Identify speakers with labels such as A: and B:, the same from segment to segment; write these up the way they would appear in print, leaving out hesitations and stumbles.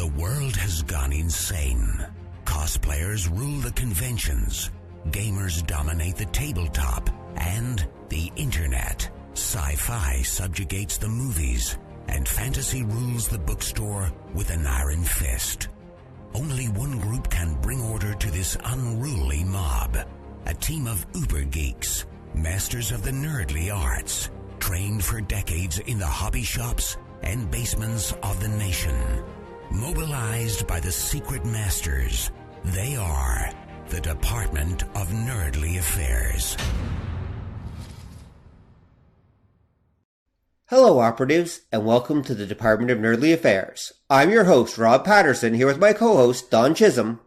A: The world has gone insane. Cosplayers rule the conventions, gamers dominate the tabletop, and the internet. Sci-fi subjugates the movies, and fantasy rules the bookstore with an iron fist. Only one group can bring order to this unruly mob. A team of uber geeks, masters of the nerdly arts, trained for decades in the hobby shops and basements of the nation. Mobilized by the secret masters, they are the Department of Nerdly Affairs.
B: Hello, operatives, and welcome to the Department of Nerdly Affairs. I'm your host, Rob Patterson, here with my co-host, Don Chisholm.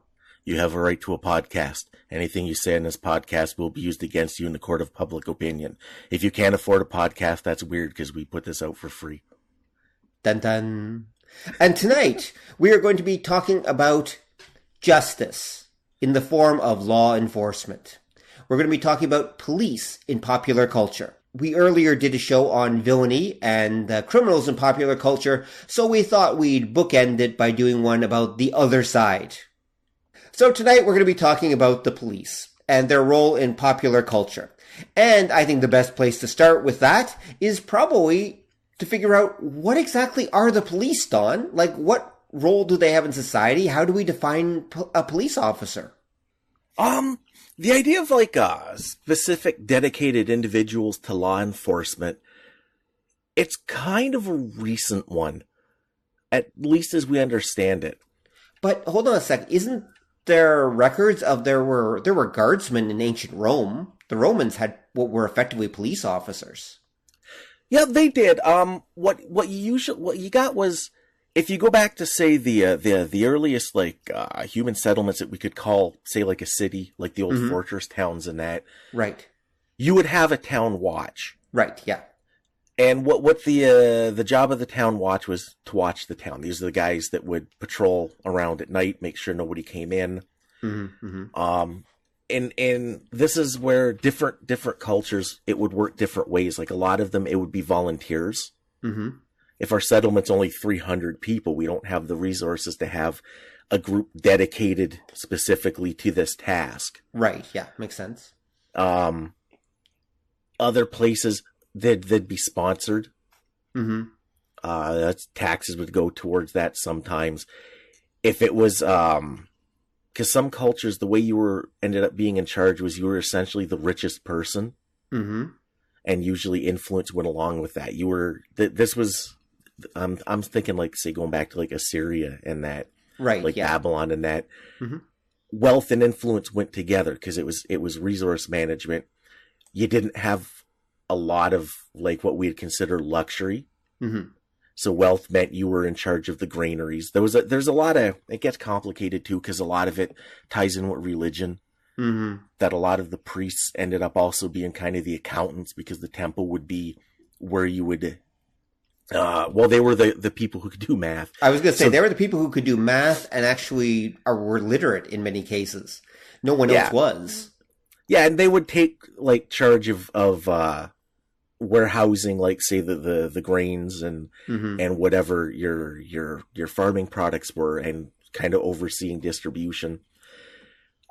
C: You have a right to a podcast. Anything you say in this podcast will be used against you in the court of public opinion. If you can't afford a podcast, that's weird because we put this out for free.
B: Dun dun. And tonight, we are going to be talking about justice in the form of law enforcement. We're going to be talking about police in popular culture. We earlier did a show on villainy and criminals in popular culture, so we thought we'd bookend it by doing one about the other side. So tonight, we're going to be talking about the police and their role in popular culture. And I think the best place to start with that is probably to figure out what exactly are the police, Don? Like, what role do they have in society? How do we define a police officer?
C: The idea of specific dedicated individuals to law enforcement, it's kind of a recent one, at least as we understand it.
B: But hold on a second, isn't there records of there were guardsmen in ancient Rome? The Romans had what were effectively police officers.
C: Yeah, they did. What you got was, if you go back to say the earliest human settlements that we could call, say, like a city, like the old fortress towns and that,
B: right?
C: You would have a town watch,
B: right? Yeah. And
C: what the job of the town watch was to watch the town. These are the guys that would patrol around at night, make sure nobody came in. And this is where different cultures, it would work different ways. Like a lot of them, it would be volunteers. If our settlement's only 300 people, we don't have the resources to have a group dedicated specifically to this task.
B: Right. Yeah. Makes sense.
C: Other places, they'd be sponsored. That's taxes would go towards that sometimes. If it was, because some cultures, the way you ended up being in charge was you were essentially the richest person. And usually influence went along with that. You were, this was, I'm thinking say going back to Assyria and that,
B: right?
C: Babylon and that. Wealth and influence went together because it was resource management. You didn't have a lot of what we'd consider luxury. So wealth meant you were in charge of the granaries. There's a lot of, it gets complicated too because a lot of it ties in with religion. That a lot of the priests ended up also being kind of the accountants because the temple would be where you would, they were the people who could do math.
B: I was going to say, they were the people who could do math and actually were literate in many cases. No one else was. Yeah,
C: and they would take charge of warehousing, say the grains and whatever your farming products were, and kind of overseeing distribution.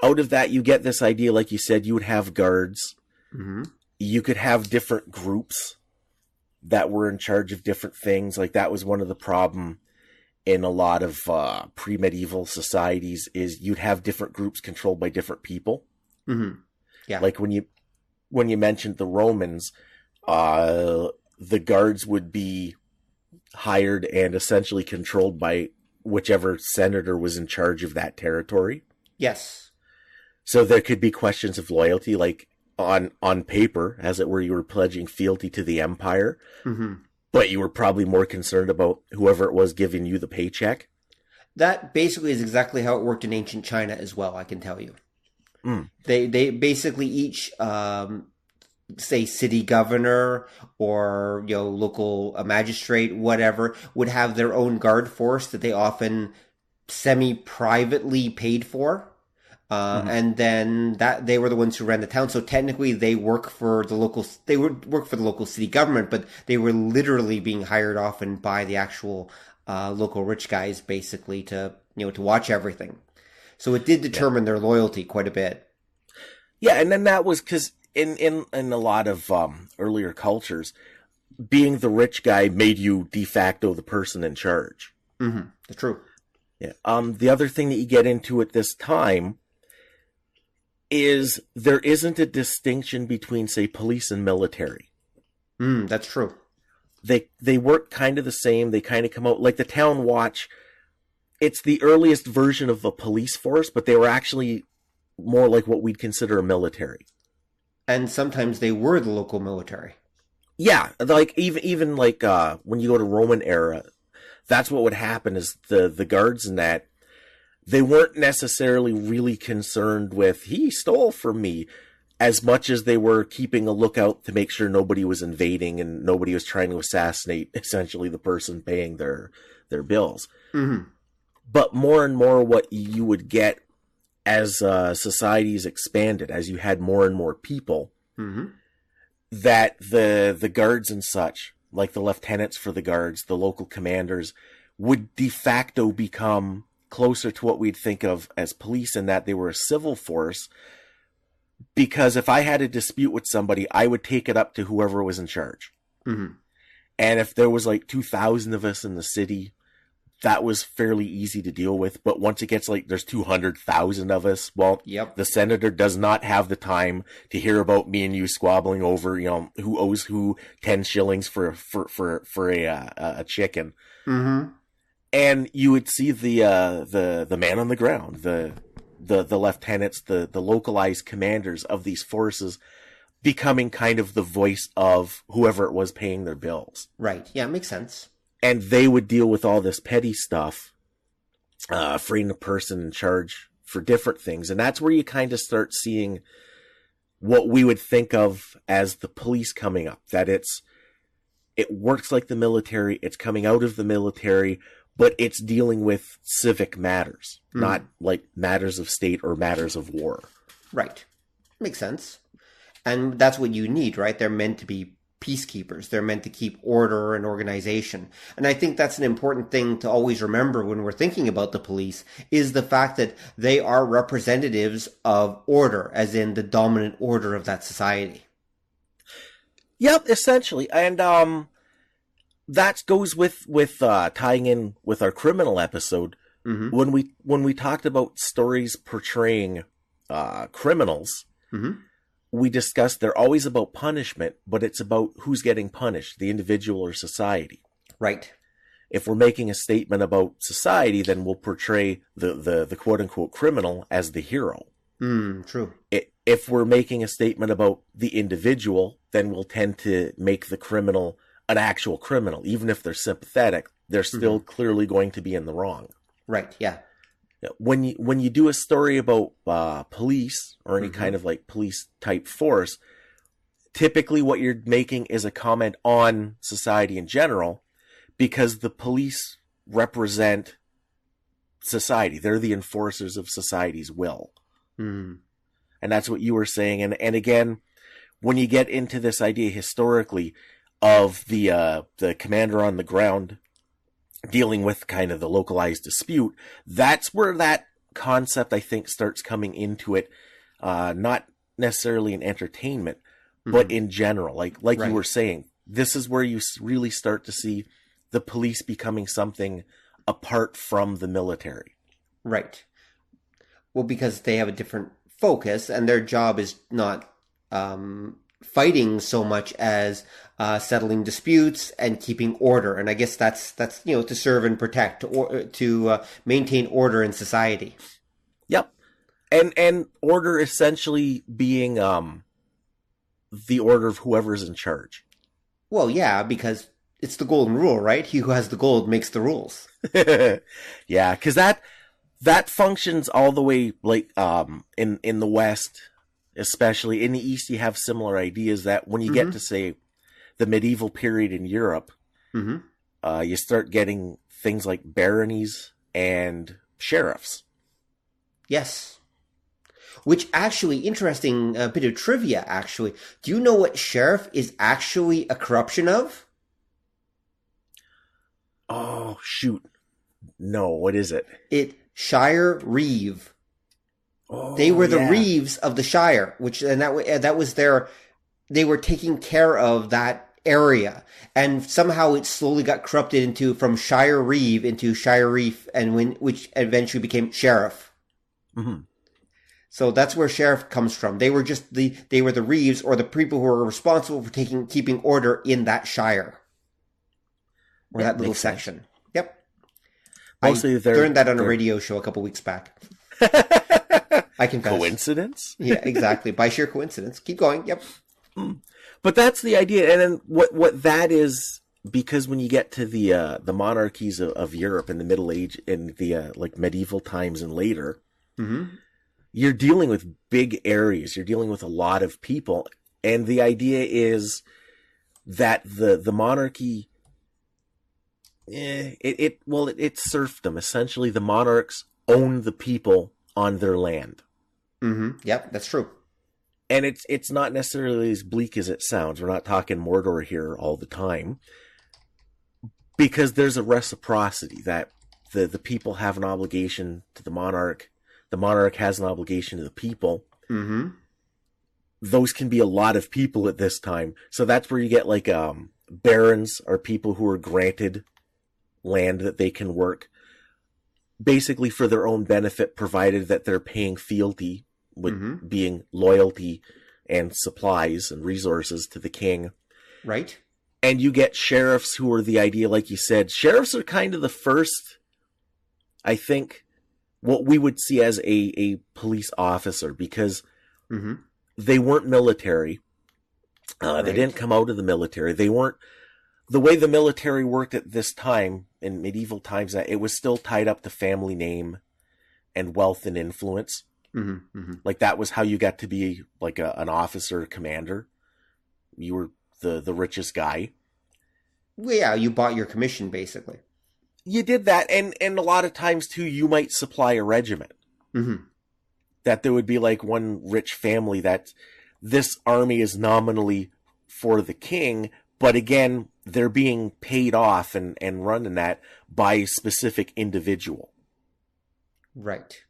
C: Out of that, you get this idea, like you said, you would have guards. You could have different groups that were in charge of different things. That was one of the problem in a lot of pre-medieval societies, is you'd have different groups controlled by different people.
B: Yeah.
C: Like when you mentioned the Romans, the guards would be hired and essentially controlled by whichever senator was in charge of that territory.
B: Yes.
C: So there could be questions of loyalty, on paper, as it were, you were pledging fealty to the empire, but you were probably more concerned about whoever it was giving you the paycheck.
B: That basically is exactly how it worked in ancient China as well, I can tell you. They basically each, say, city governor or local magistrate, whatever, would have their own guard force that they often semi-privately paid for. And then that they were the ones who ran the town. So technically, they work for the local. They would work for the local city government, but they were literally being hired often by the actual local rich guys, basically to to watch everything. So it did determine their loyalty quite a bit.
C: Yeah, and then that was because in a lot of earlier cultures, being the rich guy made you de facto the person in charge.
B: Mm-hmm. That's true.
C: Yeah. The other thing that you get into at this time is there isn't a distinction between, say, police and military.
B: That's true.
C: They work kind of the same. They kind of come out like the Town Watch. It's the earliest version of a police force, but they were actually more like what we'd consider a military.
B: And sometimes they were the local military.
C: Yeah, like even like when you go to Roman era, that's what would happen is the guards and that they weren't necessarily really concerned with he stole from me as much as they were keeping a lookout to make sure nobody was invading and nobody was trying to assassinate essentially the person paying their bills.
B: Mm-hmm.
C: But more and more what you would get as societies expanded, as you had more and more people, that the guards and such, like the lieutenants for the guards, the local commanders, would de facto become closer to what we'd think of as police in that they were a civil force. Because if I had a dispute with somebody, I would take it up to whoever was in charge.
B: Mm-hmm.
C: And if there was like 2,000 of us in the city, that was fairly easy to deal with. But once it gets like there's 200,000 of us, well, the senator does not have the time to hear about me and you squabbling over, who owes who 10 shillings for a chicken.
B: Mm-hmm.
C: And you would see the man on the ground, the lieutenants, the localized commanders of these forces becoming kind of the voice of whoever it was paying their bills.
B: Right. Yeah, it makes sense.
C: And they would deal with all this petty stuff, freeing the person in charge for different things. And that's where you kind of start seeing what we would think of as the police coming up, that it works like the military, it's coming out of the military, but it's dealing with civic matters, not like matters of state or matters of war.
B: Right. Makes sense. And that's what you need, right? They're meant to be peacekeepers. They're meant to keep order and organization. And I think that's an important thing to always remember when we're thinking about the police, is the fact that they are representatives of order, as in the dominant order of that society.
C: Yep, essentially. And that goes with tying in with our criminal episode. When we talked about stories portraying criminals, we discussed they're always about punishment, but it's about who's getting punished, the individual or society.
B: Right.
C: If we're making a statement about society, then we'll portray the quote-unquote criminal as the hero.
B: True.
C: If we're making a statement about the individual, then we'll tend to make the criminal an actual criminal. Even if they're sympathetic, they're still clearly going to be in the wrong.
B: Right, yeah.
C: When you do a story about police or any kind of like police type force, typically what you're making is a comment on society in general, because the police represent society. They're the enforcers of society's will. And that's what you were saying. And again, when you get into this idea historically of the commander on the ground dealing with kind of the localized dispute, that's where that concept, I think, starts coming into it. Not necessarily in entertainment, but in general. Like right. You were saying, this is where you really start to see the police becoming something apart from the military.
B: Right. Well, because they have a different focus, and their job is not fighting so much as settling disputes and keeping order. And I guess that's to serve and protect, or to maintain order in society.
C: Yep. And order essentially being the order of whoever's in charge.
B: Well, yeah, because it's the golden rule, right? He who has the gold makes the rules.
C: Yeah, because that functions all the way, like in the West, especially. In the East, you have similar ideas that when you get to, say, the medieval period in Europe, you start getting things like baronies and sheriffs.
B: Yes. which actually, interesting bit of trivia, actually. Do you know what sheriff is actually a corruption of?
C: Oh, shoot. No, what is it?
B: Shire Reeve.
C: Oh,
B: They were the Reeves of the Shire, that was they were taking care of that area, and somehow it slowly got corrupted from Shire Reeve into Shire Reef, which eventually became Sheriff.
C: Mm-hmm.
B: So that's where Sheriff comes from. They were they were the Reeves, or the people who were responsible for keeping order in that Shire, or that little section. Sense. Yep. Mostly I learned that on a radio show a couple weeks back. I confess.
C: Coincidence?
B: Yeah, exactly. By sheer coincidence. Keep going. Yep.
C: But that's the idea. And then what that is, because when you get to the monarchies of Europe in the Middle Age, in the like medieval times and later,
B: mm-hmm.
C: you're dealing with big areas. You're dealing with a lot of people. And the idea is that the monarchy, it's serfdom. Essentially, the monarchs own the people on their land.
B: Mm-hmm. Yep, that's true.
C: And it's not necessarily as bleak as it sounds. We're not talking Mordor here all the time. Because there's a reciprocity that the people have an obligation to the monarch has an obligation to the people.
B: Mm-hmm.
C: Those can be a lot of people at this time. So that's where you get like barons are people who are granted land that they can work basically for their own benefit, provided that they're paying fealty, with mm-hmm. being loyalty and supplies and resources to the king.
B: Right.
C: And you get sheriffs who are the idea, like you said. Sheriffs are kind of the first, I think, what we would see as a police officer, because
B: mm-hmm.
C: they weren't military.
B: Right.
C: They didn't come out of the military. They weren't, the way the military worked at this time, in medieval times, that it was still tied up to family name and wealth and influence.
B: Mm-hmm. Mm-hmm.
C: Like that was how you got to be like an officer, commander. You were the richest guy.
B: Well, yeah, you bought your commission, basically.
C: You did that, and a lot of times, too, you might supply a regiment.
B: Mm-hmm.
C: That there would be, like, one rich family that this army is nominally for the king, but again, they're being paid off and run in that by a specific individual.
B: Right.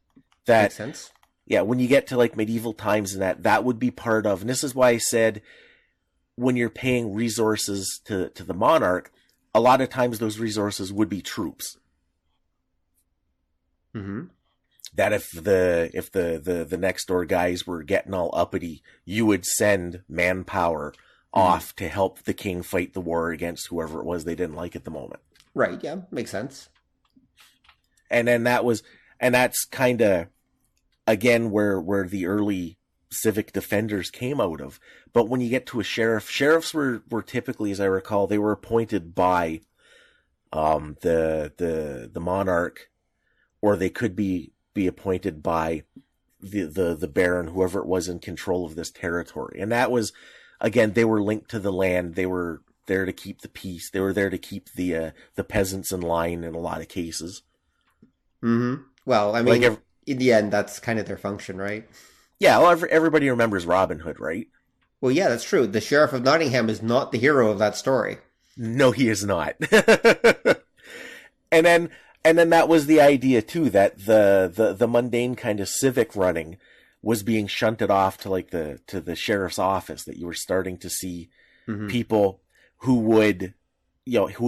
C: That
B: makes sense.
C: Yeah, when you get to, like, medieval times and that would be part of, and this is why I said, when you're paying resources to the monarch, a lot of times those resources would be troops.
B: Mm-hmm.
C: That if the next door guys were getting all uppity, you would send manpower mm-hmm. off to help the king fight the war against whoever it was they didn't like at the moment.
B: Right, yeah, makes sense.
C: And then that's kind of, again, where the early civic defenders came out of. But when you get to a sheriffs were typically, as I recall, they were appointed by the monarch, or they could be appointed by the baron, whoever it was in control of this territory. And that was, again, they were linked to the land. They were there to keep the peace. They were there to keep the peasants in line in a lot of cases.
B: Mm-hmm. Well, I mean, in the end, that's kind of their function, right?
C: Yeah, well, everybody remembers Robin Hood, right?
B: Well, yeah, that's true. The Sheriff of Nottingham is not the hero of that story.
C: No, he is not. And then that was the idea too, that the mundane kind of civic running was being shunted off to like to the sheriff's office, that you were starting to see mm-hmm. people who would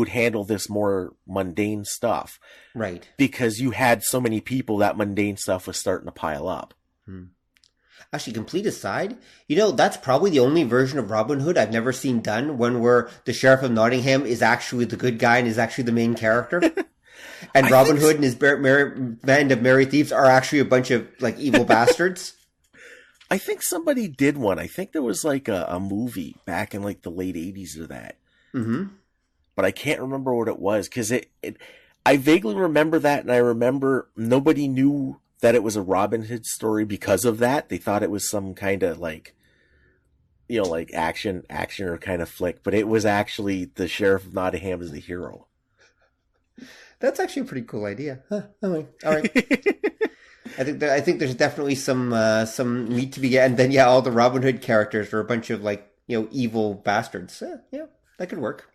C: handle this more mundane stuff.
B: Right. Because
C: you had so many people, that mundane stuff was starting to pile up.
B: Hmm. Actually, complete aside, that's probably the only version of Robin Hood I've never seen done, one where the Sheriff of Nottingham is actually the good guy and is actually the main character. And Robin Hood and his band of merry thieves are actually a bunch of like evil bastards.
C: I think somebody did one. I think there was like a movie back in like the late 80s of that.
B: Mm-hmm.
C: But I can't remember what it was, because I vaguely remember that, and I remember nobody knew that it was a Robin Hood story because of that. They thought it was some kind of like, like action or kind of flick, but it was actually the Sheriff of Nottingham as the hero.
B: That's actually a pretty cool idea. Huh. All right. I think there's definitely some meat to be, and then all the Robin Hood characters are a bunch of evil bastards. Yeah, that could work.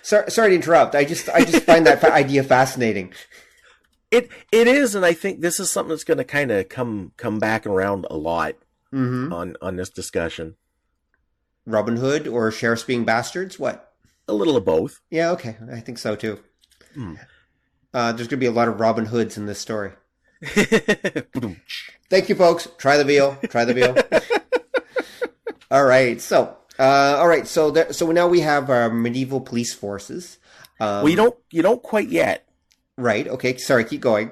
B: Sorry to interrupt. I just find that idea fascinating.
C: It is, and I think this is something that's going to kind of come back around a lot on this discussion.
B: Robin Hood or sheriffs being bastards? What?
C: A little of both.
B: Yeah, okay. I think so too. There's going to be a lot of Robin Hoods in this story. Thank you, folks. Try the veal. All right. So now we have our medieval police forces.
C: Well, you don't quite yet.
B: Right. Okay. Sorry. Keep going.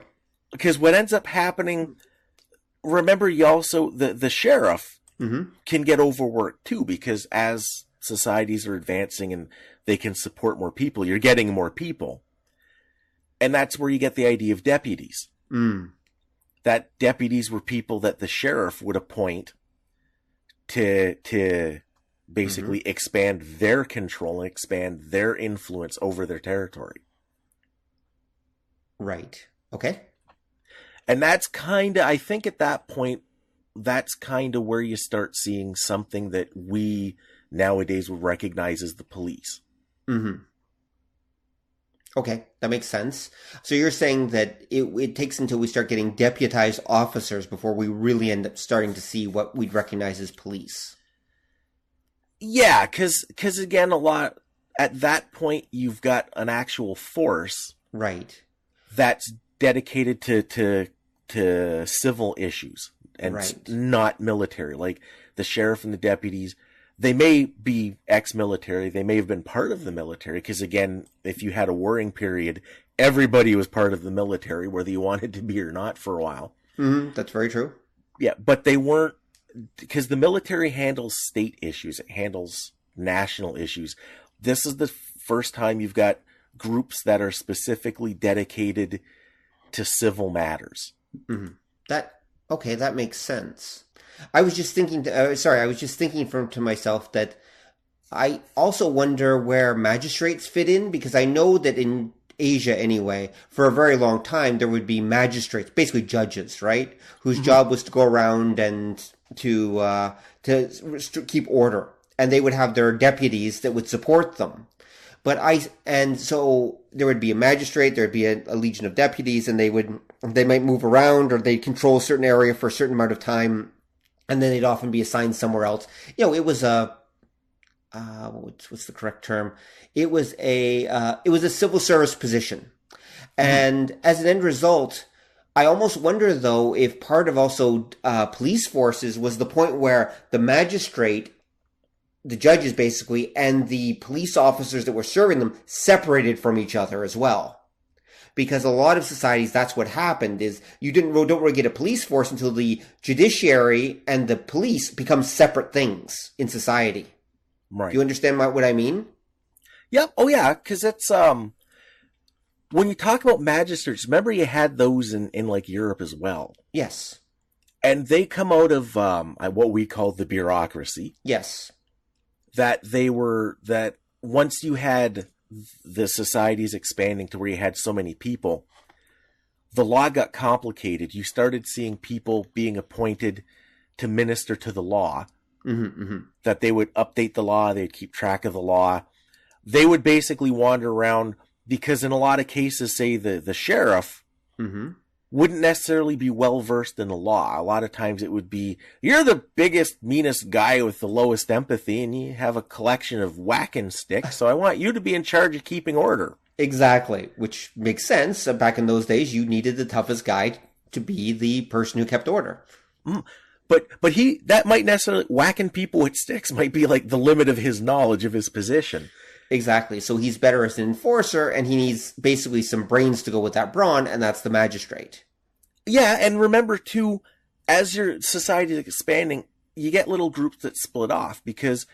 C: Because what ends up happening, remember, you also the sheriff can get overworked too, because as societies are advancing and they can support more people, you're getting more people. And that's where you get the idea of deputies. That deputies were people that the sheriff would appoint to basically expand their control and expand their influence over their territory.
B: Right. Okay.
C: And that's kind of, I think at that point, that's kind of where you start seeing something that we nowadays would recognize as the police.
B: Okay, that makes sense. So you're saying that it takes until we start getting deputized officers before we really end up starting to see what we'd recognize as police.
C: Yeah, because again, a lot at that point you've got an actual force,
B: right,
C: that's dedicated to civil issues and not military. Like the sheriff and the deputies, they may be ex-military, they may have been part of the military, because again, if you had a warring period, everybody was part of the military, whether you wanted to be or not for a while.
B: That's very true.
C: Yeah, but they weren't, because the military handles state issues, it handles national issues. This is the first time you've got groups that are specifically dedicated to civil matters.
B: That makes sense. I was just thinking to myself that I also wonder where magistrates fit in, because I know that in Asia anyway, for a very long time, there would be magistrates, basically judges, right? Whose job was to go around and to keep order. And they would have their deputies that would support them. So there would be a magistrate, there would be a legion of deputies, and they might move around, or they'd control a certain area for a certain amount of time, and then they'd often be assigned somewhere else. It was what's the correct term? It was a civil service position. And as an end result, I almost wonder, though, if part of also police forces was the point where the magistrate, the judges basically, and the police officers that were serving them separated from each other as well. Because a lot of societies, that's what happened, is you don't really get a police force until the judiciary and the police become separate things in society.
C: Right.
B: Do you understand what I mean?
C: Yep. Oh, yeah. Because it's when you talk about magistrates, remember you had those in like Europe as well.
B: Yes.
C: And they come out of what we call the bureaucracy.
B: Yes.
C: That once you had the societies expanding to where you had so many people, the law got complicated. You started seeing people being appointed to minister to the law. That they would update the law, they'd keep track of the law. They would basically wander around, because in a lot of cases, say the sheriff wouldn't necessarily be well versed in the law. A lot of times it would be, you're the biggest, meanest guy with the lowest empathy, and you have a collection of whacking sticks, so I want you to be in charge of keeping order.
B: Exactly, which makes sense. Back in those days, you needed the toughest guy to be the person who kept order.
C: But that might necessarily, whacking people with sticks might be like the limit of his knowledge of his position.
B: Exactly. So he's better as an enforcer, and he needs basically some brains to go with that brawn, and that's the magistrate.
C: Yeah, and remember too, as your society is expanding, you get little groups that split off, because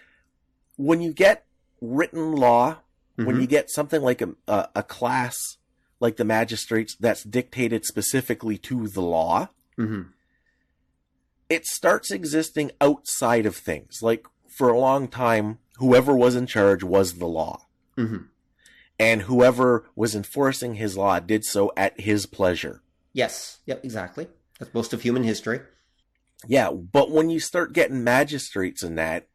C: when you get written law, when you get something like a class like the magistrates that's dictated specifically to the law, it starts existing outside of things. Like for a long time, whoever was in charge was the law. and whoever was enforcing his law did so at his pleasure.
B: Yes. Yep, exactly. That's most of human history.
C: Yeah, but when you start getting magistrates in that,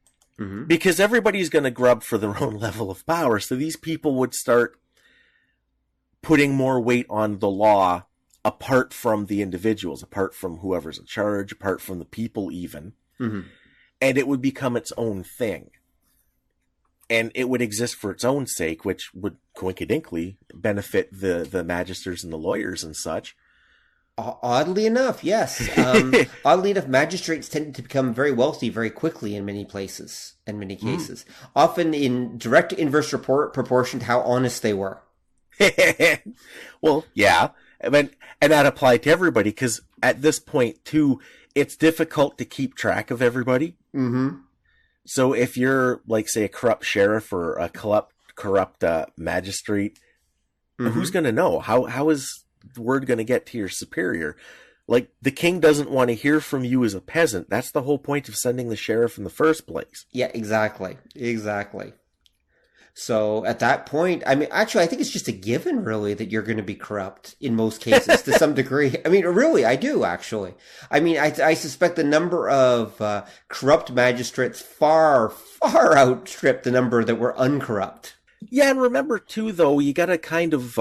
C: because everybody's going to grub for their own level of power, so these people would start putting more weight on the law apart from the individuals, apart from whoever's in charge, apart from the people even. And it would become its own thing. And it would exist for its own sake, which would coincidentally benefit the magisters and the lawyers and such.
B: Oddly enough, yes. Oddly enough, magistrates tended to become very wealthy very quickly in many places, in many cases. Often in direct inverse proportion to how honest they were.
C: Well, yeah. And that applied to everybody, because at this point, too, it's difficult to keep track of everybody. So if you're, like, say, a corrupt sheriff or a corrupt magistrate, who's going to know? How is the word going to get to your superior? Like, the king doesn't want to hear from you as a peasant. That's the whole point of sending the sheriff in the first place.
B: Yeah, exactly. So at that point, I mean, actually, I think it's just a given, really, that you're going to be corrupt in most cases to some degree. I mean, really, I do, actually. I mean, I suspect the number of corrupt magistrates far outstrip the number that were uncorrupt.
C: Yeah, and remember, too, though, you got to kind of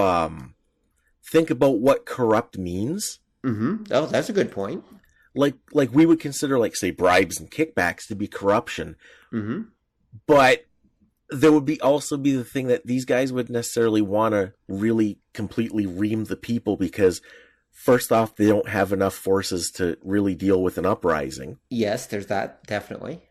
C: think about what corrupt means.
B: Oh, that's a good point.
C: Like we would consider, like, say, bribes and kickbacks to be corruption. But there would also be the thing that these guys would necessarily want to really completely ream the people, because first off, they don't have enough forces to really deal with an uprising.
B: Yes, there's that, definitely.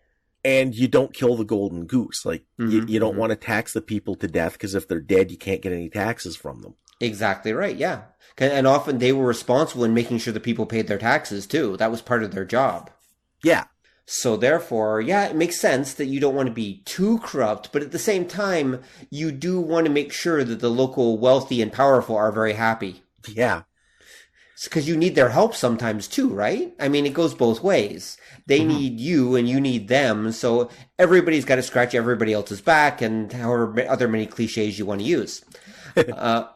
C: And you don't kill the golden goose. Like, you don't want to tax the people to death, because if they're dead, you can't get any taxes from them.
B: Exactly right, yeah. And often they were responsible in making sure the people paid their taxes, too. That was part of their job.
C: Yeah.
B: So therefore, yeah, it makes sense that you don't want to be too corrupt, but at the same time, you do want to make sure that the local wealthy and powerful are very happy.
C: Yeah.
B: Because you need their help sometimes too, right? I mean, it goes both ways. They need you and you need them, so everybody's got to scratch everybody else's back, and however other many cliches you want to use.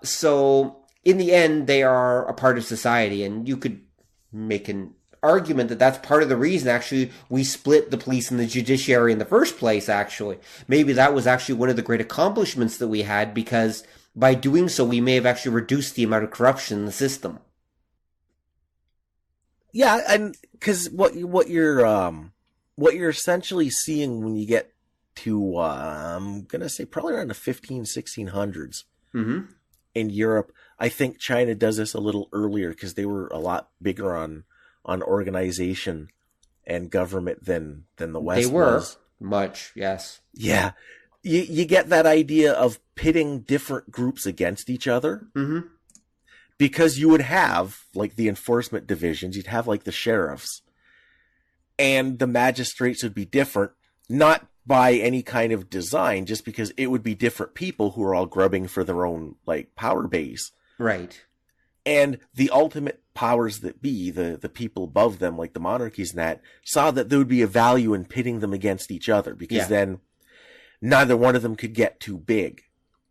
B: So in the end, they are a part of society, and you could make an argument that that's part of the reason, actually, we split the police and the judiciary in the first place, actually. Maybe that was actually one of the great accomplishments that we had, because by doing so, we may have actually reduced the amount of corruption in the system.
C: Yeah, and because what you're essentially seeing when you get to, I'm going to say probably around the 1600s in Europe, I think China does this a little earlier, because they were a lot bigger on organization and government than the West was.
B: They were much, yes.
C: Yeah. You get that idea of pitting different groups against each other. Because you would have, like, the enforcement divisions, you'd have, like, the sheriffs, and the magistrates would be different, not by any kind of design, just because it would be different people who are all grubbing for their own, like, power base.
B: Right.
C: And the ultimate powers that be, the people above them, like the monarchies and that, saw that there would be a value in pitting them against each other, because then neither one of them could get too big.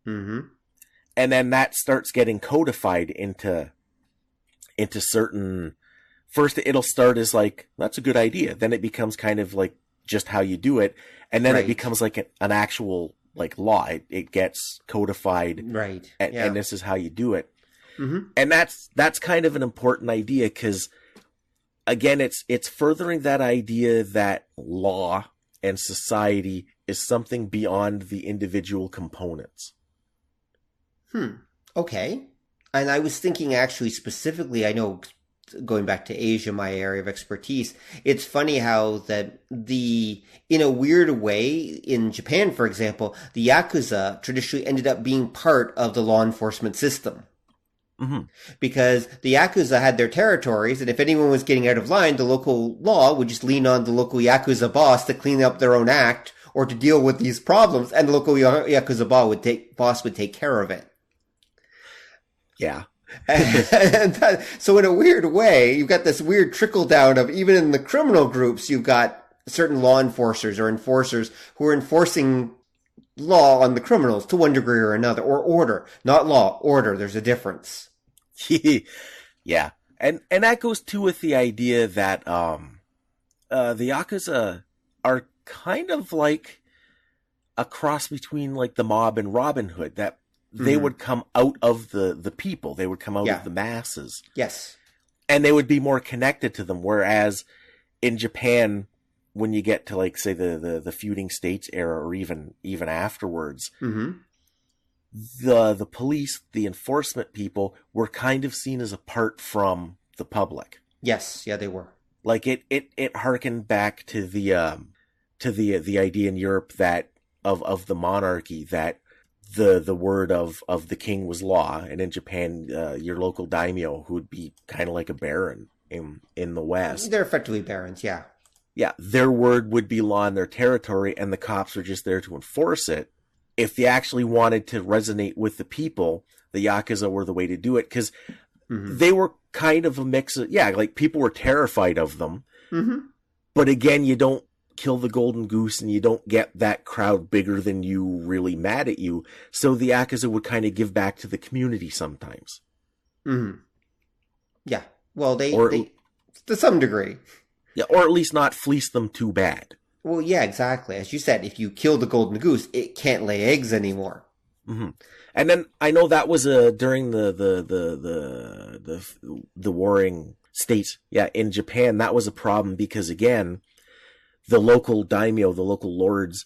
C: And then that starts getting codified into certain... First, it'll start as like, that's a good idea. Then it becomes kind of like just how you do it. And then it becomes like an actual, like, law. It gets codified.
B: Right.
C: And this is how you do it. And that's kind of an important idea, because, again, it's furthering that idea that law and society is something beyond the individual components.
B: Okay. And I was thinking, actually, specifically, I know, going back to Asia, my area of expertise, it's funny how that in a weird way, in Japan, for example, the Yakuza traditionally ended up being part of the law enforcement system. Because the Yakuza had their territories, and if anyone was getting out of line, the local law would just lean on the local Yakuza boss to clean up their own act or to deal with these problems, and the local Yakuza boss would take care of it.
C: Yeah.
B: So in a weird way, you've got this weird trickle down of, even in the criminal groups, you've got certain law enforcers or enforcers who are enforcing law on the criminals to one degree or another, or order, not law, order. There's a difference.
C: Yeah. And that goes too with the idea that, the Yakuza are kind of like a cross between like the mob and Robin Hood, that they would come out of the people. They would come out of the masses.
B: Yes.
C: And they would be more connected to them. Whereas in Japan, when you get to like, say, the feuding states era, or even afterwards, the police, the enforcement people were kind of seen as apart from the public.
B: Yes. Yeah, they were.
C: Like it harkened back to the idea in Europe that of the monarchy, that the word of the king was law, and in Japan, your local daimyo, who would be kind of like a baron in the West.
B: They're effectively barons, yeah.
C: Yeah, their word would be law in their territory, and the cops were just there to enforce it. If they actually wanted to resonate with the people, the Yakuza were the way to do it, because they were kind of a mix of, like people were terrified of them. But again, you don't kill the golden goose and you don't get that crowd bigger than you really mad at you. So the Yakuza would kind of give back to the community sometimes.
B: Yeah. Well, they to some degree.
C: Yeah, or at least not fleece them too bad.
B: Well, yeah, exactly. As you said, if you kill the golden goose, it can't lay eggs anymore.
C: And then I know that was during the warring states. Yeah, in Japan, that was a problem because, again, the local daimyo, the local lords,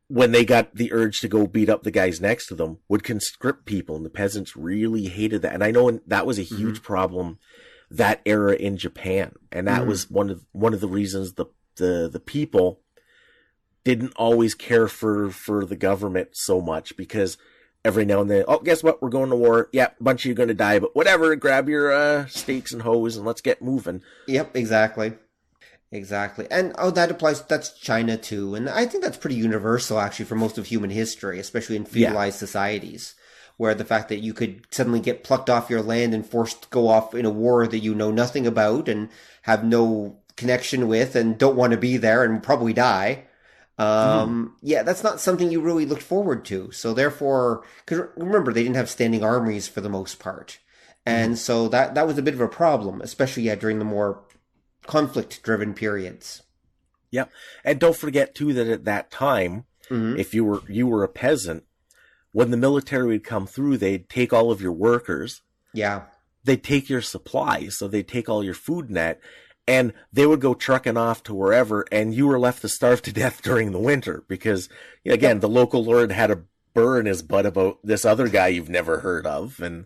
C: when they got the urge to go beat up the guys next to them, would conscript people, and the peasants really hated that. And I know that was a huge problem that era in Japan, and that was one of the reasons the people didn't always care for the government so much, because every now and then, oh, guess what? We're going to war. Yeah, a bunch of you are going to die, but whatever. Grab your stakes and hoes and let's get moving.
B: Yep, exactly. Exactly. And, that's China too. And I think that's pretty universal, actually, for most of human history, especially in feudalized societies, where the fact that you could suddenly get plucked off your land and forced to go off in a war that you know nothing about and have no connection with and don't want to be there and probably die. That's not something you really looked forward to. So therefore, because remember, they didn't have standing armies for the most part. And so that was a bit of a problem, especially during the more conflict-driven periods.
C: Yep. And don't forget, too, that at that time, if you were a peasant, when the military would come through, they'd take all of your workers. Yeah. They'd take your supplies, so they'd take all your food net, and they would go trucking off to wherever, and you were left to starve to death during the winter because, again, the local lord had a burr in his butt about this other guy you've never heard of. And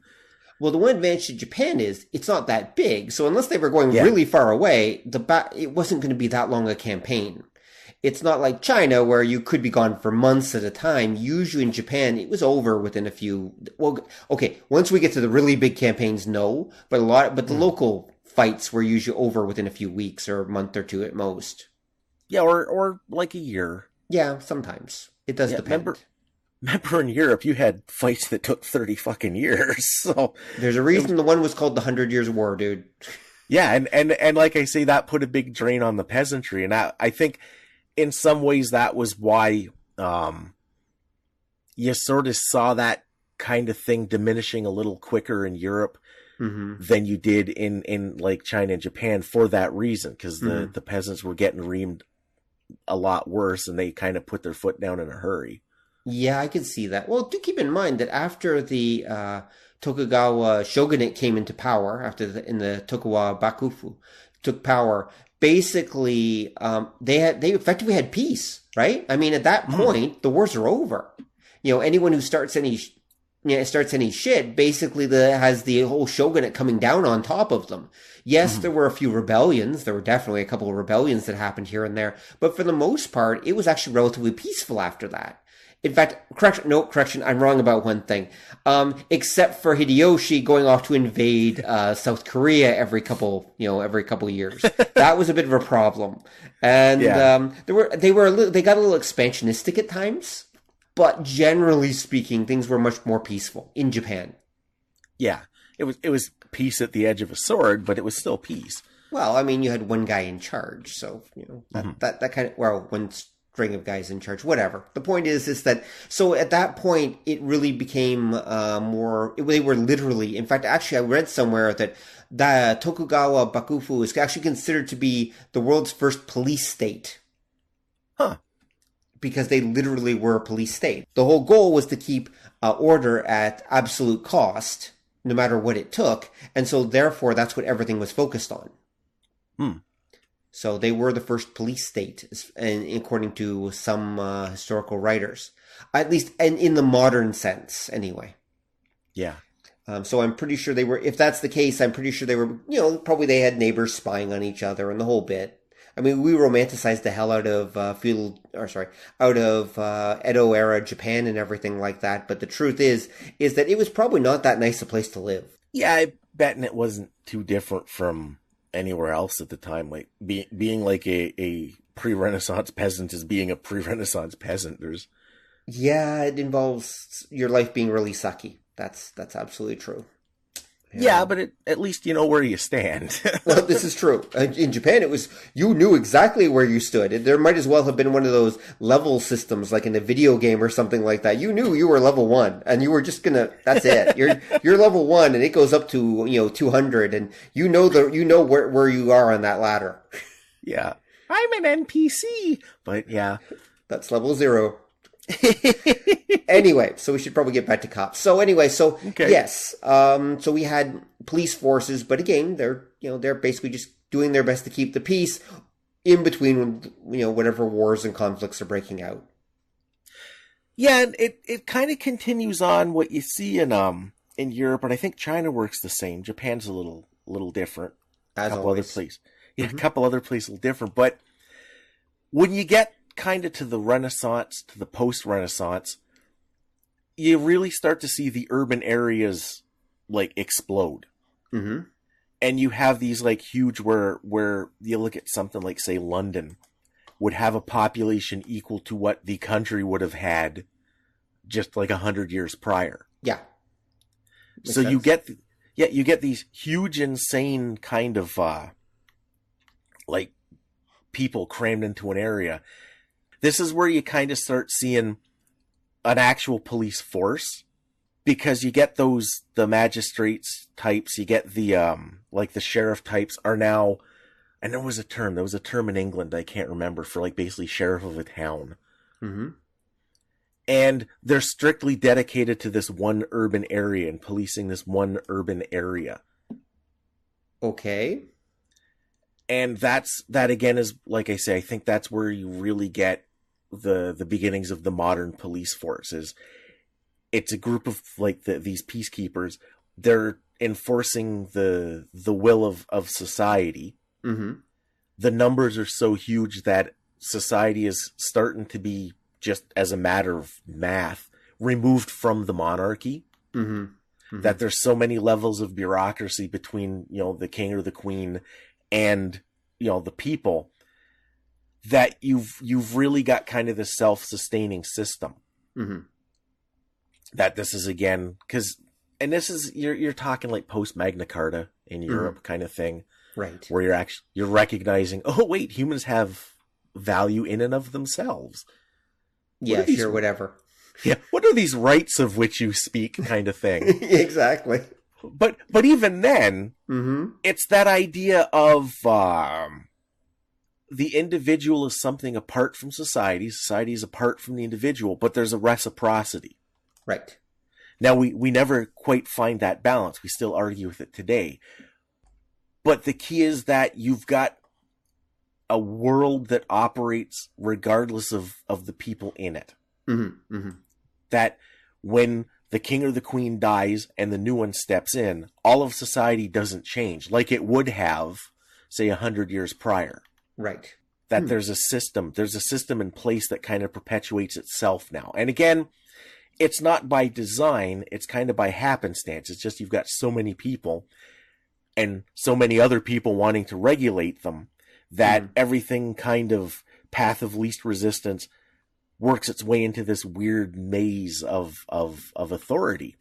B: well, the one advantage to Japan is it's not that big, so unless they were going really far away, it wasn't going to be that long a campaign. It's not like China where you could be gone for months at a time. Usually in Japan, it was over within a few. Well, okay, once we get to the really big campaigns, no, but the local fights were usually over within a few weeks or a month or two at most.
C: Yeah, or like a year.
B: Yeah, sometimes. It does depend.
C: Remember in Europe, you had fights that took 30 fucking years. So
B: there's a reason the one was called the 100 Years' War, dude.
C: Yeah, and like I say, that put a big drain on the peasantry. And I think in some ways that was why you sort of saw that kind of thing diminishing a little quicker in Europe than you did in like China and Japan for that reason, because the peasants were getting reamed a lot worse and they kind of put their foot down in a hurry.
B: Yeah, I can see that. Well, do keep in mind that after the Tokugawa shogunate came into power, in the Tokugawa Bakufu took power, basically they effectively had peace, right? I mean, at that point, the wars are over. Anyone who starts any shit basically has the whole shogunate coming down on top of them. Yes, there were a few rebellions. There were definitely a couple of rebellions that happened here and there, but for the most part, it was actually relatively peaceful after that. In fact, correction, I'm wrong about one thing. Except for Hideyoshi going off to invade South Korea every couple years. That was a bit of a problem. And they got a little expansionistic at times, but generally speaking, things were much more peaceful in Japan.
C: Yeah. It was peace at the edge of a sword, but it was still peace.
B: Well, I mean, you had one guy in charge, so that kind of, well, one string of guys in charge, whatever. The point is that, so at that point, it really became they were literally, in fact, actually, I read somewhere that the Tokugawa Bakufu is actually considered to be the world's first police state.
C: Huh.
B: Because they literally were a police state. The whole goal was to keep order at absolute cost, no matter what it took. And so, therefore, that's what everything was focused on. So they were the first police state, according to some historical writers. At least in the modern sense, anyway.
C: Yeah.
B: So I'm pretty sure they were, if that's the case, I'm pretty sure they were, probably they had neighbors spying on each other and the whole bit. I mean, we romanticized the hell out of Edo era Japan and everything like that. But the truth is that it was probably not that nice a place to live.
C: Yeah, I bet it wasn't too different from anywhere else at the time. Like being like a pre-Renaissance peasant is being a pre-Renaissance peasant.
B: Yeah, it involves your life being really sucky. That's absolutely true.
C: Yeah, but at least you know where you stand.
B: Well, this is true. In Japan, you knew exactly where you stood. There might as well have been one of those level systems, like in a video game or something like that. You knew you were level 1, and you were just that's it. You're level 1, and it goes up to 200, and you know where you are on that ladder.
C: Yeah, I'm an NPC, but yeah,
B: that's level 0. Anyway, so we should probably get back to cops. So anyway, okay. Yes, so we had police forces, but again, they're basically just doing their best to keep the peace in between, whatever wars and conflicts are breaking out.
C: Yeah, and it kind of continues on what you see in Europe, and I think China works the same. Japan's a little different.
B: As
C: couple
B: always.
C: Other places, yeah, a couple other places a little different. But when you get kind of to the Renaissance, to the post-Renaissance, you really start to see the urban areas like explode.
B: Mm-hmm.
C: And you have these like huge where you look at something like, say, London would have a population equal to what the country would have had just like 100 years prior.
B: Yeah.
C: Makes sense. You get these huge, insane kind of like people crammed into an area. This is where you kind of start seeing an actual police force, because you get the magistrates types, you get the like the sheriff types are now, and there was a term in England I can't remember for like basically sheriff of a town.
B: Mm-hmm.
C: And they're strictly dedicated to this one urban area and policing this one urban area.
B: Okay.
C: And that again is, like I say, I think that's where you really get the beginnings of the modern police forces. It's a group of like these peacekeepers. They're enforcing the will of society.
B: Mm-hmm.
C: The numbers are so huge that society is starting to be, just as a matter of math, removed from the monarchy.
B: Mm-hmm. Mm-hmm.
C: That there's so many levels of bureaucracy between, the king or the queen and, the people, that you've really got kind of this self-sustaining system.
B: Mm-hmm.
C: That this is, again, and this is, you're talking like post Magna Carta in Europe kind of thing.
B: Right.
C: Where you're recognizing, oh wait, humans have value in and of themselves.
B: Yeah, sure, whatever.
C: Yeah, what are these rights of which you speak kind of thing?
B: Exactly.
C: But even then,
B: mm-hmm.
C: It's that idea of the individual is something apart from society. Society is apart from the individual, but there's a reciprocity.
B: Right.
C: Now, we never quite find that balance. We still argue with it today. But the key is that you've got a world that operates regardless of the people in it.
B: Mm-hmm. Mm-hmm.
C: That when the king or the queen dies and the new one steps in, all of society doesn't change like it would have, say, 100 years prior.
B: Right.
C: That there's a system in place that kind of perpetuates itself now. And again, it's not by design, it's kind of by happenstance. It's just you've got so many people and so many other people wanting to regulate them that everything kind of path of least resistance works its way into this weird maze of authority.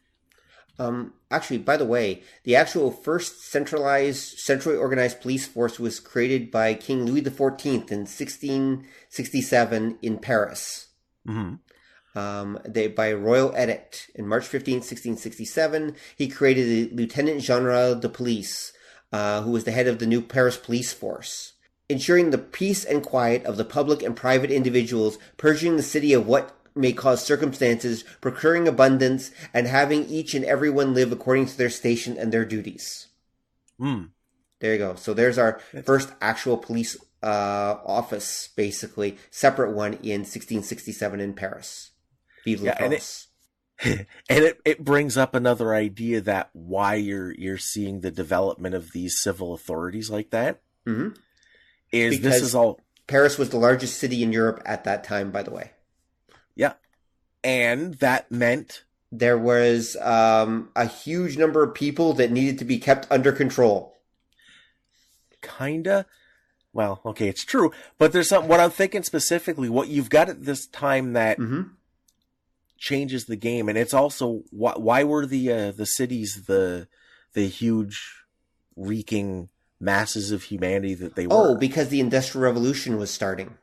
B: Actually, by the way, the actual first centrally organized police force was created by King Louis XIV in 1667 in Paris.
C: Mm-hmm.
B: By royal edict. In March 15th, 1667, he created the Lieutenant General de Police, who was the head of the new Paris police force, ensuring the peace and quiet of the public and private individuals, purging the city of what may cause circumstances, procuring abundance, and having each and every one live according to their station and their duties. There you go. So there's our first actual police office, basically, separate one in 1667 in Paris. Vive la France.
C: And it brings up another idea that why you're seeing the development of these civil authorities like that is
B: because
C: this is all.
B: Paris was the largest city in Europe at that time, by the way.
C: Yeah, and that meant
B: there was a huge number of people that needed to be kept under control.
C: Kinda. Well, okay, it's true, but there's something. What I'm thinking specifically, what you've got at this time that changes the game, and it's also why were the cities the huge reeking masses of humanity that they were?
B: Oh, because the Industrial Revolution was starting.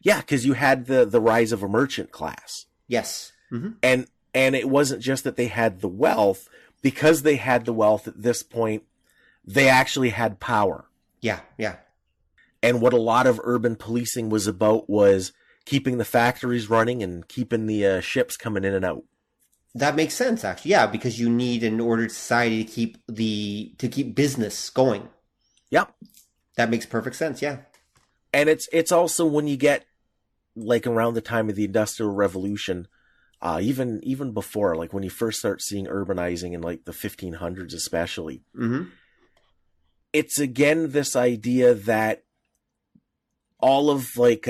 C: Yeah, because you had the rise of a merchant class.
B: Yes,
C: and it wasn't just that they had the wealth. Because they had the wealth at this point, they actually had power.
B: Yeah.
C: And what a lot of urban policing was about was keeping the factories running and keeping the ships coming in and out.
B: That makes sense, actually. Yeah, because you need an ordered society to keep business going.
C: Yep.
B: That makes perfect sense, yeah.
C: And it's also when you get like around the time of the Industrial Revolution, even before, like when you first start seeing urbanizing in like the 1500s especially, it's again this idea that all of like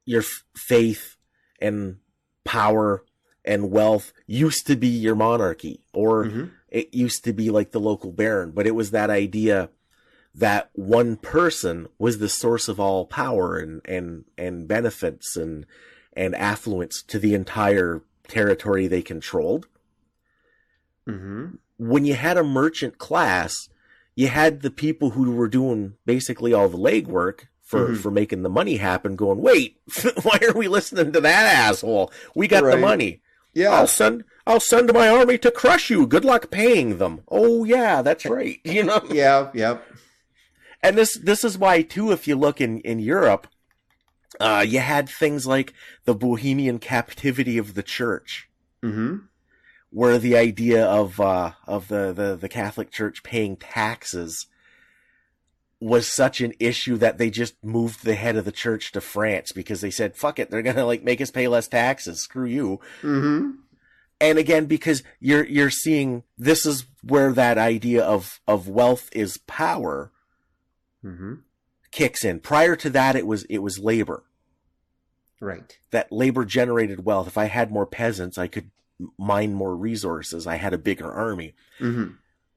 C: your faith and power and wealth used to be your monarchy, or it used to be like the local baron, but it was that idea that one person was the source of all power and benefits and affluence to the entire territory they controlled. When you had a merchant class, you had the people who were doing basically all the legwork for making the money happen going, wait, why are we listening to that asshole? We got the money.
B: Yeah.
C: I'll send my army to crush you. Good luck paying them. Oh yeah, that's right. You know?
B: Yeah, yep.
C: And this is why too, if you look in Europe, you had things like the Bohemian captivity of the church. Where the idea of the Catholic Church paying taxes was such an issue that they just moved the head of the church to France because they said, fuck it, they're gonna like make us pay less taxes. Screw you. And again, because you're seeing this is where that idea of wealth is power kicks in. Prior to that, it was labor.
B: Right. That
C: labor generated wealth. If I had more peasants, I could mine more resources. I had a bigger army.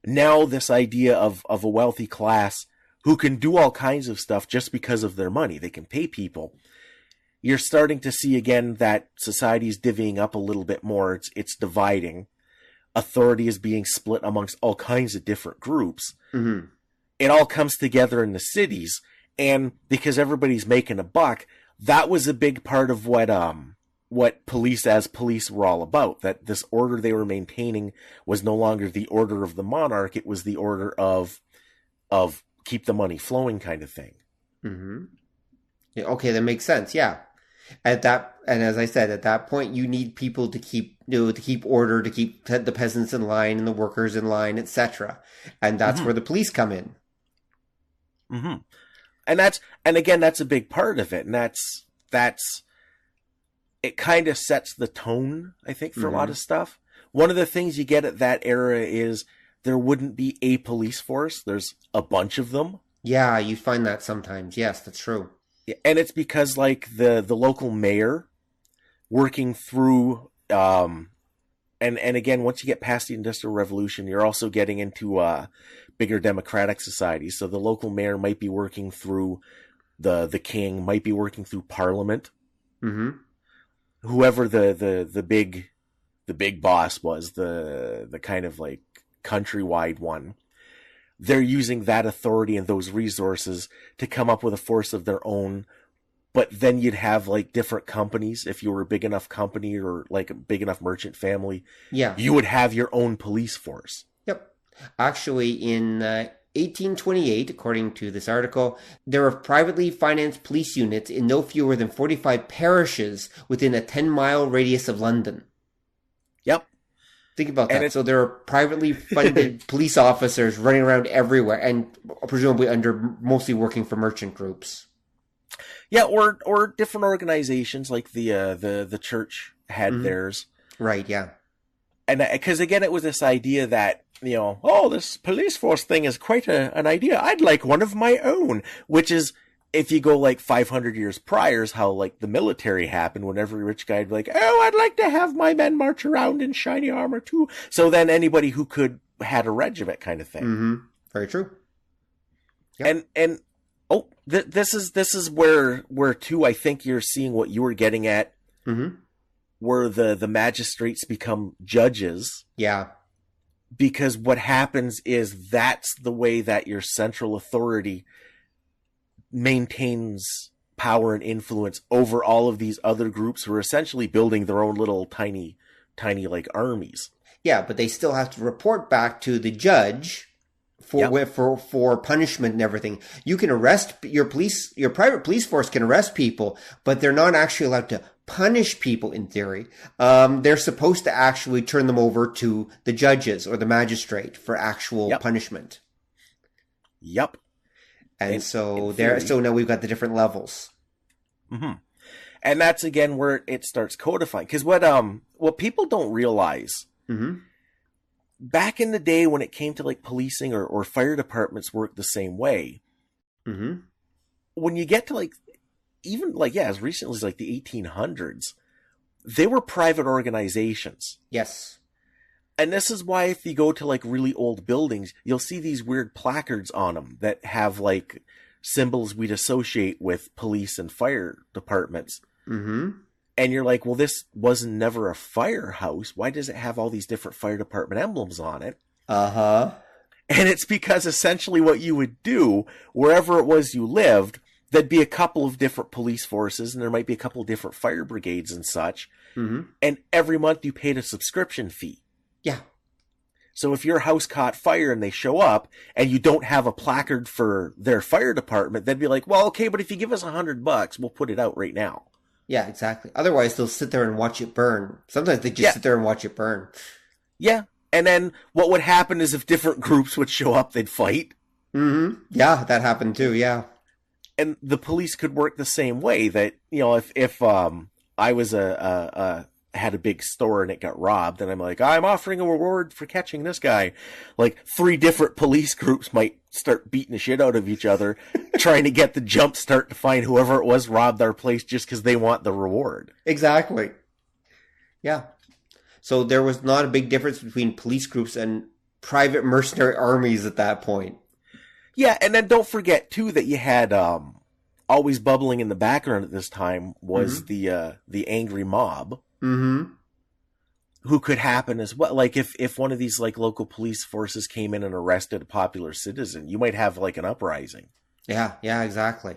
C: Now this idea of a wealthy class who can do all kinds of stuff just because of their money. They can pay people. You're starting to see again that society is divvying up a little bit more. It's dividing. Authority is being split amongst all kinds of different groups. It all comes together in the cities, and because everybody's making a buck, that was a big part of what police as police were all about. That this order they were maintaining was no longer the order of the monarch; it was the order of keep the money flowing kind of thing.
B: Yeah, okay, that makes sense. Yeah. And as I said, at that point, you need people to keep order, to keep the peasants in line and the workers in line, etc. And that's where the police come in.
C: And again, that's a big part of it. And that's it kind of sets the tone, I think, for a lot of stuff. One of the things you get at that era is there wouldn't be a police force. There's a bunch of them.
B: Yeah, you find that sometimes. Yes, that's true.
C: And it's because like the local mayor working through, and again, once you get past the Industrial Revolution, you're also getting into bigger democratic societies. So the local mayor might be working through the king, might be working through parliament. Whoever the big boss was, the kind of like countrywide one, they're using that authority and those resources to come up with a force of their own. But then you'd have like different companies. If you were a big enough company or like a big enough merchant family, you would have your own police force.
B: Yep. Actually, in 1828, according to this article, there were privately financed police units in no fewer than 45 parishes within a 10-mile radius of London.
C: Yep.
B: Think about that. So there are privately funded police officers running around everywhere, and presumably mostly working for merchant groups.
C: Yeah, or different organizations like the church had theirs.
B: Right, yeah.
C: And because again, it was this idea that, this police force thing is quite an idea. I'd like one of my own, which is, if you go like 500 years prior, is how like the military happened, when every rich guy'd be like, oh, I'd like to have my men march around in shiny armor too. So then anybody who could had a regiment kind of thing.
B: Mm-hmm. Very true. Yep.
C: And this is where too, I think you're seeing what you were getting at, where the magistrates become judges.
B: Yeah.
C: Because what happens is that's the way that your central authority maintains power and influence over all of these other groups who are essentially building their own little tiny like armies.
B: Yeah, but they still have to report back to the judge for punishment and everything. You can arrest your private police force can arrest people, but they're not actually allowed to punish people in theory. They're supposed to actually turn them over to the judges or the magistrate for actual punishment.
C: Yep.
B: And so now we've got the different levels.
C: Mm-hmm. And that's again where it starts codifying. Because what people don't realize, back in the day when it came to like policing or fire departments worked the same way. When you get to like, even like, as recently as like the 1800s, they were private organizations.
B: Yes.
C: And this is why if you go to like really old buildings, you'll see these weird placards on them that have like symbols we'd associate with police and fire departments. And you're like, well, this wasn't never a firehouse. Why does it have all these different fire department emblems on it? And it's because essentially what you would do, wherever it was you lived, there'd be a couple of different police forces, and there might be a couple of different fire brigades and such. And every month you paid a subscription fee.
B: Yeah.
C: So if your house caught fire and they show up and you don't have a placard for their fire department, they'd be like, well, okay, but if you give us $100, we'll put it out right now.
B: Yeah, exactly. Otherwise, they'll sit there and watch it burn. Sometimes they just sit there and watch it burn.
C: Yeah. And then what would happen is if different groups would show up, they'd fight.
B: Yeah, that happened too. Yeah.
C: And the police could work the same way. That, if I was had a big store and it got robbed, and I'm like, I'm offering a reward for catching this guy. Like 3 different police groups might start beating the shit out of each other, trying to get the jump start to find whoever it was robbed our place just because they want the reward.
B: Exactly. Yeah. So there was not a big difference between police groups and private mercenary armies at that point.
C: Yeah, and then don't forget too that you had always bubbling in the background at this time was the angry mob. Who could happen as well. Like if one of these like local police forces came in and arrested a popular citizen, you might have like an uprising. Yeah,
B: exactly.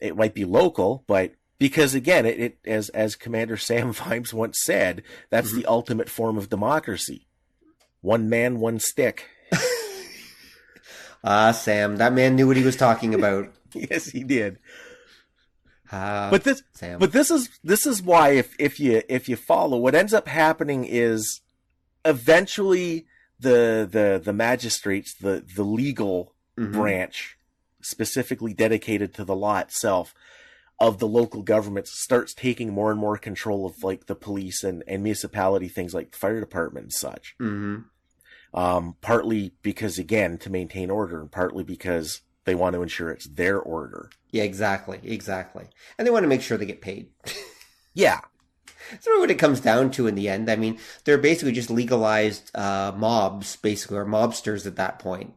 C: It might be local, but because again, it as Commander Sam Vimes once said, that's the ultimate form of democracy. One man, one stick.
B: Sam, that man knew what he was talking about.
C: Yes, he did. But this is why if you follow, what ends up happening is eventually the magistrates, the legal branch specifically dedicated to the law itself of the local governments starts taking more and more control of like the police and municipality things like the fire department and such. Partly because again to maintain order, and partly because they want to ensure it's their order.
B: Yeah, exactly. And they want to make sure they get paid.
C: Yeah.
B: That's really what it comes down to in the end. I mean, they're basically just legalized mobs, basically, or mobsters at that point.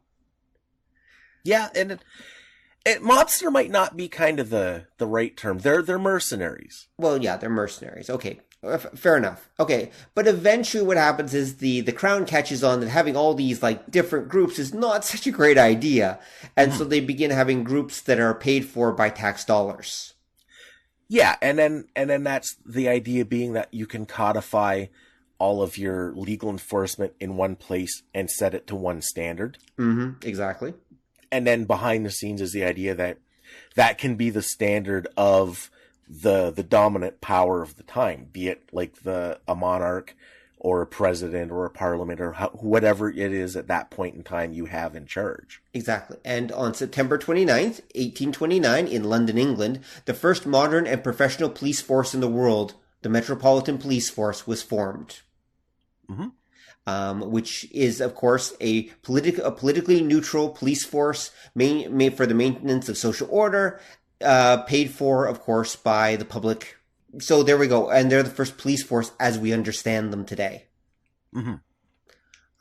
C: Yeah, and mobster might not be kind of the right term. They're mercenaries.
B: Well, yeah, they're mercenaries. Okay. fair enough. Okay, but eventually what happens is the crown catches on that having all these like different groups is not such a great idea, and so they begin having groups that are paid for by tax dollars.
C: Yeah, and then that's the idea being that you can codify all of your legal enforcement in one place and set it to one standard.
B: Mm-hmm, exactly.
C: And then behind the scenes is the idea that that can be the standard of the dominant power of the time, be it like a monarch or a president or a parliament or whatever it is at that point in time you have in charge.
B: Exactly. And on September 29th, 1829, in London, England, the first modern and professional police force in the world, the Metropolitan Police Force, was formed.
C: Mm-hmm.
B: Which is, of course, a politically neutral police force made for the maintenance of social order, paid for, of course, by the public. So there we go. And they're the first police force as we understand them today.
C: Mm-hmm.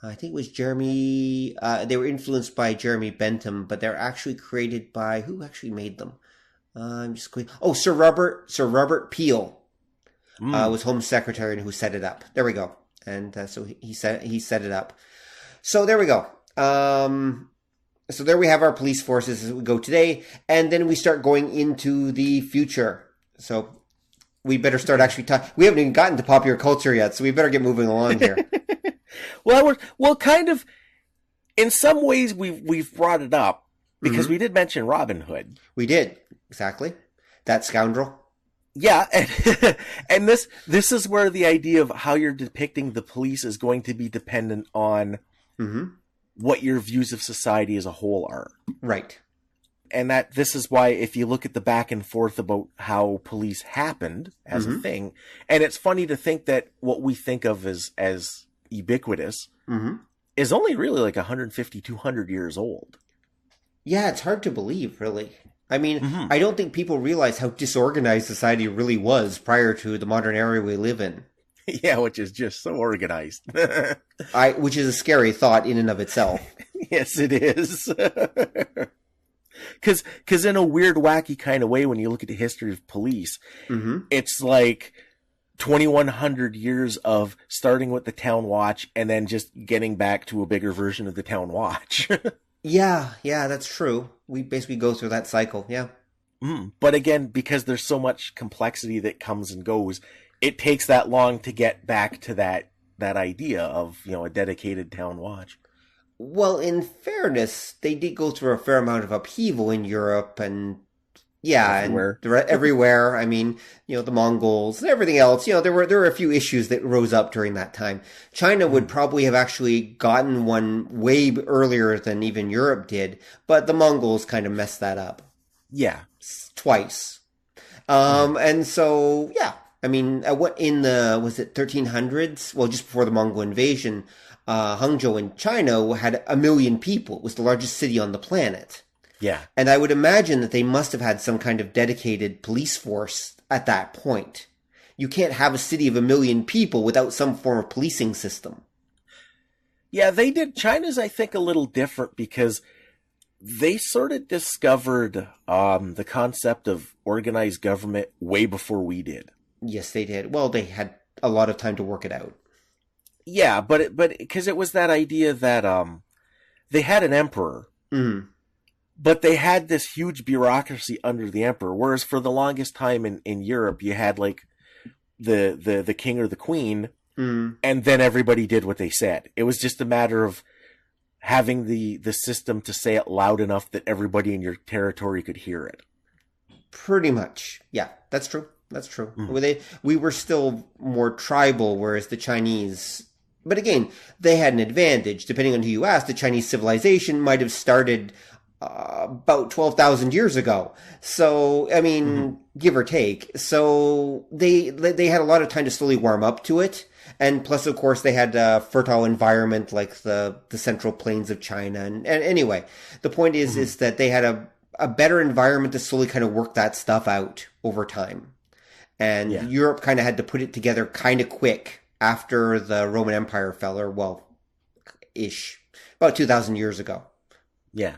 B: I think it was Jeremy. They were influenced by Jeremy Bentham, but they're actually created by who actually made them? I'm just going. Oh, Sir Robert Peel was Home Secretary and who set it up. There we go. And so he set it up. So there we go. So there we have our police forces as we go today. And then we start going into the future. So we better start actually talking. We haven't even gotten to popular culture yet, so we better get moving along here.
C: Well, kind of, in some ways we've brought it up because we did mention Robin Hood.
B: We did. Exactly. That scoundrel.
C: Yeah, and this is where the idea of how you're depicting the police is going to be dependent on what your views of society as a whole are.
B: Right.
C: And that this is why if you look at the back and forth about how police happened as a thing, and it's funny to think that what we think of as ubiquitous is only really like 150, 200 years old.
B: Yeah, it's hard to believe, really. I mean, I don't think people realize how disorganized society really was prior to the modern era we live in.
C: Yeah, which is just so organized.
B: Which is a scary thought in and of itself.
C: Yes, it is. Because in a weird, wacky kind of way, when you look at the history of police, it's like 2,100 years of starting with the town watch and then just getting back to a bigger version of the town watch.
B: Yeah, that's true. We basically go through that cycle, yeah.
C: But again, because there's so much complexity that comes and goes, it takes that long to get back to that idea of, a dedicated town watch.
B: Well, in fairness, they did go through a fair amount of upheaval in Europe and everywhere. And everywhere. I mean, the Mongols and everything else. There were a few issues that rose up during that time. China would probably have actually gotten one way earlier than even Europe did, but the Mongols kind of messed that up.
C: Yeah,
B: twice. And so I mean, was it 1300s? Well, just before the Mongol invasion, Hangzhou in China had 1 million people. It was the largest city on the planet.
C: Yeah.
B: And I would imagine that they must have had some kind of dedicated police force at that point. You can't have a city of 1 million people without some form of policing system.
C: Yeah, they did. China's, I think, a little different because they sort of discovered the concept of organized government way before we did.
B: Yes, they did. Well, they had a lot of time to work it out.
C: Yeah, but because it was that idea that they had an emperor. But they had this huge bureaucracy under the emperor, whereas for the longest time in Europe, you had like the king or the queen, and then everybody did what they said. It was just a matter of having the system to say it loud enough that everybody in your territory could hear it. Pretty
B: much. Yeah, that's true. That's true. We were still more tribal, whereas the Chinese... But again, they had an advantage. Depending on who you ask, the Chinese civilization might have started... about 12,000 years ago. So, I mean, give or take. So they had a lot of time to slowly warm up to it. And plus, of course, they had a fertile environment like the Central Plains of China. And anyway, the point is that they had a better environment to slowly kind of work that stuff out over time. And Europe kind of had to put it together kind of quick after the Roman Empire fell, or ish, about 2,000 years ago.
C: Yeah.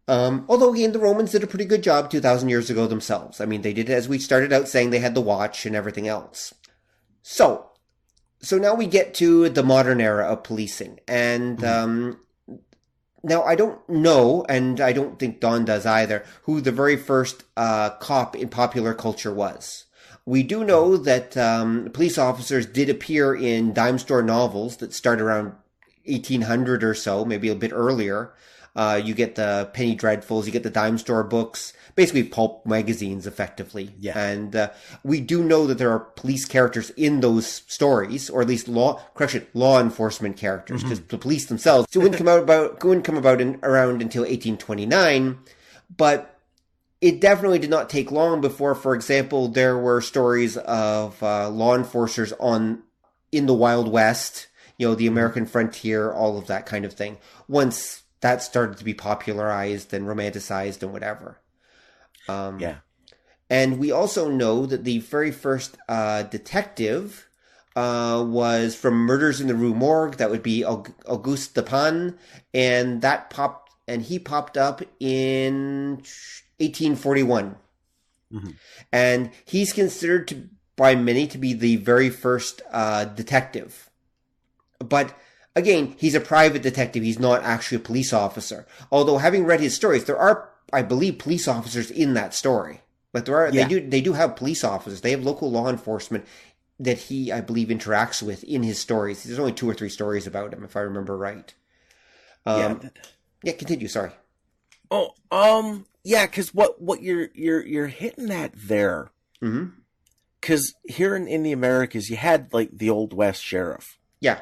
B: Although, again, the Romans did a pretty good job 2,000 years ago themselves. I mean, they did, as we started out saying, they had the watch and everything else. So now we get to the modern era of policing. And now I don't know, and I don't think Don does either, who the very first cop in popular culture was. We do know that police officers did appear in dime store novels that start around 1800 or so, maybe a bit earlier. You get the Penny Dreadfuls, you get the dime store books, basically pulp magazines, effectively.
C: Yeah.
B: And we do know that there are police characters in those stories, or at least law enforcement characters, because the police themselves wouldn't come about around until 1829. But it definitely did not take long before, for example, there were stories of law enforcers in the Wild West, the American frontier, all of that kind of thing. Once that started to be popularized and romanticized and whatever. And we also know that the very first detective was from Murders in the Rue Morgue. That would be Auguste Dupin, and he popped up in 1841. And he's considered by many to be the very first detective. But again, he's a private detective. He's not actually a police officer. Although, having read his stories, there are, I believe, police officers in that story. Like they do have police officers. They have local law enforcement that he, I believe, interacts with in his stories. There's only 2 or 3 stories about him, if I remember right. Continue. Sorry.
C: Because what you're hitting at there. Because here in the Americas, you had like the Old West sheriff.
B: Yeah.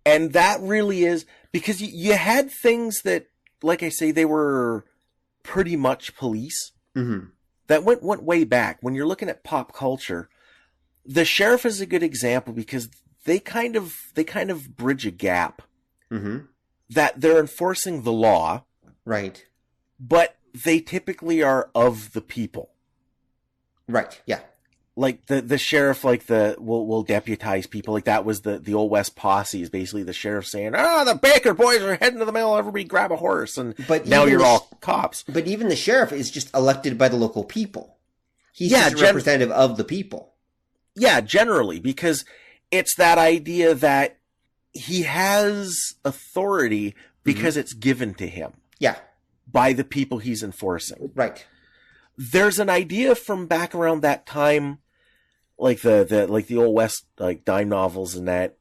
C: And that really is because you had things that, like I say, they were pretty much police. That went way back. When you're looking at pop culture, the sheriff is a good example because they kind of bridge a gap. That they're enforcing the law,
B: right?
C: But they typically are of the people,
B: right? Yeah.
C: Like the sheriff, like will deputize people. Like that was the Old West posse, is basically the sheriff saying, the Baker boys are heading to the mill. Everybody grab a horse. But now you're all cops.
B: But even the sheriff is just elected by the local people. He's just a representative of the people.
C: Yeah, generally, because it's that idea that he has authority because it's given to him.
B: Yeah.
C: By the people he's enforcing.
B: Right.
C: There's an idea from back around that time, like the Old West, like dime novels and that,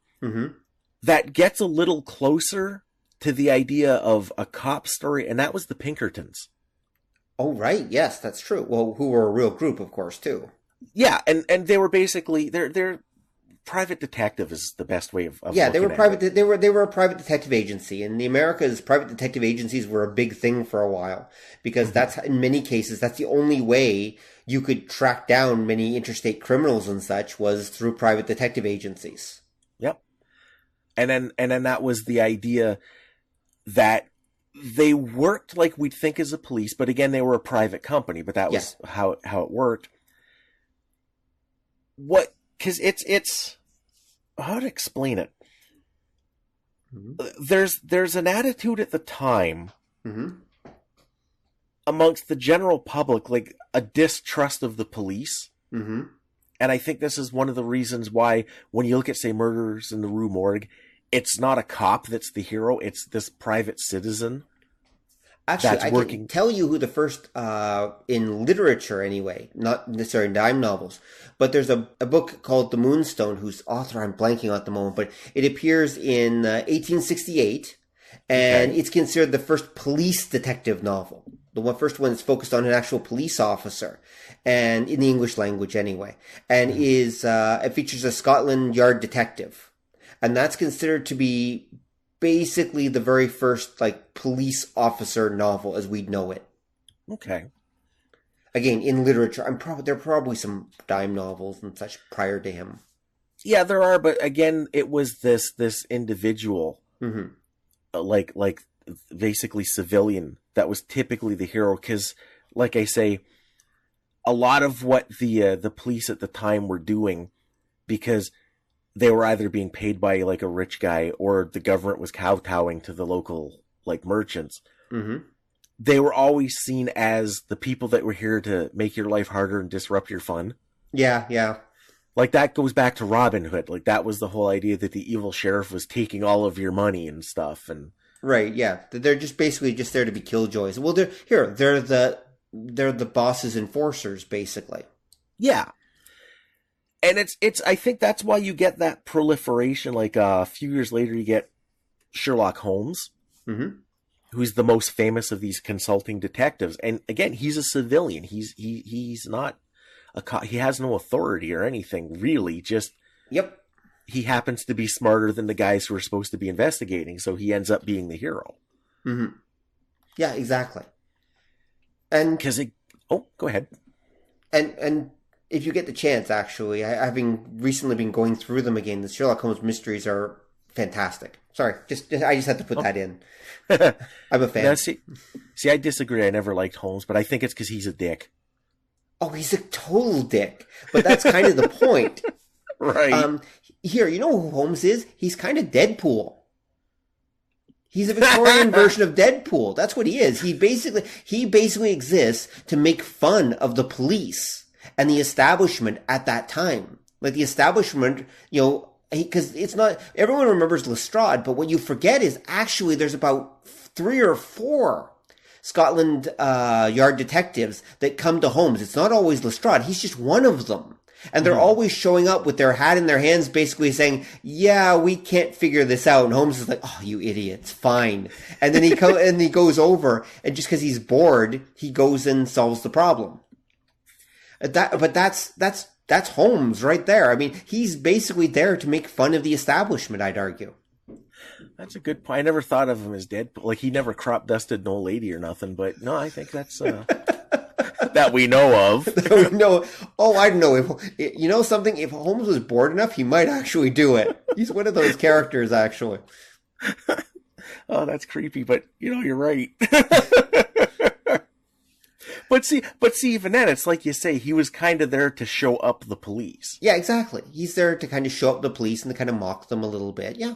C: that gets a little closer to the idea of a cop story, and that was the Pinkertons.
B: Oh, right. Yes, that's true. Well, who were a real group, of course, too.
C: Yeah, and they were basically they're private detective is the best way of
B: they were private. They were a private detective agency. In the Americas, private detective agencies were a big thing for a while because that's, in many cases, that's the only way you could track down many interstate criminals and such, was through private detective agencies.
C: Yep. And then that was the idea that they worked like we'd think as a police, but again, they were a private company, but that was how it worked. Because it's how to explain it. There's an attitude at the time amongst the general public, like a distrust of the police. And I think this is one of the reasons why when you look at, say, Murders in the Rue Morgue, it's not a cop that's the hero, it's this private citizen.
B: Actually, I can tell you who the first, in literature anyway, not necessarily in dime novels, but there's a book called The Moonstone, whose author I'm blanking at the moment, but it appears in 1868, and it's considered the first police detective novel. The first one is focused on an actual police officer, and in the English language anyway, and it features a Scotland Yard detective, and that's considered to be basically the very first police officer novel as we'd know it.
C: Okay.
B: Again, in literature, there are probably some dime novels and such prior to him.
C: Yeah, there are, but again, it was this individual, like basically civilian, that was typically the hero. Because, like I say, a lot of what the police at the time were doing, because they were either being paid by a rich guy or the government was kowtowing to the local merchants. They were always seen as the people that were here to make your life harder and disrupt your fun.
B: Yeah.
C: Like, that goes back to Robin Hood. Like, that was the whole idea that the evil sheriff was taking all of your money and stuff. And
B: Right, yeah. They're just basically just there to be killjoys. Well, they're the boss's enforcers, basically.
C: yeah. And it's I think that's why you get that proliferation. Like, a few years later, you get Sherlock Holmes, who's the most famous of these consulting detectives. And again, he's a civilian. He's not he has no authority or anything, really. Just,
B: Yep.
C: he happens to be smarter than the guys who are supposed to be investigating, so he ends up being the hero.
B: Mm-hmm. Yeah, exactly. And
C: go ahead.
B: And if you get the chance, actually, having recently been going through them again, the Sherlock Holmes mysteries are fantastic. Sorry, I just had to put that in. I'm a fan.
C: Now, see, I disagree. I never liked Holmes, but I think it's because he's a dick.
B: Oh, he's a total dick. But that's kind of the point.
C: Right.
B: Here, you know who Holmes is? He's kind of Deadpool. He's a Victorian version of Deadpool. That's what he is. He basically exists to make fun of the police and the establishment at that time. Like, the establishment, because it's not, everyone remembers Lestrade, but what you forget is actually there's about 3 or 4 Scotland Yard detectives that come to Holmes. It's not always Lestrade. He's just one of them. And they're always showing up with their hat in their hands, basically saying, yeah, we can't figure this out. And Holmes is like, oh, you idiots, fine. And then he goes over, and just because he's bored, he goes and solves the problem. But that's Holmes right there. I mean, he's basically there to make fun of the establishment, I'd argue.
C: That's a good point. I never thought of him as Deadpool. Like, he never crop dusted no lady or nothing, but no, I think that's that we know of.
B: Oh, I don't know. If you know something, if Holmes was bored enough, he might actually do it. He's one of those characters, actually.
C: Oh, that's creepy, but you're right. But see, even then, it's like you say, he was kind of there to show up the police.
B: Yeah, exactly. He's there to kind of show up the police and to kind of mock them a little bit. Yeah.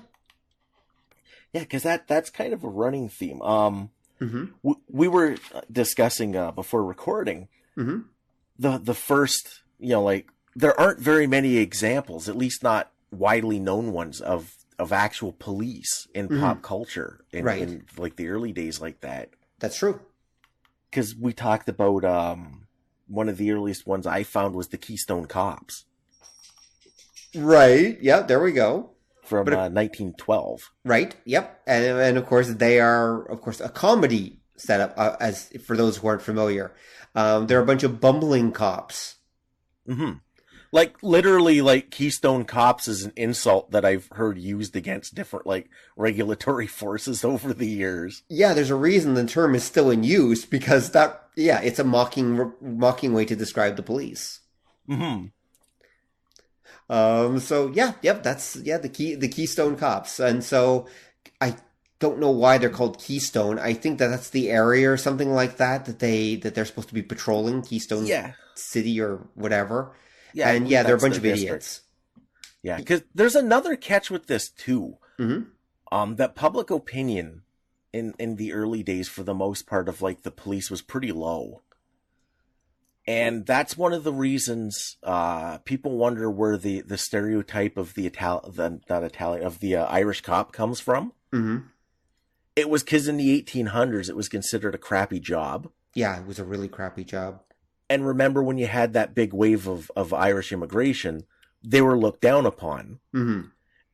C: Yeah, because that's kind of a running theme. We were discussing before recording the first, there aren't very many examples, at least not widely known ones, of actual police in pop culture in like the early days like that.
B: That's true.
C: Because we talked about one of the earliest ones I found was the Keystone Kops.
B: Right. Yeah, there we go.
C: From 1912.
B: Right. Yep. And of course, they are, of course, a comedy setup, as for those who aren't familiar. They're a bunch of bumbling cops.
C: Mm-hmm. Like, literally, like, Keystone Kops is an insult that I've heard used against different, like, regulatory forces over the years.
B: Yeah, there's a reason the term is still in use, because it's a mocking way to describe the police.
C: Mm-hmm.
B: That's the Keystone Kops. And so I don't know why they're called Keystone. I think that's the area or something like that they're supposed to be patrolling, Keystone City or whatever. Yeah, and they're a bunch of idiots.
C: Yeah, because there's another catch with this too. Mm-hmm. That public opinion in the early days, for the most part, of like the police was pretty low. And that's one of the reasons people wonder where the stereotype of the Irish cop comes from.
B: Mm-hmm.
C: It was because in the 1800s it was considered a crappy job.
B: Yeah, it was a really crappy job.
C: And remember when you had that big wave of Irish immigration, they were looked down upon.
B: Mm-hmm.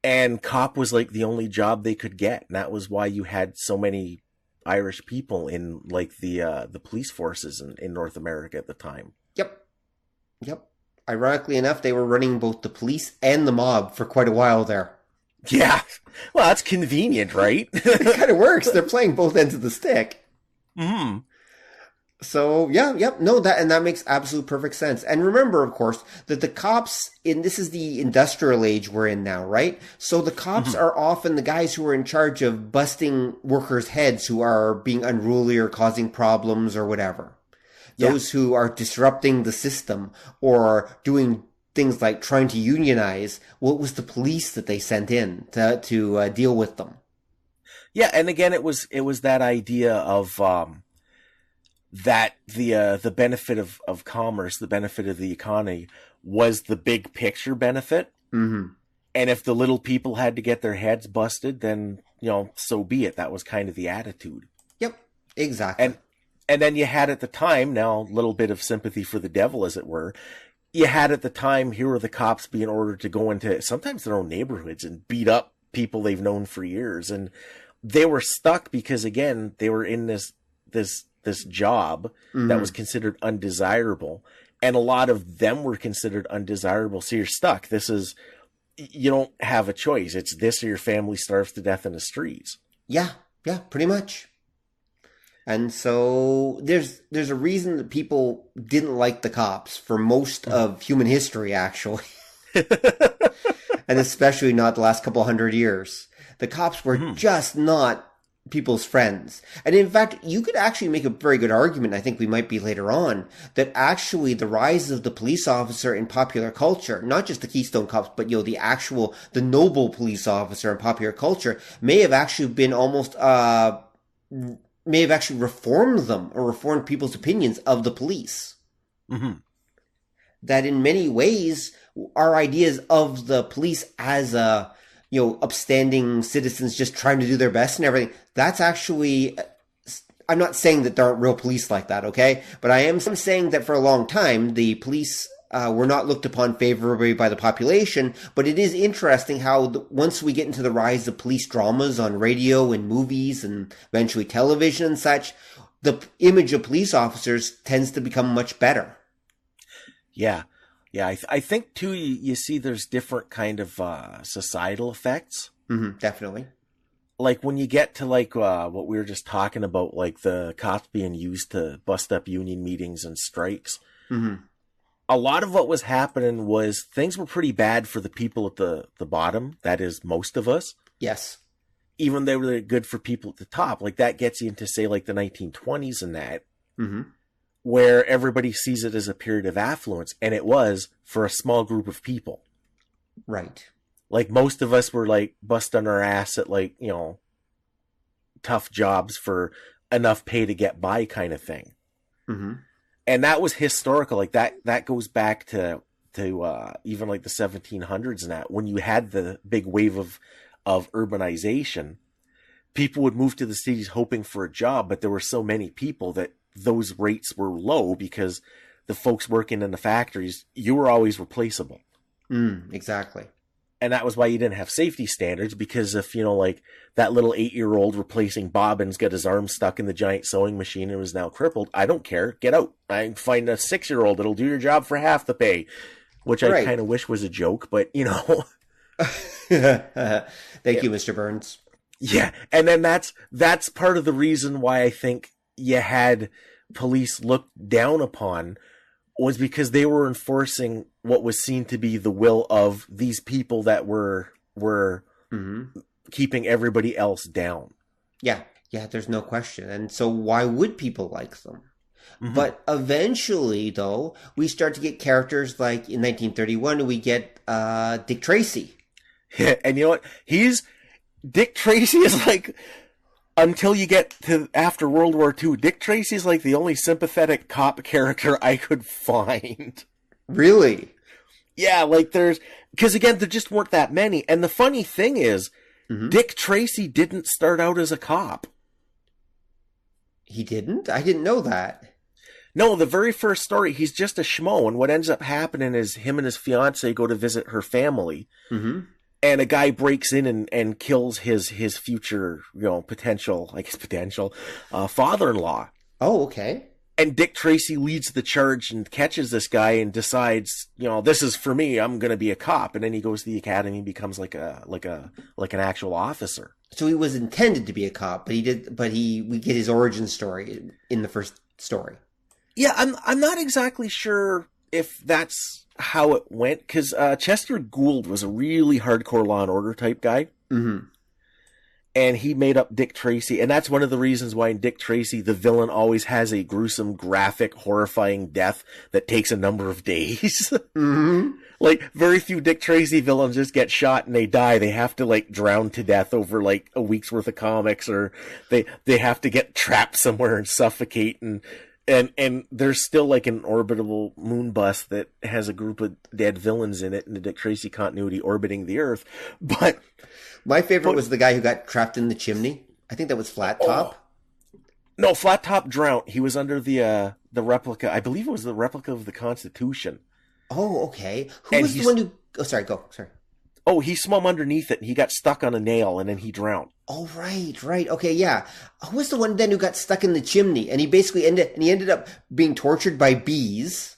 C: And cop was like the only job they could get, and that was why you had so many Irish people in like the police forces in North America at the time. Yep.
B: Ironically enough, they were running both the police and the mob for quite a while there.
C: Yeah. Well, that's convenient, right?
B: It kind of works. They're playing both ends of the stick.
C: Mm-hmm.
B: So, that makes absolute perfect sense. And remember, of course, that the cops this is the industrial age we're in now, right? So the cops are often the guys who are in charge of busting workers' heads who are being unruly or causing problems or whatever. Those who are disrupting the system or doing things like trying to unionize. Well, it was the police that they sent in to deal with them.
C: Yeah, and again, it was that idea of that the benefit of commerce, the benefit of the economy, was the big picture benefit.
B: Mm-hmm.
C: And if the little people had to get their heads busted, then, so be it. That was kind of the attitude.
B: Yep, exactly.
C: And then you had at the time, now a little bit of sympathy for the devil, as it were, you had at the time, here were the cops being ordered to go into sometimes their own neighborhoods and beat up people they've known for years. And they were stuck because, again, they were in this job that was considered undesirable. And a lot of them were considered undesirable. So you're stuck. You don't have a choice. It's this or your family starves to death in the streets.
B: Yeah, pretty much. And so there's a reason that people didn't like the cops for most of human history, actually. And especially not the last couple hundred years. The cops were just not people's friends. And in fact, you could actually make a very good argument, I think we might be later on, that actually the rise of the police officer in popular culture, not just the Keystone Kops, but the noble police officer in popular culture, may have actually been almost may have actually reformed them or reformed people's opinions of the police.
C: Mm-hmm.
B: That in many ways, our ideas of the police as upstanding citizens just trying to do their best and everything, that's actually, I'm not saying that there aren't real police like that, okay? But I am saying that for a long time, the police were not looked upon favorably by the population. But it is interesting how once we get into the rise of police dramas on radio and movies and eventually television and such, the image of police officers tends to become much better.
C: Yeah. Yeah, I think, too, you see there's different kind of societal effects.
B: Mm-hmm, definitely.
C: Like when you get to what we were just talking about, like the cops being used to bust up union meetings and strikes.
B: Mm-hmm.
C: A lot of what was happening was things were pretty bad for the people at the bottom. That is, most of us.
B: Yes.
C: Even they were good for people at the top. Like that gets you into, say, like the 1920s and that.
B: Mm-hmm.
C: Where everybody sees it as a period of affluence, and it was for a small group of people.
B: Right.
C: Like most of us were like busting our ass at tough jobs for enough pay to get by kind of thing.
B: Mm-hmm.
C: And that was historical. Like that goes back to even like the 1700s and that, when you had the big wave of urbanization, people would move to the cities hoping for a job, but there were so many people that those rates were low because the folks working in the factories, you were always replaceable.
B: Exactly.
C: And that was why you didn't have safety standards, because if, that little 8-year-old replacing bobbins got his arm stuck in the giant sewing machine and was now crippled, I don't care. Get out. I can find a 6-year-old that'll do your job for half the pay, which I kind of wish was a joke, but
B: Thank you, Mr. Burns.
C: Yeah. And then that's part of the reason why I think you had police looked down upon, was because they were enforcing what was seen to be the will of these people that were keeping everybody else down.
B: Yeah, there's no question. And so why would people like them? Mm-hmm. But eventually, though, we start to get characters like in 1931, we get Dick Tracey.
C: Yeah, and you know what? Dick Tracey is like, until you get to after World War II, Dick Tracey's like the only sympathetic cop character I could find.
B: Really?
C: Yeah, because again, there just weren't that many. And the funny thing is, Dick Tracey didn't start out as a cop.
B: He didn't? I didn't know that.
C: No, the very first story, he's just a schmo. And what ends up happening is him and his fiance go to visit her family. Mm-hmm. And a guy breaks in and kills his future, potential father-in-law.
B: Oh, okay.
C: And Dick Tracey leads the charge and catches this guy and decides, this is for me. I'm going to be a cop. And then he goes to the academy and becomes like an actual officer. So
B: he was intended to be a cop, but we get his origin story in the first story.
C: Yeah, I'm not exactly sure if that's how it went, because Chester Gould was a really hardcore Law and Order type guy.
B: Mm-hmm.
C: And he made up Dick Tracey, and that's one of the reasons why in Dick Tracey the villain always has a gruesome, graphic, horrifying death that takes a number of days.
B: Mm-hmm.
C: Like, very few Dick Tracey villains just get shot and they die. They have to, drown to death over, a week's worth of comics, or they have to get trapped somewhere and suffocate, and And there's still like an orbitable moon bus that has a group of dead villains in it in the Dick Tracy continuity orbiting the Earth. But
B: my favorite was the guy who got trapped in the chimney. I think that was Flat Top.
C: No, Flat Top drowned. He was under the replica. I believe it was the replica of the Constitution.
B: Oh, okay. Who was the one who... Oh, sorry, go. Sorry.
C: Oh, he swum underneath it, and he got stuck on a nail, and then he drowned.
B: Oh, right. Okay, yeah. Who was the one then who got stuck in the chimney, and he basically ended up being tortured by bees?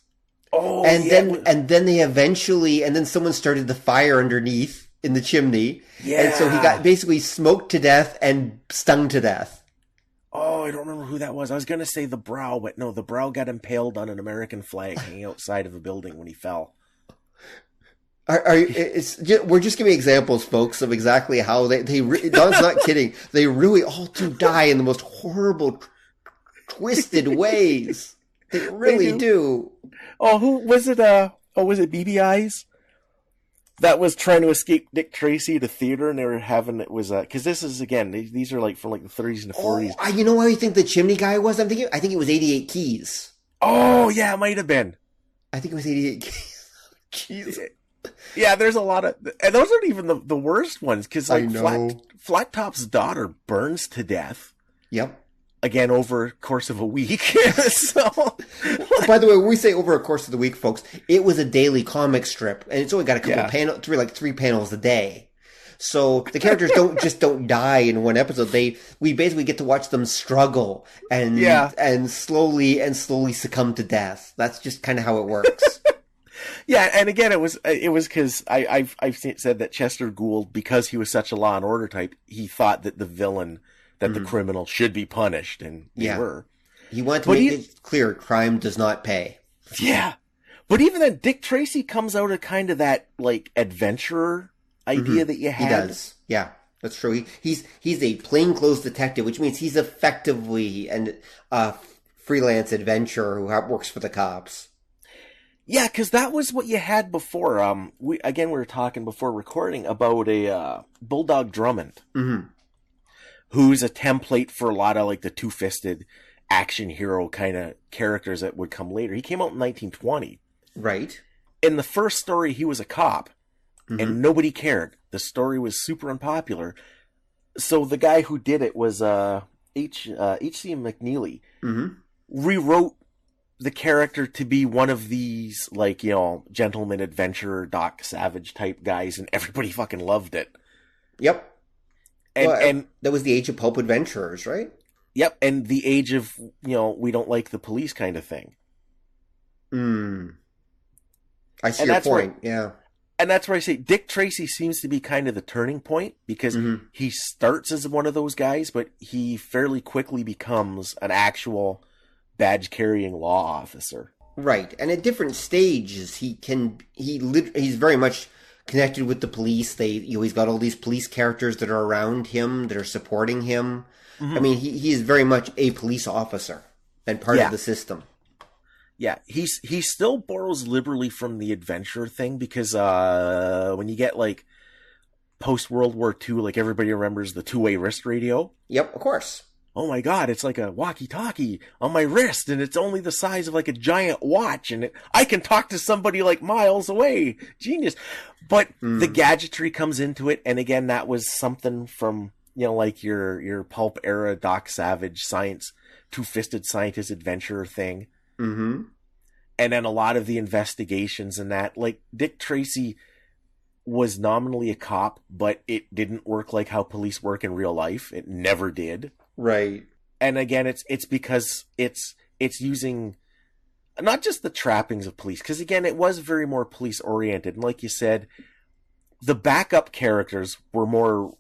C: Oh,
B: and then they eventually, and then someone started the fire underneath in the chimney.
C: Yeah.
B: And so he got basically smoked to death and stung to death.
C: Oh, I don't remember who that was. I was going to say the Brow, but no, the Brow got impaled on an American flag hanging outside of a building when he fell.
B: We're just giving examples, folks, of exactly how Don's not kidding. They really all do die in the most horrible, twisted ways. They really do.
C: Oh, who was it? Was it BB Eyes? That was trying to escape Dick Tracy to theater, and they were having because this is again these are like from like the 30s and the 40s.
B: Oh, you know why you think the chimney guy was? I think it was 88 Keys.
C: Oh yeah, it might have been.
B: I think it was 88 Keys. Jeez.
C: Yeah, there's a lot of, and those aren't even the worst ones, because like Flat Top's daughter burns to death.
B: Yep.
C: Again, over a course of a week. So,
B: by the way, when we say over a course of the week, folks, it was a daily comic strip, and it's only got a couple three panels a day. So the characters don't die in one episode. We basically get to watch them struggle and slowly succumb to death. That's just kind of how it works.
C: Yeah, and again, it was because I've said that Chester Gould, because he was such a Law and Order type, he thought that the villain, that the criminal should be punished, and they were. He
B: wanted to make it clear crime does not pay.
C: Yeah, but even then, Dick Tracy comes out of kind of that like adventurer idea that you had.
B: He does. Yeah, that's true. He's a plainclothes detective, which means he's effectively a freelance adventurer who works for the cops.
C: Yeah, because that was what you had before. We were talking before recording about a Bulldog Drummond, who's a template for a lot of like the two-fisted action hero kind of characters that would come later. He came out in 1920. Right. In the first story, he was a cop, and nobody cared. The story was super unpopular. So the guy who did it was H.C. McNeely. Rewrote the character to be one of these, like, gentleman adventurer, Doc Savage type guys, and everybody fucking loved it.
B: Yep. And that was the age of pulp adventurers, right?
C: Yep, and the age of, we don't like the police kind of thing.
B: I see your point, yeah.
C: And that's where I say Dick Tracy seems to be kind of the turning point, because he starts as one of those guys, but he fairly quickly becomes an actual badge-carrying law officer.
B: Right, and at different stages, he's very much connected with the police. He's got all these police characters that are around him, that are supporting him. I mean, he is very much a police officer and part of the system.
C: Yeah, he still borrows liberally from the adventure thing, because when you get like post-World War II, like everybody remembers the two-way wrist radio.
B: Yep, of course.
C: Oh my God, it's like a walkie-talkie on my wrist, and it's only the size of like a giant watch, and I can talk to somebody like miles away. Genius. But the gadgetry comes into it, and again, that was something from, like your pulp era Doc Savage science, two-fisted scientist adventurer thing. And then a lot of the investigations and that, like Dick Tracy was nominally a cop, but it didn't work like how police work in real life. It never did.
B: Right.
C: And again, it's because it's using not just the trappings of police, because again, it was very more police oriented. And like you said, the backup characters were more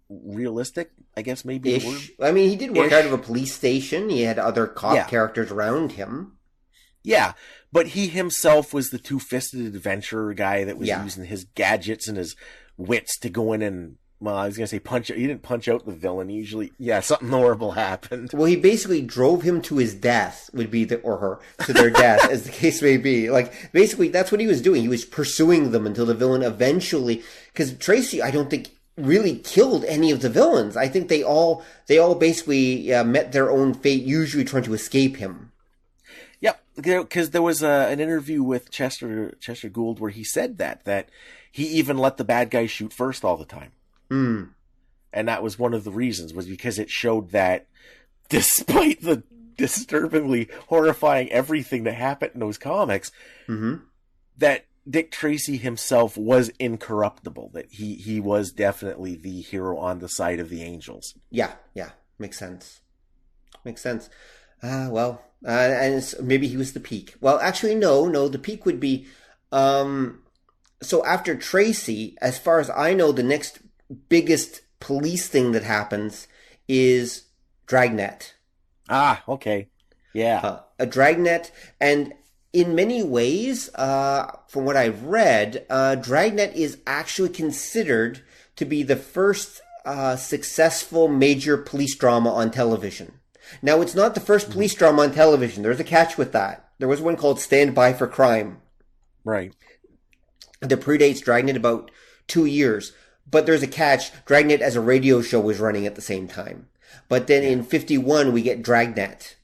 C: realistic, I guess maybe.
B: I mean, he did work out of a police station. He had other cop characters around him. Yeah,
C: but he himself was the two-fisted adventurer guy that was using his gadgets and his wits to go in and, well, I was going to say punch. He didn't punch out the villain. Usually, something horrible happened.
B: Well, he basically drove him to his death, or her, to their death, as the case may be. Like, basically, that's what he was doing. He was pursuing them until the villain eventually, because Tracey, I don't think, really killed any of the villains. I think they all basically met their own fate, usually trying to escape him.
C: because there was an interview with Chester Gould where he said that he even let the bad guy shoot first all the time.
B: Mm.
C: And that was one of the reasons, was because it showed that despite the disturbingly horrifying everything that happened in those comics, that Dick Tracy himself was incorruptible, that he was definitely the hero on the side of the angels.
B: Yeah, makes sense. And maybe he was the peak. Well, actually, no, the peak would be, so after Tracy, as far as I know, the next biggest police thing that happens is Dragnet.
C: Ah, okay. Yeah.
B: A Dragnet, and in many ways, from what I've read, Dragnet is actually considered to be the first successful major police drama on television. Now, it's not the first police drama on television. There's a catch with that. There was one called Stand By for Crime.
C: Right.
B: That predates Dragnet about 2 years. But there's a catch. Dragnet as a radio show was running at the same time. But then in 51, we get Dragnet.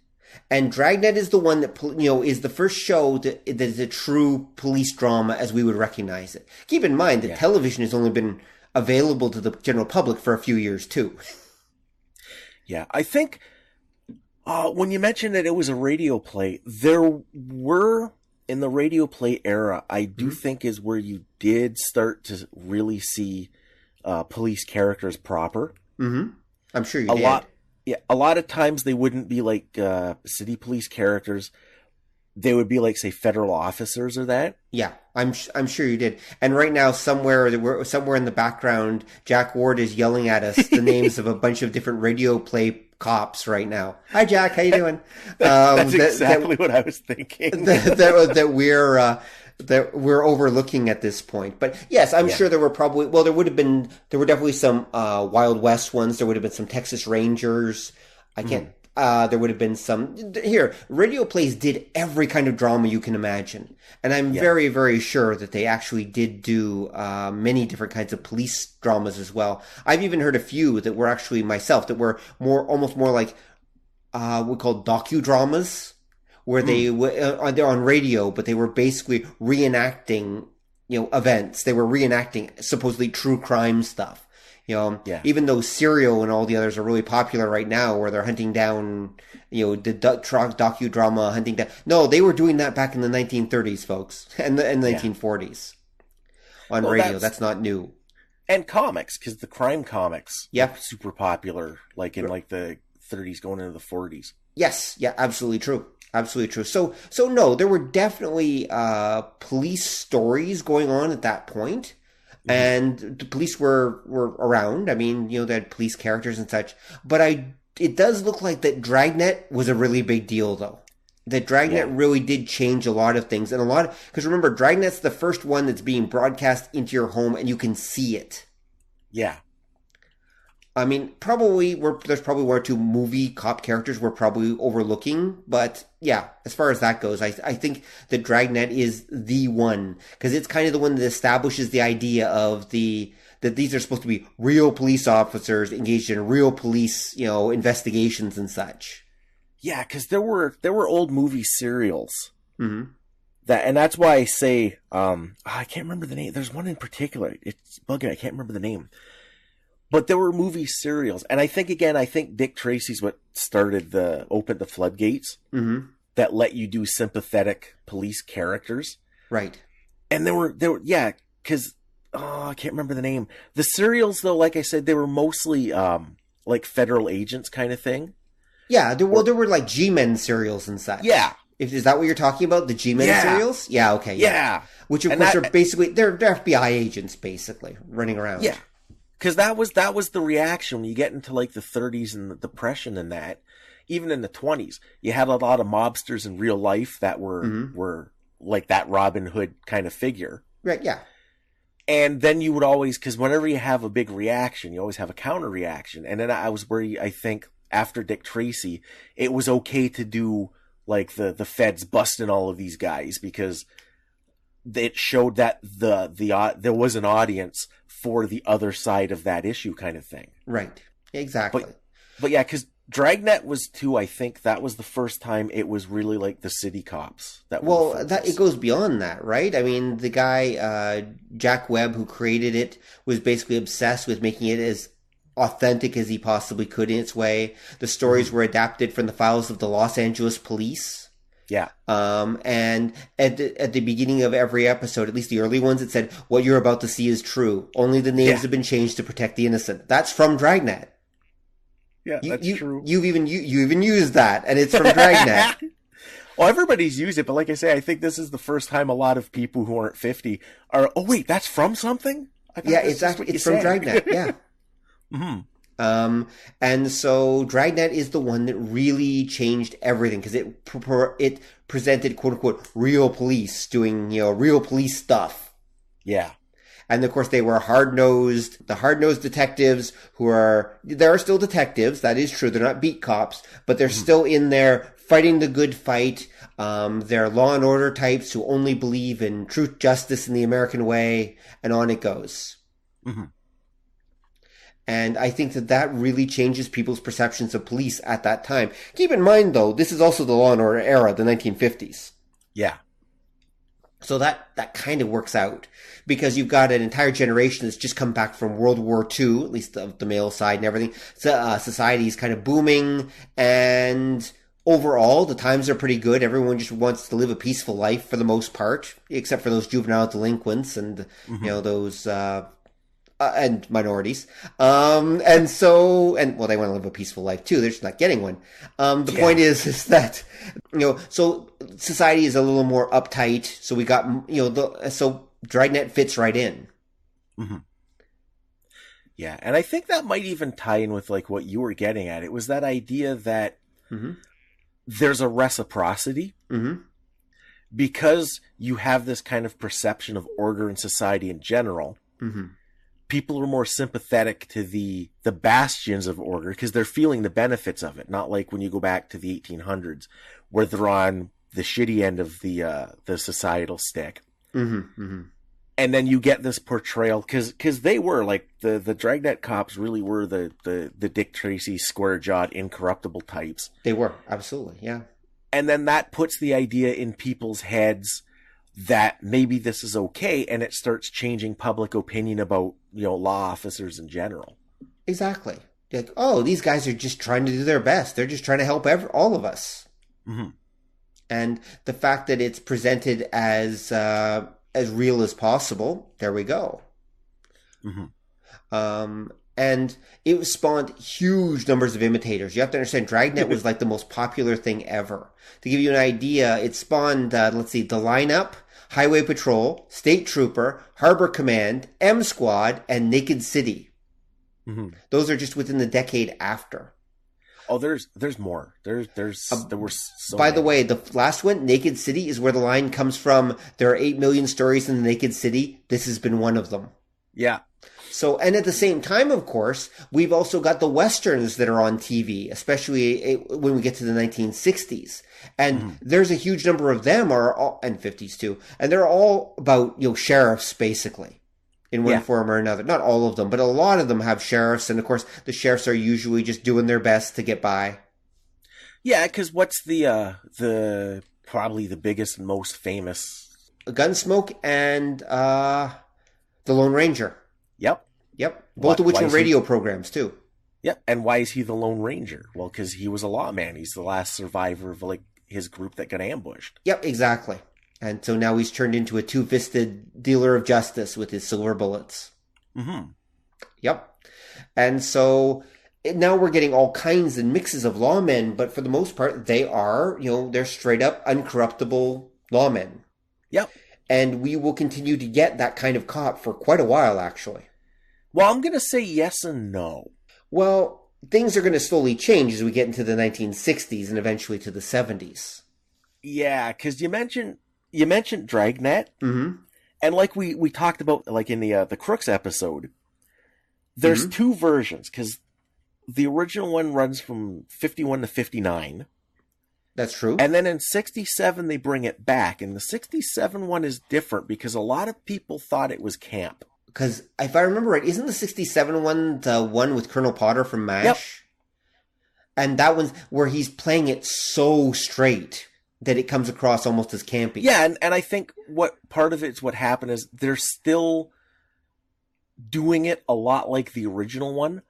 B: And Dragnet is the one that, is the first show that is a true police drama as we would recognize it. Keep in mind that television has only been available to the general public for a few years, too.
C: Yeah, I think when you mentioned that it was a radio play, there were, in the radio play era, I do think is where you did start to really see police characters proper.
B: Mm-hmm. I'm sure you did.
C: A lot of times they wouldn't be like city police characters. They would be like, say, federal officers or that.
B: Yeah, I'm sure you did. And right now, somewhere in the background, Jack Ward is yelling at us the names of a bunch of different radio play cops right now. Hi, Jack. How you doing?
C: That's exactly what I was thinking.
B: that we're overlooking at this point. But yes, I'm sure there were probably, there were definitely some Wild West ones. There would have been some Texas Rangers. There would have been some radio plays did every kind of drama you can imagine. And I'm very, very sure that they actually did do many different kinds of police dramas as well. I've even heard a few that were actually myself that were almost more like we call docudramas, where they're on radio, but they were basically reenacting, events. They were reenacting supposedly true crime stuff. Even though Serial and all the others are really popular right now, where they're hunting down, the docudrama hunting down. No, they were doing that back in the 1930s, folks, and the 1940s on radio. That's not new. And
C: comics, because the crime comics, were super popular, like in like the 30s going into the 40s.
B: Yes, absolutely true. Absolutely true. So no, there were definitely police stories going on at that point. And the police were around. I mean, they had police characters and such. But it does look like that Dragnet was a really big deal, though. That Dragnet really did change a lot of things. And because remember, Dragnet's the first one that's being broadcast into your home and you can see it.
C: Yeah.
B: I mean, there's probably one or two movie cop characters we're probably overlooking, but yeah, as far as that goes, I think that Dragnet is the one, because it's kind of the one that establishes the idea of that these are supposed to be real police officers engaged in real police, investigations and such.
C: Yeah, because there were old movie serials.
B: Mm-hmm.
C: That's why I say, I can't remember the name. There's one in particular. It's bugging. I can't remember the name. But there were movie serials. And I think Dick Tracy's what opened the floodgates that let you do sympathetic police characters.
B: Right.
C: And there were, because, I can't remember the name. The serials, though, like I said, they were mostly, like federal agents kind of thing.
B: Yeah. There were like G-Men serials and such.
C: Yeah.
B: Is that what you're talking about? The G-Men serials? Yeah. Okay.
C: Yeah.
B: Which of course are basically, they're FBI agents basically running around.
C: Yeah. Because that was the reaction when you get into like the 30s and the Depression and that, even in the 20s, you had a lot of mobsters in real life that were like that Robin Hood kind of figure.
B: Right, yeah.
C: And then you would always, because whenever you have a big reaction, you always have a counter reaction. And then I was where I think after Dick Tracy, it was okay to do like the feds busting all of these guys because it showed that there was an audience for the other side of that issue kind of thing.
B: Right. Exactly.
C: But yeah, because Dragnet was too. I think that was the first time it was really like the city cops.
B: It goes beyond that, right? I mean, the guy Jack Webb, who created it, was basically obsessed with making it as authentic as he possibly could in its way. The stories were adapted from the files of the Los Angeles police.
C: Yeah.
B: And at the beginning of every episode, at least the early ones, it said, "What you're about to see is true. Only the names have been changed to protect the innocent." That's from Dragnet.
C: Yeah, that's true.
B: You even used that, and it's from Dragnet.
C: Well, everybody's used it, but like I say, I think this is the first time a lot of people who aren't 50 are, oh wait, that's from something?
B: It's from Dragnet, yeah. And so Dragnet is the one that really changed everything, because it presented, quote unquote, real police doing, real police stuff.
C: Yeah.
B: And of course they were hard-nosed detectives there are still detectives, that is true, they're not beat cops, but they're still in there fighting the good fight. They're law and order types who only believe in truth, justice, and the American way, and on it goes. Mm-hmm. And I think that really changes people's perceptions of police at that time. Keep in mind, though, this is also the law and order era, the 1950s.
C: Yeah.
B: So that kind of works out, because you've got an entire generation that's just come back from World War II, at least the male side and everything. So, society's kind of booming, and overall, the times are pretty good. Everyone just wants to live a peaceful life for the most part, except for those juvenile delinquents and, those, and minorities. They want to live a peaceful life too. They're just not getting one. The point is that, so society is a little more uptight. So we got, so Dragnet fits right in.
C: Mm-hmm. Yeah. And I think that might even tie in with like what you were getting at. It was that idea that there's a reciprocity because you have this kind of perception of order in society in general. Mm-hmm. People are more sympathetic to the bastions of order because they're feeling the benefits of it. Not like when you go back to the 1800s where they're on the shitty end of the societal stick. Mm-hmm, mm-hmm. And then you get this portrayal because they were like the Dragnet cops really were the Dick Tracy square-jawed incorruptible types.
B: They were, absolutely, yeah.
C: And then that puts the idea in people's heads that maybe this is okay, and it starts changing public opinion about, law officers in general.
B: Exactly. Like, oh, these guys are just trying to do their best. They're just trying to help all of us. Mm-hmm. And the fact that it's presented as real as possible, there we go. Mm-hmm. And it spawned huge numbers of imitators. You have to understand, Dragnet was like the most popular thing ever. To give you an idea, it spawned, the Lineup, Highway Patrol, State Trooper, Harbor Command, M Squad, and Naked City. Mm-hmm. Those are just within the decade after.
C: Oh, there's more. There were so
B: By
C: many.
B: the way, the last one, Naked City, is where the line comes from. There are 8 million stories in the Naked City. This has been one of them.
C: Yeah.
B: So, and at the same time, of course, we've also got the Westerns that are on TV, especially when we get to the 1960s. And there's a huge number of them and 50s too. And they're all about, sheriffs, basically, in one form or another. Not all of them, but a lot of them have sheriffs. And of course, the sheriffs are usually just doing their best to get by.
C: Yeah, because what's the probably the biggest and most famous?
B: Gunsmoke and the Lone Ranger. Yep. Both of which were radio programs, too.
C: Yep. And why is he the Lone Ranger? Well, because he was a lawman. He's the last survivor of his group that got ambushed.
B: Yep, exactly. And so now he's turned into a two-fisted dealer of justice with his silver bullets. Mm-hmm. Yep. And so now we're getting all kinds and mixes of lawmen, but for the most part, they are, they're straight up uncorruptible lawmen.
C: Yep.
B: And we will continue to get that kind of cop for quite a while, actually.
C: Well, I'm going to say yes and no.
B: Well, things are going to slowly change as we get into the 1960s and eventually to the 70s.
C: Yeah, because you mentioned Dragnet, and like we talked about, like in the Crooks episode, there's two versions because the original one runs from 51 to 59.
B: That's true.
C: And then in 67 they bring it back, and the 67 one is different because a lot of people thought it was camp.
B: Because if I remember right, isn't the 67 one the one with Colonel Potter from MASH? And that one's where he's playing it so straight that it comes across almost as campy.
C: Yeah, and I think what part of it's what happened is they're still doing it a lot like the original one,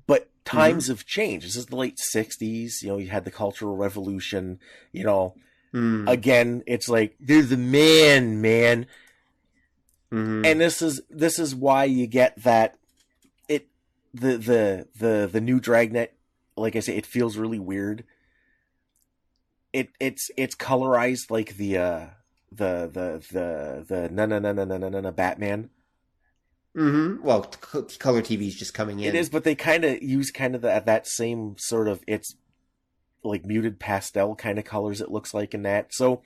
C: but times have changed. This is the late 60s, you had the Cultural Revolution, again, it's like, they're the man. And this is why you get that the new Dragnet, like I say, it feels really weird. It's colorized like the na Batman.
B: Well, color TV is just coming in.
C: It is, but they kind of use that same sort of, it's like muted pastel kind of colors it looks like in that. So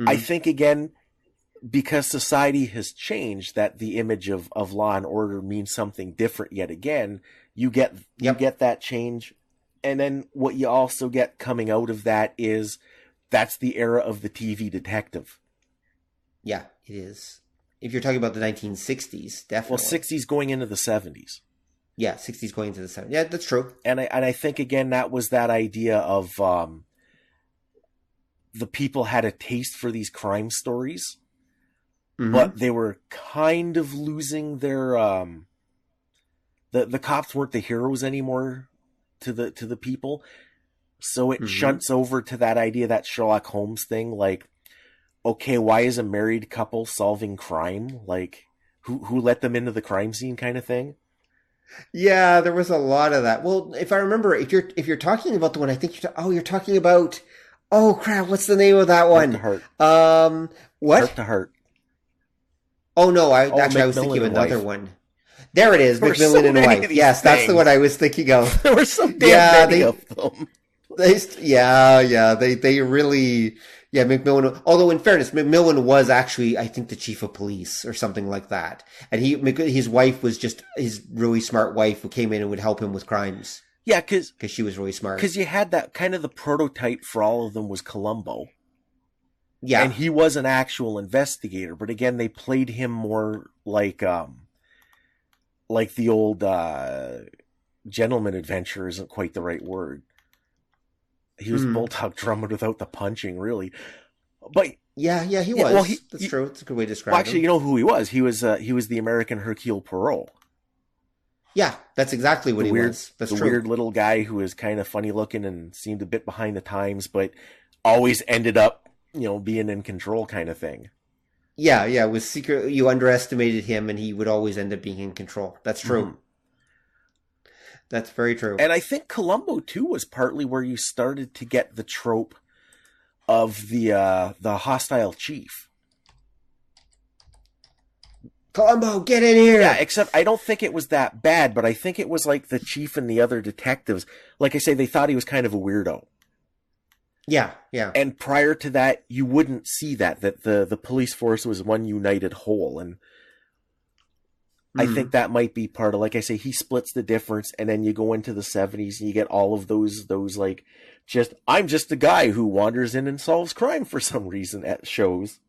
C: I think, again, because society has changed, that the image of Law and Order means something different yet again. You get that change. And then what you also get coming out of that is that's the era of the TV detective.
B: Yeah, it is. If you're talking about the 1960s, definitely.
C: Well, 60s going into the 70s.
B: Yeah, 60s going into the 70s. Yeah, that's true.
C: And I think, again, that was that idea of the people had a taste for these crime stories, but they were kind of losing their... The cops weren't the heroes anymore to the people. So it shunts over to that idea, that Sherlock Holmes thing, like, okay, why is a married couple solving crime? Like, who let them into the crime scene kind of thing?
B: Yeah, there was a lot of that. Well, if I remember, if you're talking about the one, I think you're talking about, oh crap, what's the name of that one?
C: Heart to Heart.
B: What?
C: Heart to Heart.
B: Oh no, I was thinking of another one. There it is, Macmillan and Wife. Yes, that's the one I was thinking of.
C: There were some damn many of them.
B: They really, Macmillan, although in fairness, Macmillan was actually, I think, the chief of police or something like that. And his wife was just his really smart wife who came in and would help him with crimes.
C: Yeah, because
B: she was really smart.
C: Because you had that kind of the prototype for all of them was Columbo.
B: Yeah.
C: And he was an actual investigator, but again, they played him more like the old gentleman adventurer isn't quite the right word. He was Bulldog Drummond without the punching, really. But
B: yeah, he was. Well, that's true. It's a good way to describe him.
C: Actually, you know who he was? He was the American Hercule Poirot.
B: Yeah, that's exactly what he was. That's
C: the
B: true.
C: Weird little guy who was kind of funny looking and seemed a bit behind the times, but always ended up, being in control kind of thing.
B: Yeah, it was secret. You underestimated him, and he would always end up being in control. That's true. That's very true.
C: And I think Columbo too was partly where you started to get the trope of the hostile chief.
B: Columbo, get in here!
C: Yeah, except I don't think it was that bad, but I think it was like the chief and the other detectives. Like I say, they thought he was kind of a weirdo.
B: Yeah.
C: And prior to that, you wouldn't see that the police force was one united whole. And I think that might be part of, like I say, he splits the difference, and then you go into the 70s and you get all of those like, I'm just a guy who wanders in and solves crime for some reason at shows.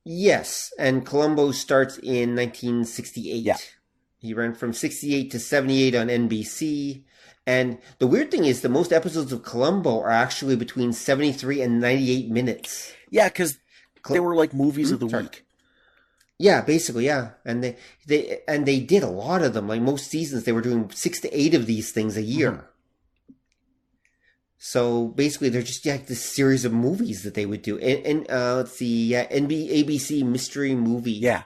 B: Yes, and Columbo starts in 1968.
C: Yeah.
B: He ran from 68 to 78 on NBC. And the weird thing is that most episodes of Columbo are actually between 73 and 98 minutes.
C: Yeah, because they were like movies of the week.
B: Yeah, basically, yeah. And they did a lot of them. Like most seasons, they were doing 6 to 8 of these things a year. So basically, they're just this series of movies that they would do. And let's see, ABC Mystery Movie.
C: Yeah,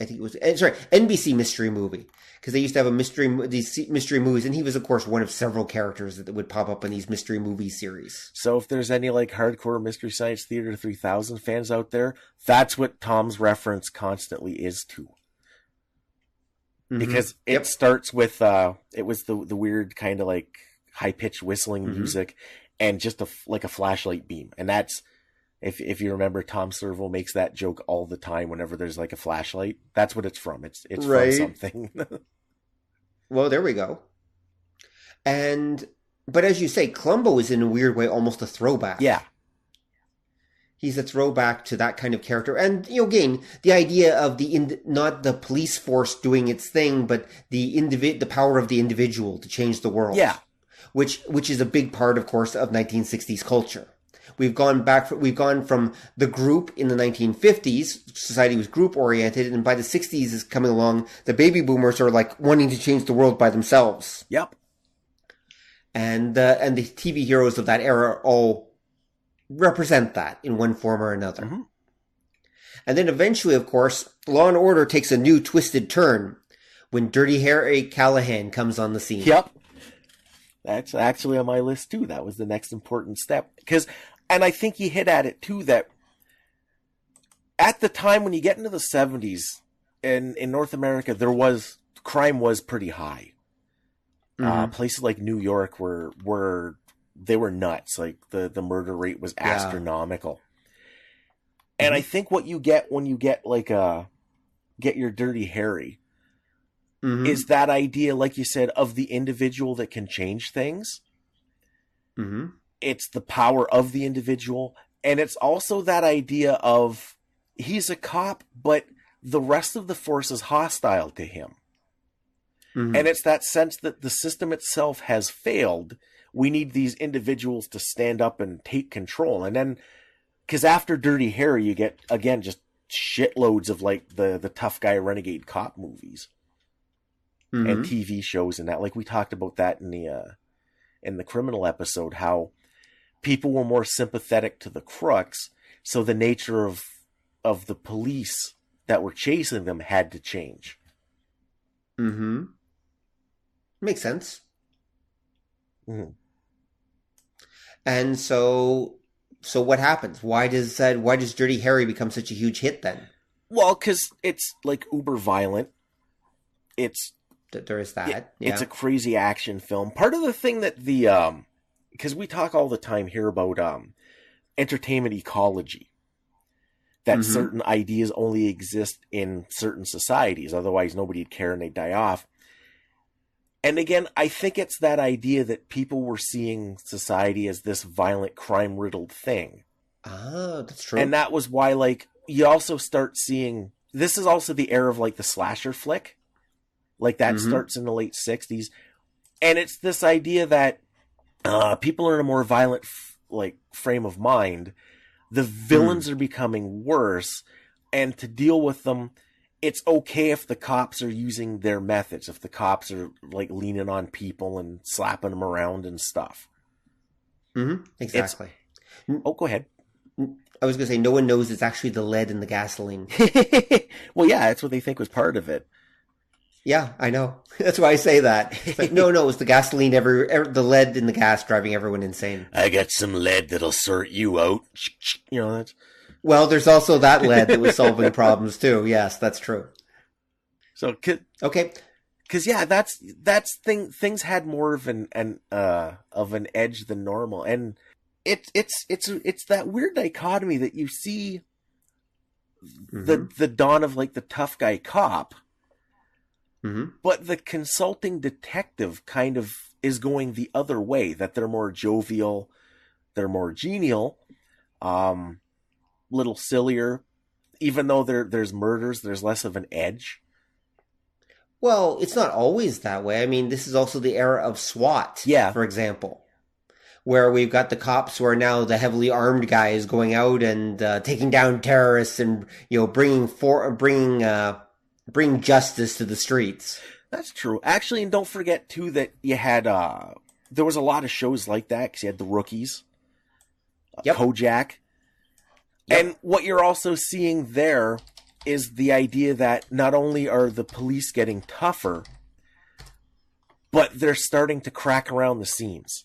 B: I think it was. NBC Mystery Movie, because they used to have these mystery movies, and he was, of course, one of several characters that would pop up in these mystery movie series.
C: So if there's any like hardcore Mystery Science Theater 3000 fans out there, that's what Tom's reference constantly is to. Because it starts with it was the weird kind of like high-pitched whistling music and just a flashlight beam. And that's, if you remember, Tom Servo makes that joke all the time whenever there's like a flashlight. That's what it's from. It's
B: right.
C: From something.
B: Well, there we go. But as you say, Columbo is in a weird way almost a throwback.
C: Yeah.
B: He's a throwback to that kind of character. And, again, the idea of not the police force doing its thing, but the power of the individual to change the world.
C: Yeah.
B: which is a big part, of course, of 1960s culture. We've gone from the group in the 1950s. Society was group oriented, and by the 60s is coming along. The baby boomers are like wanting to change the world by themselves.
C: Yep.
B: And the TV heroes of that era all represent that in one form or another. Mm-hmm. And then eventually, of course, Law and Order takes a new twisted turn when Dirty Harry Callahan comes on the scene.
C: Yep. That's actually on my list too. That was the next important step. And I think you hit at it too, that at the time when you get into the 70s in North America, crime was pretty high. Mm-hmm. Places like New York were nuts. Like the murder rate was astronomical. Yeah. And I think what you get when you get get your Dirty Harry is that idea, like you said, of the individual that can change things. Mm-hmm. It's the power of the individual. And it's also that idea of he's a cop, but the rest of the force is hostile to him. Mm-hmm. And it's that sense that the system itself has failed. We need these individuals to stand up and take control. And then, because after Dirty Harry, you get, again, just shitloads of like the tough guy renegade cop movies and TV shows and that. Like we talked about that in the criminal episode, how people were more sympathetic to the crooks. So the nature of the police that were chasing them had to change.
B: Mm-hmm. Makes sense.
C: Mm-hmm.
B: And so what happens? Why does Dirty Harry become such a huge hit then?
C: Well, because it's like uber violent.
B: There is that.
C: It's a crazy action film. Part of the thing that because we talk all the time here about entertainment ecology, that certain ideas only exist in certain societies, otherwise nobody'd care and they'd die off. And again, I think it's that idea that people were seeing society as this violent, crime-riddled thing.
B: Oh, that's true.
C: And that was why, like, you also start seeing... This is also the era of, like, the slasher flick. Like, that starts in the late 60s. And it's this idea that people are in a more violent, frame of mind. The villains are becoming worse. And to deal with them... It's okay if the cops are using their methods, if the cops are like leaning on people and slapping them around and stuff.
B: Mm-hmm. Exactly.
C: Go ahead.
B: I was going to say, no one knows it's actually the lead in the gasoline.
C: Well, yeah, that's what they think was part of it.
B: Yeah, I know. That's why I say that. It's like, no, it was the gasoline, the lead in the gas driving everyone insane.
C: I got some lead that'll sort you out. You know, that's...
B: Well, there's also that lead that was solving problems too. Yes, that's true.
C: So
B: okay,
C: because things had more of an edge than normal, and it's that weird dichotomy that you see the dawn of like the tough guy cop, but the consulting detective kind of is going the other way. That they're more jovial, they're more genial. Little sillier, even though there's murders, there's less of an edge.
B: Well, it's not always that way. I mean, this is also the era of SWAT, for example, where we've got the cops who are now the heavily armed guys going out and taking down terrorists and bringing justice to the streets.
C: That's true, actually, and don't forget too that you had there was a lot of shows like that because you had the Rookies, Kojak. Yep. And what you're also seeing there is the idea that not only are the police getting tougher, but they're starting to crack around the seams.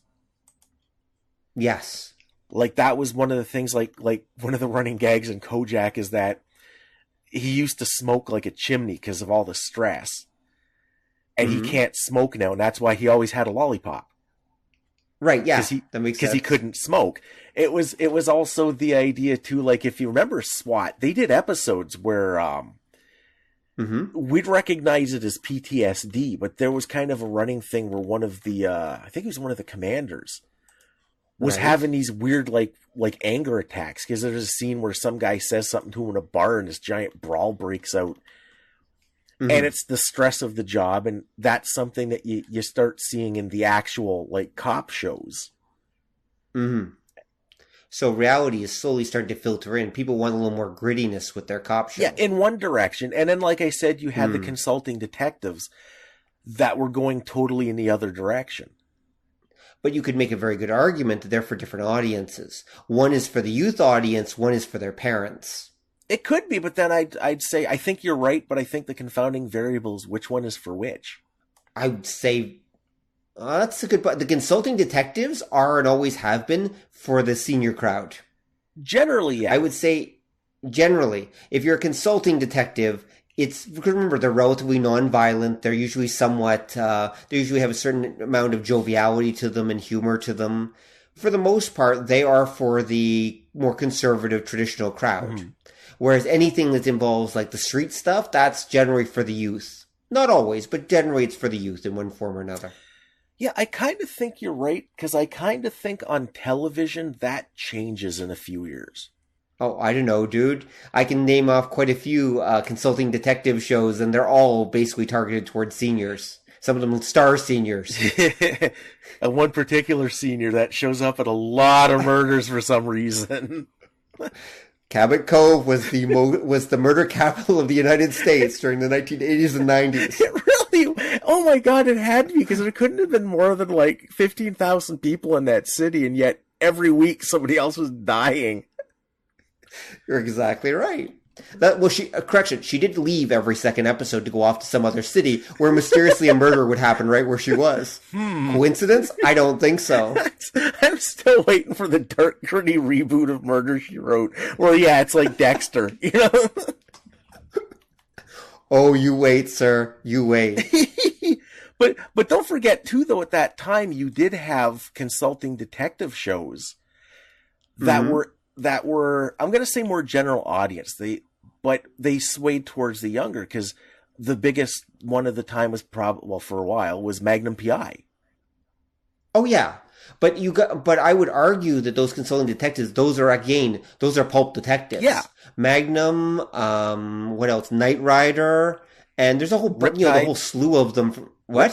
B: Yes.
C: Like that was one of the things, like one of the running gags in Kojak is that he used to smoke like a chimney because of all the stress. And he can't smoke now, and that's why he always had a lollipop.
B: Right, yeah, that makes sense.
C: Because he couldn't smoke. It was also the idea too, like if you remember SWAT, they did episodes where we'd recognize it as PTSD, but there was kind of a running thing where one of the I think it was one of the commanders was having these weird like anger attacks because there's a scene where some guy says something to him in a bar and this giant brawl breaks out. And it's the stress of the job, and that's something that you start seeing in the actual, like, cop shows.
B: Mm-hmm. So reality is slowly starting to filter in. People want a little more grittiness with their cop show.
C: Yeah, in one direction. And then, like I said, you had the consulting detectives that were going totally in the other direction.
B: But you could make a very good argument that they're for different audiences. One is for the youth audience, one is for their parents.
C: It could be, but then I'd say, I think you're right, but I think the confounding variable is which one is for which.
B: I would say, that's a good point. The consulting detectives are and always have been for the senior crowd.
C: Generally, yeah.
B: I would say, generally, if you're a consulting detective, it's, remember, they're relatively non-violent. They're usually somewhat, they usually have a certain amount of joviality to them and humor to them. For the most part, they are for the more conservative, traditional crowd. Mm-hmm. Whereas anything that involves, like, the street stuff, that's generally for the youth. Not always, but generally it's for the youth in one form or another.
C: Yeah, I kind of think you're right, because I kind of think on television that changes in a few years.
B: Oh, I don't know, dude. I can name off quite a few consulting detective shows, and they're all basically targeted towards seniors. Some of them star seniors.
C: And one particular senior that shows up at a lot of murders for some reason.
B: Cabot Cove was the murder capital of the United States during the 1980s and 90s.
C: It really, oh my God, it had to be, because there couldn't have been more than like 15,000 people in that city, and yet every week somebody else was dying.
B: You're exactly right. She did leave every second episode to go off to some other city where mysteriously a murder would happen right where she was. Coincidence? I don't think so.
C: I'm still waiting for the dark, gritty reboot of Murder, She Wrote. Well, yeah, it's like Dexter, you know?
B: Oh, you wait, sir. You wait.
C: But don't forget, too, though, at that time, you did have consulting detective shows that were, I'm going to say more general audience. But they swayed towards the younger, because the biggest one of the time was for a while was Magnum PI.
B: Oh yeah. But I would argue that those consulting detectives, those are pulp detectives.
C: Yeah.
B: Magnum, what else? Knight Rider, and there's a whole, the whole slew of them. What?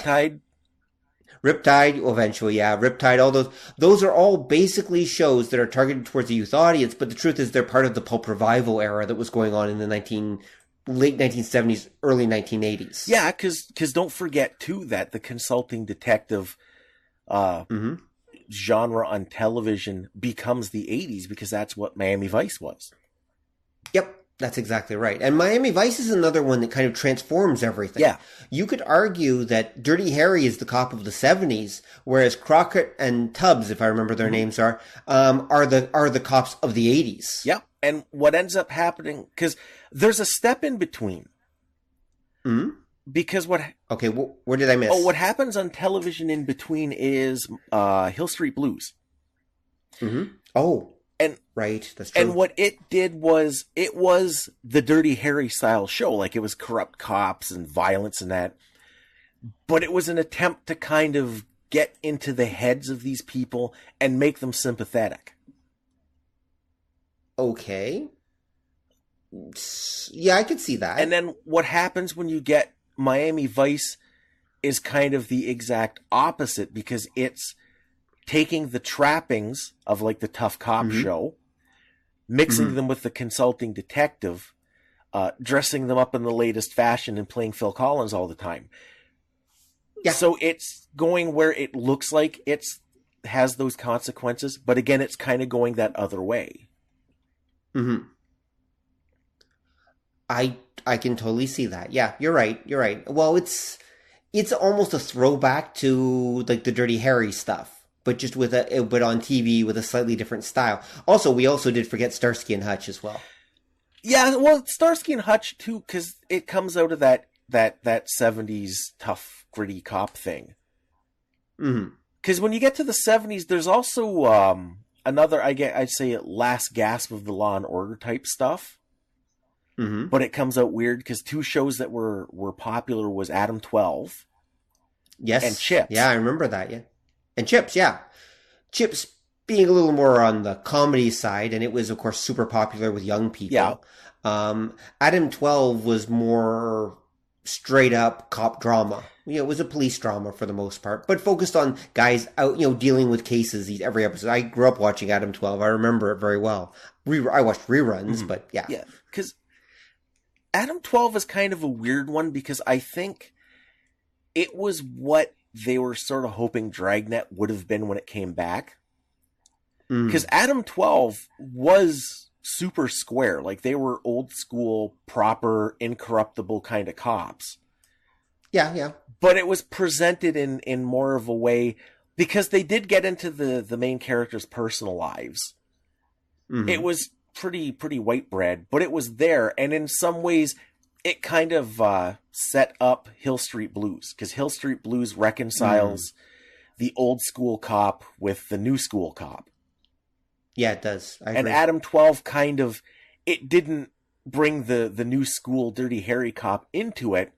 B: Riptide, eventually, yeah. Riptide, all those are all basically shows that are targeted towards the youth audience, but the truth is they're part of the pulp revival era that was going on in the late 1970s, early 1980s.
C: Yeah, because don't forget, too, that the consulting detective genre on television becomes the 80s, because that's what Miami Vice was.
B: Yep. That's exactly right. And Miami Vice is another one that kind of transforms everything.
C: Yeah.
B: You could argue that Dirty Harry is the cop of the 70s, whereas Crockett and Tubbs, if I remember their names are the cops of the 80s.
C: Yeah. And what ends up happening, because there's a step in between.
B: Hmm?
C: Because
B: okay, where did I miss?
C: Oh, what happens on television in between is Hill Street Blues.
B: Mm-hmm. Oh. Right, that's true.
C: And what it did was, it was the Dirty Harry style show. Like, it was corrupt cops and violence and that. But it was an attempt to kind of get into the heads of these people and make them sympathetic.
B: Okay. Yeah, I could see that.
C: And then what happens when you get Miami Vice is kind of the exact opposite, because it's taking the trappings of, like, the tough cop show, mixing them with the consulting detective, dressing them up in the latest fashion and playing Phil Collins all the time. Yeah. So it's going where it looks like it has those consequences, but again, it's kind of going that other way.
B: Mm-hmm. I can totally see that. Yeah, you're right. Well, it's almost a throwback to, like, the Dirty Harry stuff. But just but on TV with a slightly different style. Also, we also did forget Starsky and Hutch as well.
C: Yeah, well, Starsky and Hutch too, because it comes out of that 70s tough, gritty cop thing. Because when you get to the 70s, there's also another, I'd say, last gasp of the Law and Order type stuff. But it comes out weird, because two shows that were popular was Adam 12.
B: Yes.
C: And Chips.
B: Yeah, I remember that, yeah. And Chips, yeah. Chips being a little more on the comedy side, and it was, of course, super popular with young people.
C: Yeah.
B: Adam 12 was more straight up cop drama. It was a police drama for the most part, but focused on guys out, dealing with cases every episode. I grew up watching Adam 12. I remember it very well. I watched reruns, but yeah.
C: Yeah, because Adam 12 is kind of a weird one because I think it was what they were sort of hoping Dragnet would have been when it came back. Because Adam 12 was super square. Like, they were old school, proper, incorruptible kind of cops.
B: Yeah.
C: But it was presented in more of a way, because they did get into the main characters' personal lives. It was pretty white bread, but it was there. And in some ways, it kind of set up Hill Street Blues, because Hill Street Blues reconciles the old school cop with the new school cop.
B: Yeah, it does. I
C: and
B: agree.
C: Adam 12 kind of, it didn't bring the new school Dirty Harry cop into it,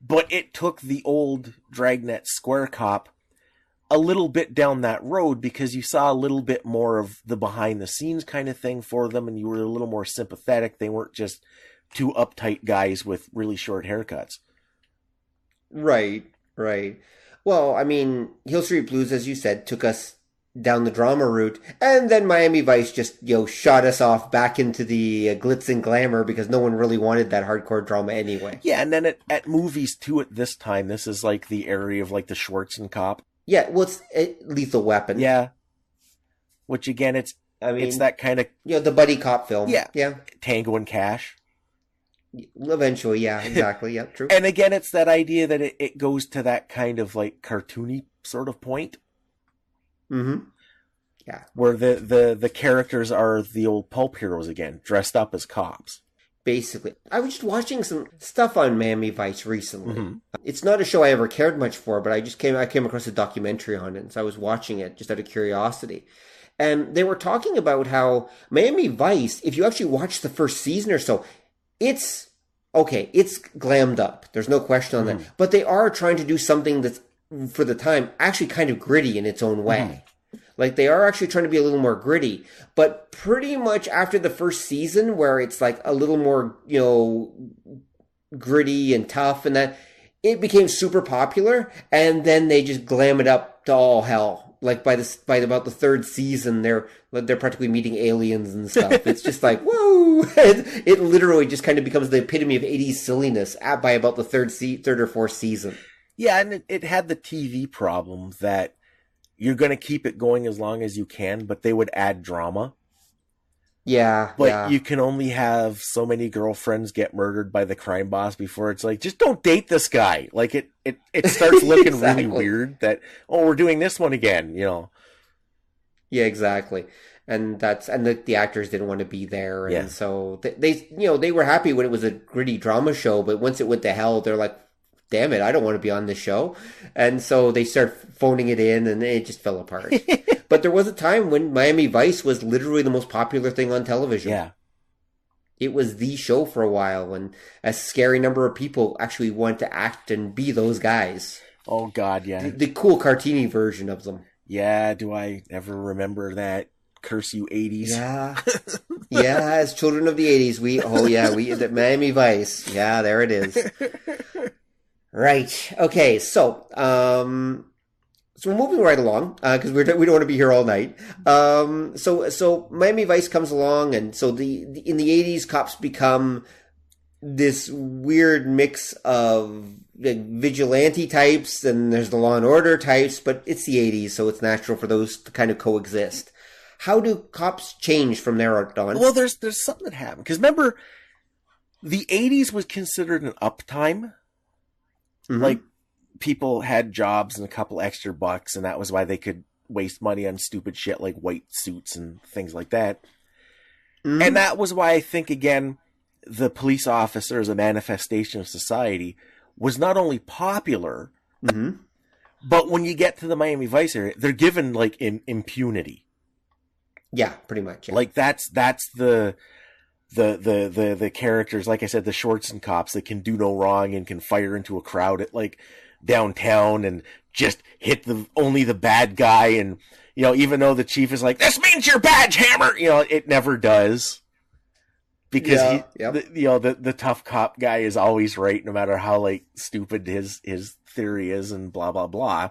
C: but it took the old Dragnet Square cop a little bit down that road, because you saw a little bit more of the behind the scenes kind of thing for them, and you were a little more sympathetic. They weren't just two uptight guys with really short haircuts.
B: Right. Well, I mean, Hill Street Blues, as you said, took us down the drama route, and then Miami Vice just shot us off back into the glitz and glamour, because no one really wanted that hardcore drama anyway.
C: Yeah, and then at movies too at this time, this is like the area of like the Schwarzen cop.
B: Yeah, well, it's Lethal Weapon.
C: Yeah, which again, it's that kind of
B: the buddy cop film. Yeah,
C: Tango and Cash.
B: Eventually, yeah, exactly. Yeah, true.
C: And again, it's that idea that it goes to that kind of like cartoony sort of point.
B: Yeah.
C: Where the characters are the old pulp heroes again, dressed up as cops.
B: Basically. I was just watching some stuff on Miami Vice recently. It's not a show I ever cared much for, but I came across a documentary on it, and so I was watching it just out of curiosity. And they were talking about how Miami Vice, if you actually watch the first season or so, it's glammed up. There's no question on that. But they are trying to do something that's, for the time, actually kind of gritty in its own way. Like, they are actually trying to be a little more gritty. But pretty much after the first season, where it's like a little more, gritty and tough, and that, it became super popular, and then they just glam it up to all hell. Like, by about the third season, they're practically meeting aliens and stuff. It's just like, woo! It literally just kind of becomes the epitome of 80s silliness by about the third or fourth season.
C: Yeah, and it had the TV problem that you're going to keep it going as long as you can, but they would add drama.
B: Yeah.
C: But you can only have so many girlfriends get murdered by the crime boss before it's like, just don't date this guy. Like, it starts looking
B: Exactly.
C: really weird that, we're doing this one again,
B: Yeah, exactly. And the actors didn't want to be there. And so they were happy when it was a gritty drama show, but once it went to hell, they're like, damn it, I don't want to be on this show. And so they started phoning it in, and it just fell apart. But there was a time when Miami Vice was literally the most popular thing on television.
C: Yeah.
B: It was the show for a while, and a scary number of people actually wanted to act and be those guys.
C: Oh, God, yeah.
B: The cool cartoony version of them.
C: Yeah, do I ever remember that? Curse you 80s.
B: Yeah. Yeah, as children of the 80s, the Miami Vice. Yeah, there it is. Right. Okay. So we're moving right along because we don't want to be here all night. So Miami Vice comes along, and so in the 80s, cops become this weird mix of vigilante types, and there's the Law and Order types, but it's the 80s, so it's natural for those to kind of coexist. How do cops change from there on?
C: Well, there's something that happened, because remember, the 80s was considered an uptime. Like, people had jobs and a couple extra bucks, and that was why they could waste money on stupid shit like white suits and things like that. And that was why I think, again, the police officer as a manifestation of society was not only popular, but when you get to the Miami Vice area, they're given, like, impunity.
B: Yeah, pretty much. Yeah.
C: Like, that's the characters, like I said, the Schwarzen cops that can do no wrong and can fire into a crowd at, like, downtown and just hit only the bad guy. And, even though the chief is like, this means your badge, hammer, it never does. because
B: Yep.
C: the tough cop guy is always right, no matter how like stupid his theory is, and blah blah blah.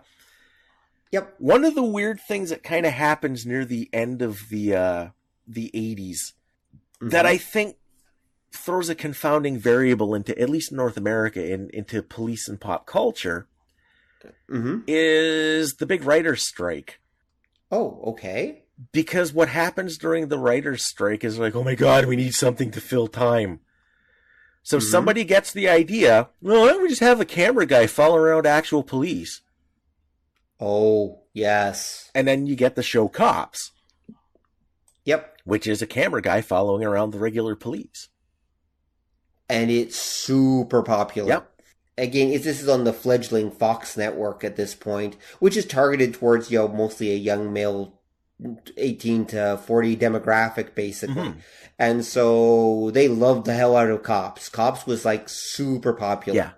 B: Yep.
C: One of the weird things that kind of happens near the end of the 80s that I think throws a confounding variable into, at least North America, into police and pop culture, is the big writer's strike.
B: Oh, okay.
C: Because what happens during the writer's strike is like, oh my God, we need something to fill time. So somebody gets the idea, well, why don't we just have a camera guy follow around actual police?
B: Oh, yes.
C: And then you get the show Cops.
B: Yep.
C: Which is a camera guy following around the regular police.
B: And it's super popular.
C: Yep.
B: Again, this is on the fledgling Fox network at this point, which is targeted towards, mostly a young male 18 to 40 demographic, basically. And so they loved the hell out of Cops. Cops was like super popular.
C: Yeah.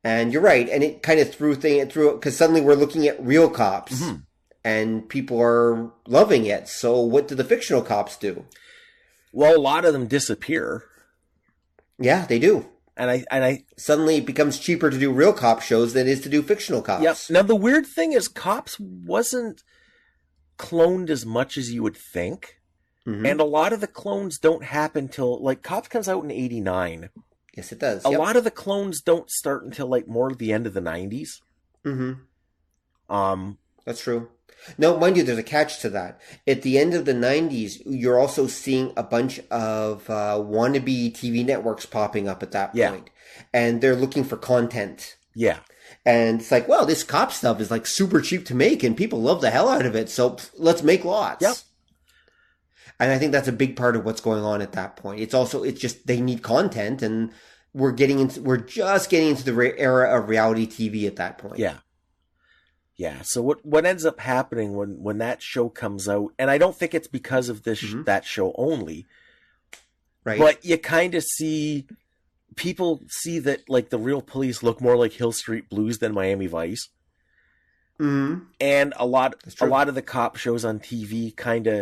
B: And you're right. And it kind of threw because suddenly we're looking at real cops and people are loving it. So what do the fictional cops do?
C: Well, a lot of them disappear.
B: Yeah, they do.
C: And I
B: suddenly it becomes cheaper to do real cop shows than it is to do fictional cops.
C: Yep. Now the weird thing is Cops wasn't cloned as much as you would think. And a lot of the clones don't happen till, like, Cops comes out in 89.
B: Yes, it does.
C: A lot of the clones don't start until like more the end of the 90s.
B: That's true. No, mind you, there's a catch to that. At the end of the 90s, you're also seeing a bunch of wannabe TV networks popping up at that point. And they're looking for content.
C: Yeah.
B: And it's like, well, this cop stuff is like super cheap to make and people love the hell out of it. So let's make lots.
C: Yep.
B: And I think that's a big part of what's going on at that point. It's just they need content, and we're just getting into the era of reality TV at that point.
C: Yeah. Yeah. So what ends up happening when that show comes out, and I don't think it's because of this that show only,
B: right?
C: But you kind of see people see that like the real police look more like Hill Street Blues than Miami Vice. And a lot of the cop shows on TV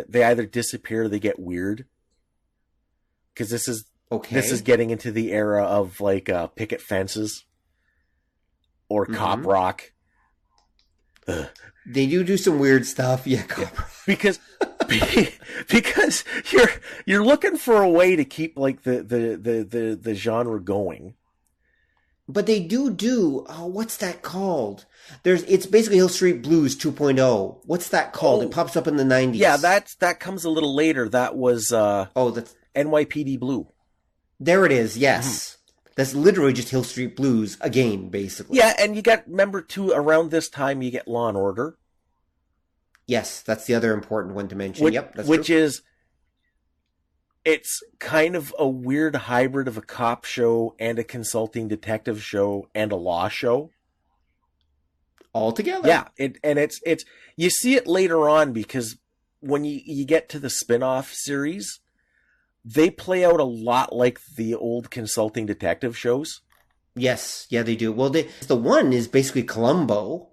C: they either disappear or they get weird. Because this is getting into the era of like picket fences or cop rock. Ugh.
B: They do some weird stuff, cop rock.
C: Because you're looking for a way to keep like the genre going.
B: But they do what's that called? It's basically Hill Street Blues 2.0. What's that called? It pops up in the 90s.
C: Yeah, that comes a little later. That was
B: that's
C: NYPD Blue.
B: There it is. Yes. That's literally just Hill Street Blues again, basically.
C: Yeah, and you got, remember too, around this time you get Law and Order.
B: Yes, that's the other important one to mention. That's true.
C: It's kind of a weird hybrid of a cop show and a consulting detective show and a law show.
B: All together.
C: Yeah, it's you see it later on because when you get to the spin-off series, they play out a lot like the old consulting detective shows.
B: Yes, yeah, they do. Well, the one is basically Columbo.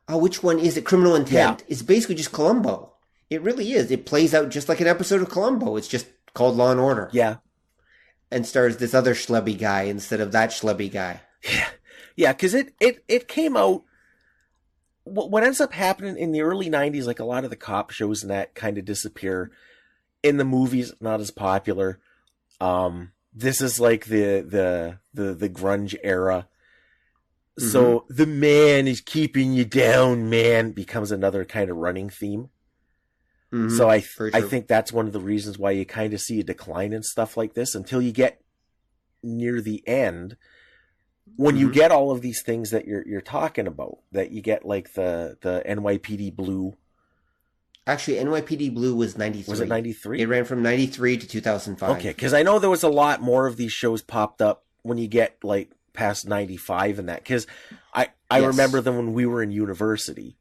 B: Which one is it? Criminal Intent. Yeah. It's basically just Columbo. It really is. It plays out just like an episode of Columbo. It's just called Law and Order.
C: Yeah.
B: And stars this other schlubby guy instead of that schlubby guy.
C: Yeah. Yeah, because it came out... What ends up happening in the early 90s, like a lot of the cop shows and that kind of disappear. In the movies, not as popular. This is like the grunge era. So the man is keeping you down, man, becomes another kind of running theme. So I think that's one of the reasons why you kind of see a decline in stuff like this until you get near the end. When you get all of these things that you're talking about, that you get like the NYPD Blue.
B: Actually, NYPD Blue was 93.
C: Was it 93?
B: It ran from 93 to 2005.
C: Okay, because I know there was a lot more of these shows popped up when you get like past 95 and that. Because I remember them when we were in university.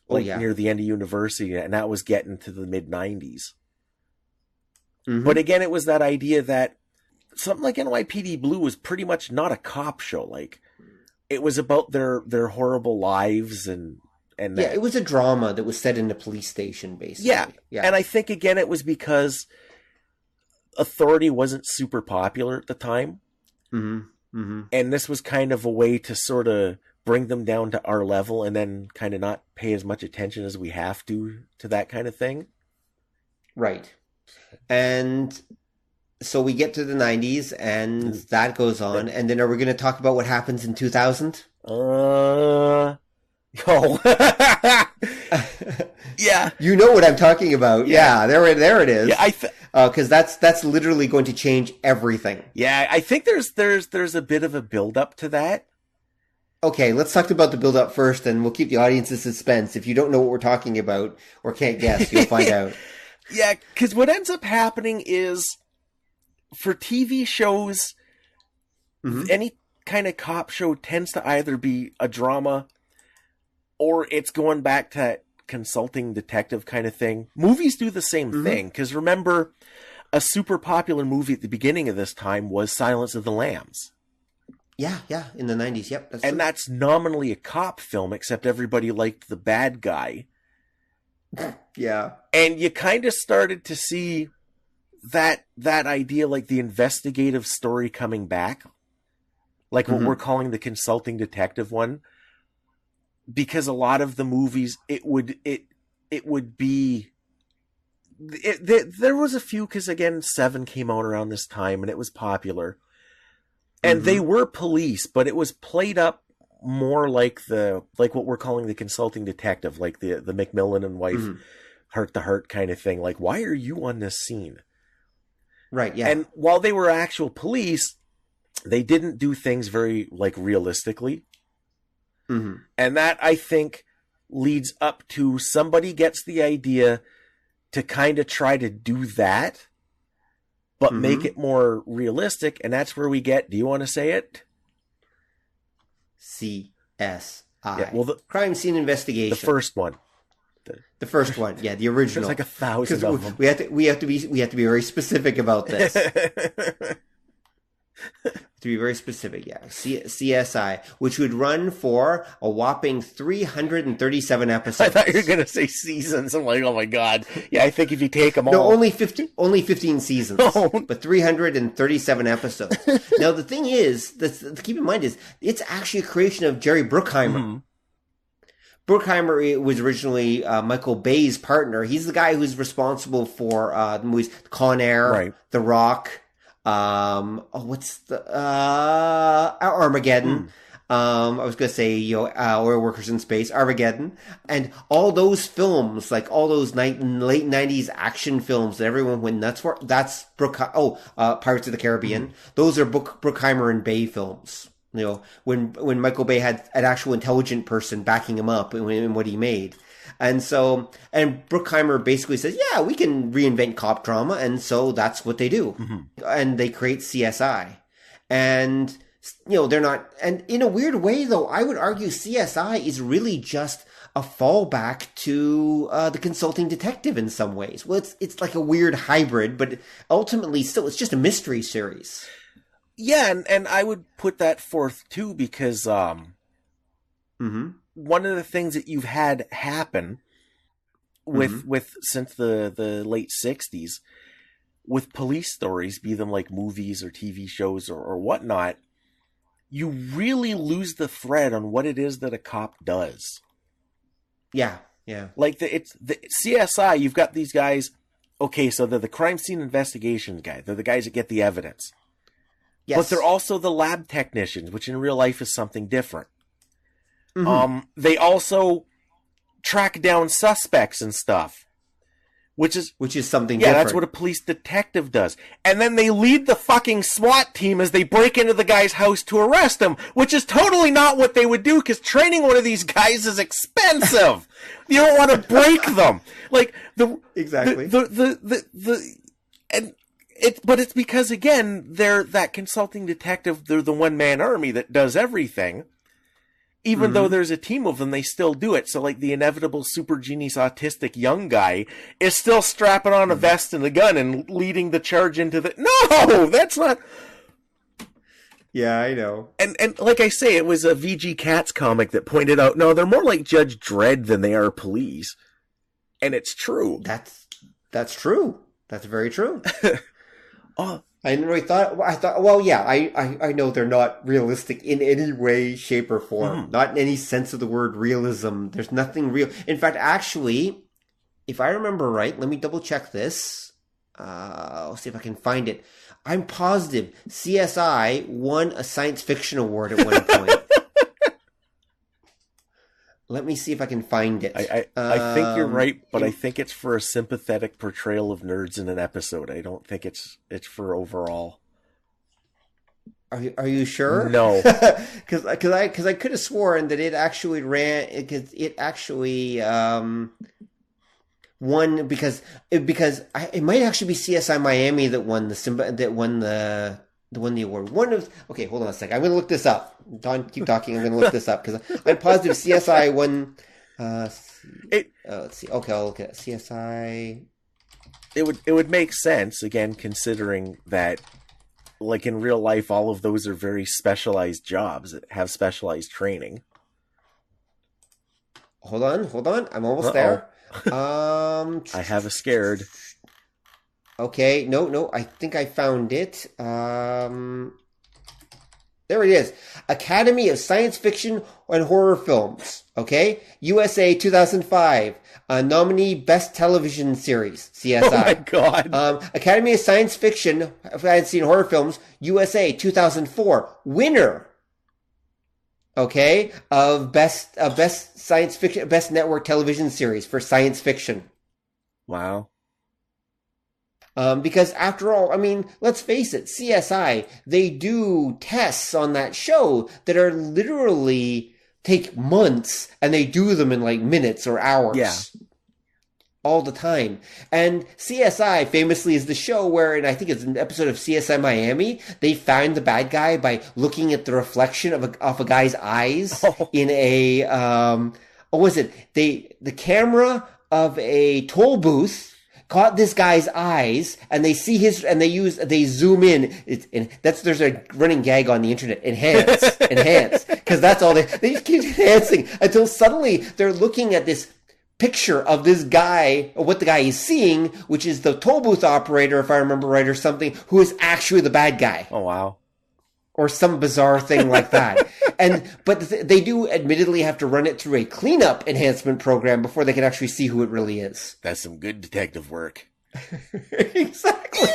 C: Like near the end of university, and that was getting to the mid-90s. But again, it was that idea that something like NYPD Blue was pretty much not a cop show. Like, it was about their horrible lives and that.
B: It was a drama that was set in a police station, basically.
C: Yeah. And I think, again, it was because authority wasn't super popular at the time.
B: Mm-hmm. Mm-hmm.
C: And this was kind of a way to sort of bring them down to our level and then kind of not pay as much attention as we have to that kind of thing.
B: Right. And so we get to the 90s and that goes on. And then are we going to talk about what happens in 2000?
C: Oh. Yeah.
B: You know what I'm talking about. Yeah, there it is.
C: Yeah,
B: because that's literally going to change everything.
C: Yeah, I think there's a bit of a build up to that.
B: Okay, let's talk about the build up first, and we'll keep the audience in suspense. If you don't know what we're talking about or can't guess, you'll find out.
C: Yeah, because what ends up happening is for TV shows, any kind of cop show tends to either be a drama or it's going back to that consulting detective kind of thing. Movies do the same thing, because remember, a super popular movie at the beginning of this time was Silence of the Lambs.
B: Yeah, in the 90s, yep.
C: That's true. That's nominally a cop film, except everybody liked the bad guy.
B: Yeah.
C: And you kind of started to see that idea, like the investigative story coming back, like what we're calling the consulting detective one. Because a lot of the movies, it would be... there was a few, because again, Seven came out around this time, and it was popular. And they were police, but it was played up more like what we're calling the consulting detective, like the Macmillan and wife heart-to-heart kind of thing. Like, why are you on this scene?
B: Right, yeah.
C: And while they were actual police, they didn't do things very, like, realistically. And that, I think, leads up to somebody gets the idea to kind of try to do that, but make it more realistic, and that's where we get, do you want to say it?
B: CSI.
C: Yeah, well,
B: Crime Scene Investigation.
C: The first one.
B: The first one, yeah, the original.
C: There's like 1,000 of them.
B: We have to be very specific about this. To be very specific, yeah. CSI, which would run for a whopping 337 episodes.
C: I thought you were going to say seasons. I'm like, oh my God. Yeah, I think if you take them all.
B: No, only 15 seasons, but 337 episodes. Now, the thing is, to keep in mind is, it's actually a creation of Jerry Bruckheimer. Bruckheimer was originally Michael Bay's partner. He's the guy who's responsible for the movies Con Air, The Rock, Armageddon. I was going to say, Oil Workers in Space, Armageddon. And all those films, like all those late 90s action films that everyone went nuts for, that's Pirates of the Caribbean. Those are Bruckheimer and Bay films. You know, when Michael Bay had an actual intelligent person backing him up in what he made. And Bruckheimer basically says, yeah, we can reinvent cop drama. And so that's what they do. And they create CSI. And, they're not, and in a weird way, though, I would argue CSI is really just a fallback to the consulting detective in some ways. Well, it's like a weird hybrid, but ultimately still, it's just a mystery series.
C: Yeah, and I would put that forth, too, because one of the things that you've had happen with since the late 60s, with police stories, be them like movies or TV shows or whatnot, you really lose the thread on what it is that a cop does.
B: Yeah.
C: Like, the CSI, you've got these guys, okay, so they're the crime scene investigations guy. They're the guys that get the evidence.
B: Yes.
C: But they're also the lab technicians, which in real life is something different. They also track down suspects and stuff, which is
B: something different.
C: That's what a police detective does. And then they lead the fucking SWAT team as they break into the guy's house to arrest him, which is totally not what they would do, because training one of these guys is expensive. You don't want to break them. Like
B: exactly.
C: But it's because, again, they're that consulting detective. They're the one-man army that does everything. Even though there's a team of them, they still do it. So, like, the inevitable super genius autistic young guy is still strapping on a vest and a gun and leading the charge into the... No! That's not...
B: Yeah, I know.
C: And like I say, it was a VG Katz comic that pointed out, no, they're more like Judge Dredd than they are police. And it's true.
B: That's true. That's very true.
C: Oh,
B: I didn't really thought. I thought, well, yeah, I know they're not realistic in any way, shape, or form. Not in any sense of the word realism. There's nothing real. In fact, actually, if I remember right, let me double check this. I'll see if I can find it. I'm positive CSI won a science fiction award at one point. Let me see if I can find it.
C: I think you're right, but I think it's for a sympathetic portrayal of nerds in an episode. I don't think it's for overall.
B: Are you sure?
C: No,
B: because I could have sworn that it actually won because it might actually be CSI Miami that won the award. Okay, hold on a second. I'm going to look this up. Don, keep talking. I'm going to look this up because I'm positive CSI won. Let's see. Okay, I'll look at CSI.
C: It would make sense again, considering that, like in real life, all of those are very specialized jobs that have specialized training.
B: Hold on. I'm almost there.
C: I have a scared.
B: Okay, no, I think I found it. There it is. Academy of Science Fiction and Horror Films. Okay, USA 2005. Nominee Best Television Series, CSI.
C: Oh my God.
B: Academy of Science Fiction, Fantasy and Horror Films, USA 2004. Winner. Okay, of best science fiction, best network television series for science fiction.
C: Wow.
B: Because after all, I mean, let's face it, CSI, they do tests on that show that are literally take months, and they do them in like minutes or hours.
C: Yeah.
B: All the time. And CSI famously is the show where, and I think it's an episode of CSI Miami, they find the bad guy by looking at the reflection of a guy's eyes in a, what was it? The camera of a toll booth caught this guy's eyes, and they see they zoom in. There's a running gag on the internet. Enhance. Because that's all they just keep enhancing until suddenly they're looking at this picture of this guy, or what the guy is seeing, which is the toll booth operator, if I remember right, or something, who is actually the bad guy.
C: Oh, wow.
B: Or some bizarre thing like that. But they do admittedly have to run it through a cleanup enhancement program before they can actually see who it really is.
C: That's some good detective work.
B: Exactly.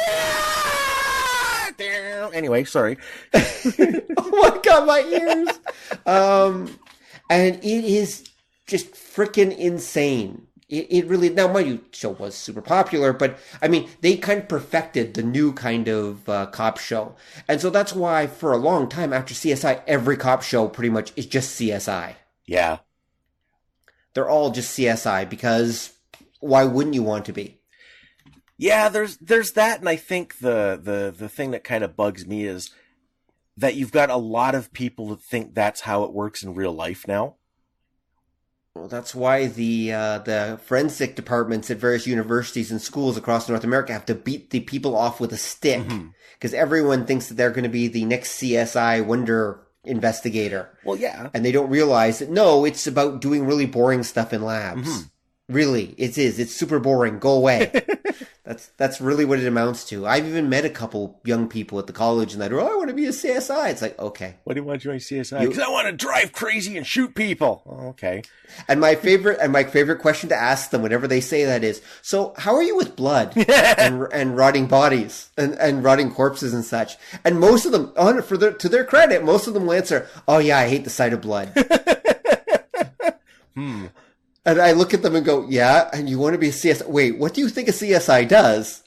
C: Anyway, sorry.
B: Oh my God, my ears. And it is just freaking insane. It really, now mind you, show was super popular, but I mean, they kind of perfected the new kind of cop show. And so that's why for a long time after CSI, every cop show pretty much is just CSI.
C: Yeah.
B: They're all just CSI because why wouldn't you want to be?
C: Yeah, there's that, and I think the thing that kind of bugs me is that you've got a lot of people that think that's how it works in real life now.
B: Well, that's why the forensic departments at various universities and schools across North America have to beat the people off with a stick because everyone thinks that they're going to be the next CSI wonder investigator.
C: Well, yeah.
B: And they don't realize that, no, it's about doing really boring stuff in labs. Really, it is. It's super boring. Go away. That's really what it amounts to. I've even met a couple young people at the college and I go, I want to be a CSI. It's like, okay.
C: Why do you want to join CSI? Because I want to drive crazy and shoot people. Oh, okay.
B: And my favorite question to ask them whenever they say that is, so how are you with blood and rotting bodies and rotting corpses and such? And most of them, to their credit, most of them will answer, oh yeah, I hate the sight of blood. And I look at them and go, yeah, and you want to be a CSI? Wait, what do you think a CSI does?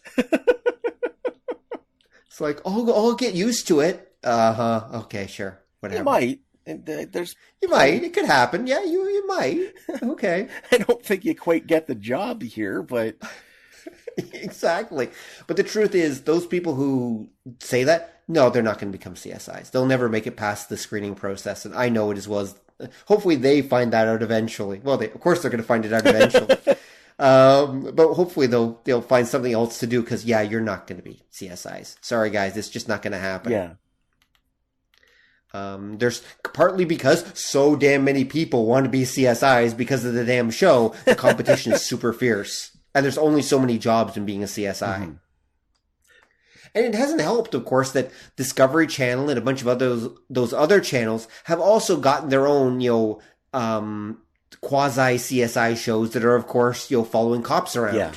B: It's like, I'll get used to it. Okay, sure. Whatever.
C: You might.
B: You might. It could happen. Yeah, you might. Okay.
C: I don't think you quite get the job here, but...
B: Exactly. But the truth is, those people who say that, no, they're not going to become CSIs. They'll never make it past the screening process. And I know it as well as... Hopefully they find that out eventually. Well, of course they're going to find it out eventually. But hopefully they'll find something else to do because, yeah, you're not going to be CSIs. Sorry, guys. It's just not going to happen.
C: Yeah.
B: There's partly because so damn many people want to be CSIs because of the damn show. The competition is super fierce. And there's only so many jobs in being a CSI. And it hasn't helped, of course, that Discovery Channel and a bunch of those other channels have also gotten their own, quasi CSI shows that are, of course, following cops around.
C: Yeah.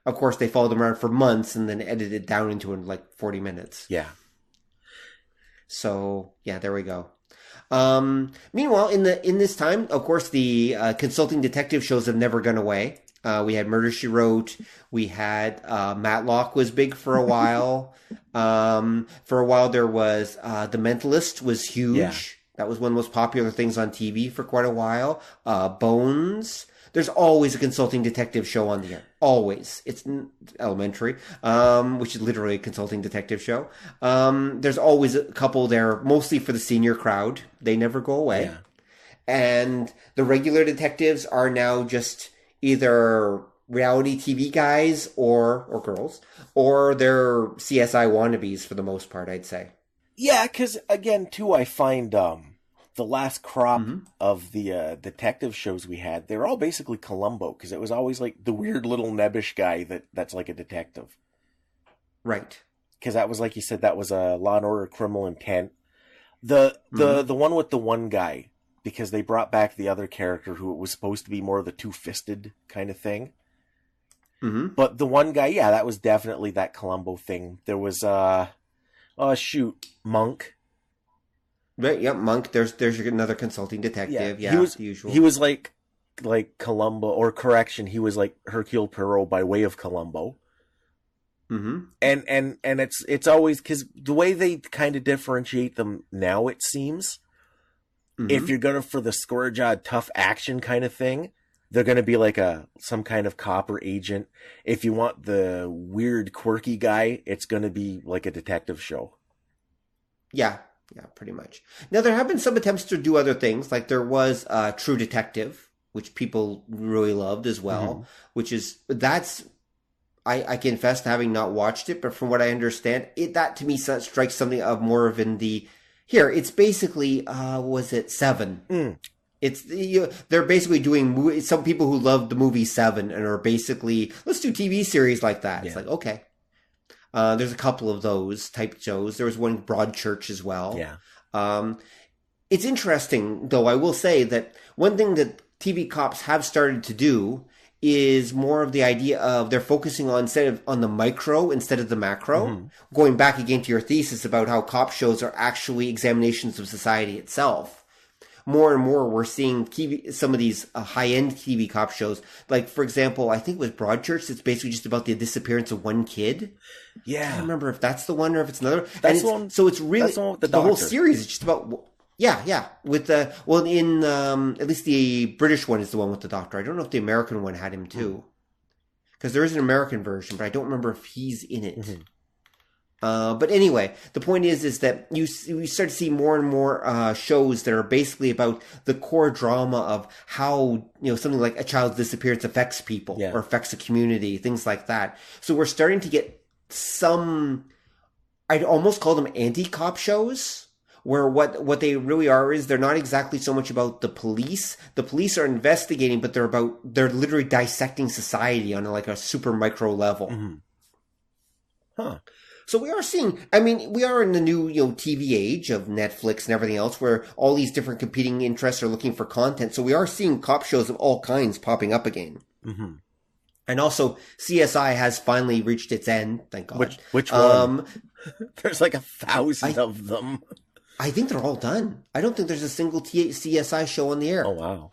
B: Of course, they followed them around for months and then edited it down into like 40 minutes.
C: Yeah.
B: So yeah, there we go. Meanwhile, in this time, of course, the consulting detective shows have never gone away. We had Murder, She Wrote. We had Matlock was big for a while. For a while, there was The Mentalist was huge.
C: Yeah.
B: That was one of the most popular things on TV for quite a while. Bones. There's always a consulting detective show on the air. Always. It's Elementary, which is literally a consulting detective show. There's always a couple there, mostly for the senior crowd. They never go away.
C: Yeah.
B: And the regular detectives are now just either reality TV guys or girls, or they're CSI wannabes for the most part, I'd say.
C: Yeah, because again, too, I find the last crop of the detective shows we had, they were all basically Columbo, because it was always like the weird little nebbish guy that's like a detective.
B: Right.
C: Because that was, like you said, that was a Law and Order Criminal Intent. The one with the one guy, because they brought back the other character who was supposed to be more of the two-fisted kind of thing.
B: Mm-hmm.
C: But the one guy, yeah, that was definitely that Columbo thing. There was, Monk.
B: Right, yep, Monk. There's another consulting detective. Yeah,
C: he was
B: the usual.
C: He was like Columbo, or correction, he was like Hercule Poirot by way of Columbo.
B: Mm-hmm.
C: And it's always, because the way they kind of differentiate them now, it seems, if you're going for the score-jawed tough action kind of thing, they're going to be like some kind of cop or agent. If you want the weird, quirky guy, it's going to be like a detective show. Yeah,
B: pretty much. Now, there have been some attempts to do other things. Like there was True Detective, which people really loved as well, which is, I confess to having not watched it, but from what I understand, that to me strikes something of more of it's basically, was it Seven? It's they're basically doing some people who love the movie Seven and are basically, let's do TV series like that. Yeah. It's like, okay. There's a couple of those type shows. There was one Broadchurch as well.
C: Yeah.
B: It's interesting, though, I will say that one thing that TV cops have started to do is more of the idea of they're focusing on the micro instead of the macro. Going back again to your thesis about how cop shows are actually examinations of society itself. More and more, we're seeing some of these high-end TV cop shows. Like, for example, I think it was Broadchurch. It's basically just about the disappearance of one kid.
C: Yeah.
B: I can't remember if that's the one or if it's another.
C: That's the one.
B: So it's really,
C: that's the one with the
B: whole series is just about, yeah. With at least the British one is the one with the doctor. I don't know if the American one had him too. Because there is an American version, but I don't remember if he's in it. But anyway, the point is that you start to see more and more shows that are basically about the core drama of how something like a child's disappearance affects people or affects a community, things like that. So we're starting to get some, I'd almost call them anti-cop shows, where what they really are is they're not exactly so much about the police. The police are investigating, but they're literally dissecting society on like a super micro level. So we are seeing, we are in the new, TV age of Netflix and everything else where all these different competing interests are looking for content. So we are seeing cop shows of all kinds popping up again. And also CSI has finally reached its end, thank God.
C: Which one? There's like 1,000 of them.
B: I think they're all done. I don't think there's a single CSI show on the air.
C: Oh, wow.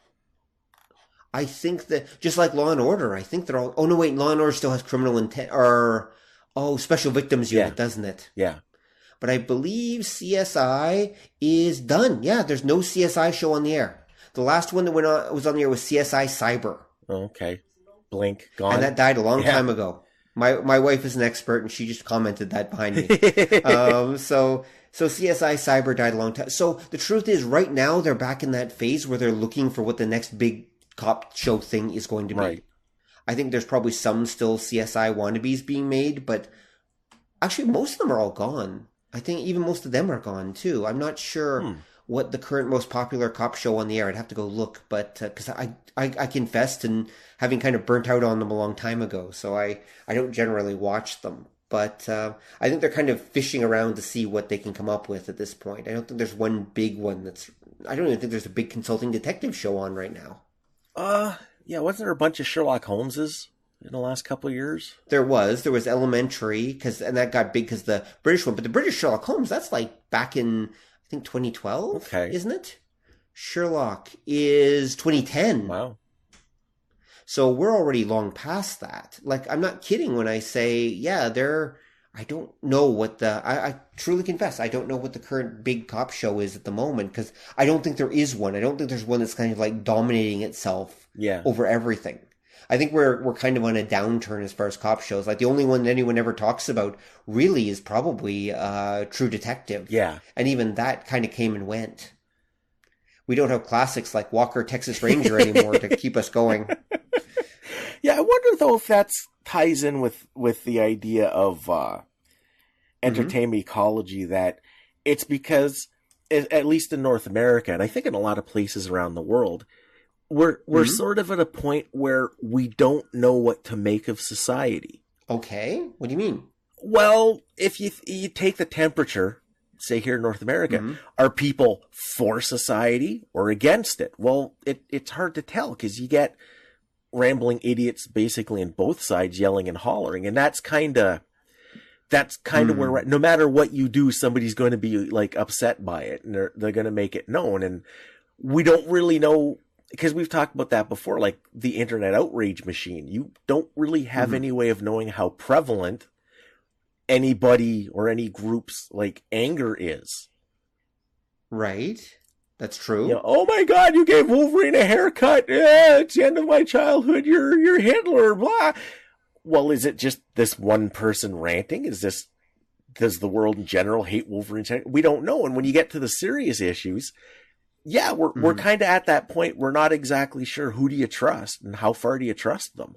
B: I think that, just like Law and Order, I think they're all, oh no wait, Law and Order still has Criminal Intent, or... Oh, Special Victims Unit, doesn't it?
C: Yeah.
B: But I believe CSI is done. Yeah, there's no CSI show on the air. The last one that was on the air was CSI Cyber.
C: Oh, okay. Blink, gone.
B: And that died a long time ago. My wife is an expert, and she just commented that behind me. So CSI Cyber died a long time. So the truth is, right now, they're back in that phase where they're looking for what the next big cop show thing is going to be.
C: Right.
B: I think there's probably some still CSI wannabes being made, but actually most of them are all gone. I think even most of them are gone too. I'm not sure what the current most popular cop show on the air. I'd have to go look, but because I confessed and having kind of burnt out on them a long time ago, so I don't generally watch them. But I think they're kind of fishing around to see what they can come up with at this point. I don't think there's one big one I don't even think there's a big consulting detective show on right now.
C: Yeah, wasn't there a bunch of Sherlock Holmeses in the last couple of years?
B: There was Elementary, and that got big because the British one. But the British Sherlock Holmes, that's like back in, I think, 2012, isn't it? Sherlock is 2010.
C: Wow.
B: So we're already long past that. Like, I'm not kidding when I say, yeah, I don't know what I truly confess, I don't know what the current big cop show is at the moment, because I don't think there is one. I don't think there's one that's kind of like dominating itself over everything. I think we're kind of on a downturn as far as cop shows. Like, the only one anyone ever talks about really is probably True Detective.
C: Yeah.
B: And even that kind of came and went. We don't have classics like Walker, Texas Ranger anymore to keep us going.
C: Yeah, I wonder though if that ties in with the idea of entertainment ecology, that it's because, at least in North America, and I think in a lot of places around the world, we're sort of at a point where we don't know what to make of society.
B: Okay, what do you mean?
C: Well, if you take the temperature, say here in North America, are people for society or against it? Well, it's hard to tell, because you get rambling idiots basically on both sides yelling and hollering, and that's kind of where, no matter what you do, somebody's going to be like upset by it, and they're going to make it known. And we don't really know, because we've talked about that before, like the internet outrage machine. You don't really have any way of knowing how prevalent anybody or any group's like anger is.
B: Right. That's true.
C: You know, oh my God, you gave Wolverine a haircut. Yeah, it's the end of my childhood. You're Hitler. Blah. Well, is it just this one person ranting? Does the world in general hate Wolverine? We don't know. And when you get to the serious issues, yeah, we're kind of at that point. We're not exactly sure who do you trust and how far do you trust them.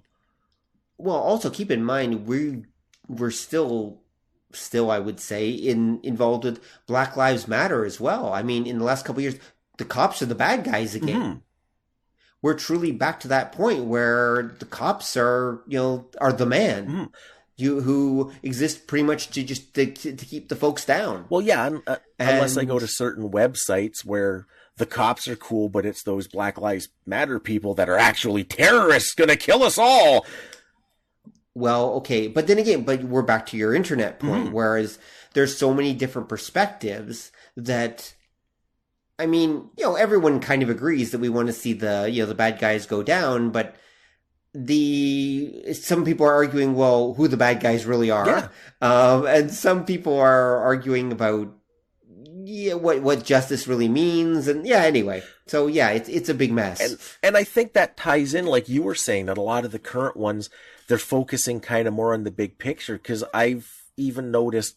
B: Well, also keep in mind we're still I would say involved with Black Lives Matter as well. I mean, in the last couple of years, the cops are the bad guys again. We're truly back to that point where the cops are the man. Who exist pretty much to just to keep the folks down.
C: Well, yeah, unless I go to certain websites where the cops are cool, but it's those Black Lives Matter people that are actually terrorists going to kill us all.
B: Well, okay, but then again, we're back to your internet point, whereas there's so many different perspectives that, I mean, everyone kind of agrees that we want to see the bad guys go down, but some people are arguing, well, who the bad guys really are, and some people are arguing about what justice really means, and anyway, so it's a big mess.
C: And I think that ties in, like you were saying, that a lot of the current ones, they're focusing kind of more on the big picture, because I've even noticed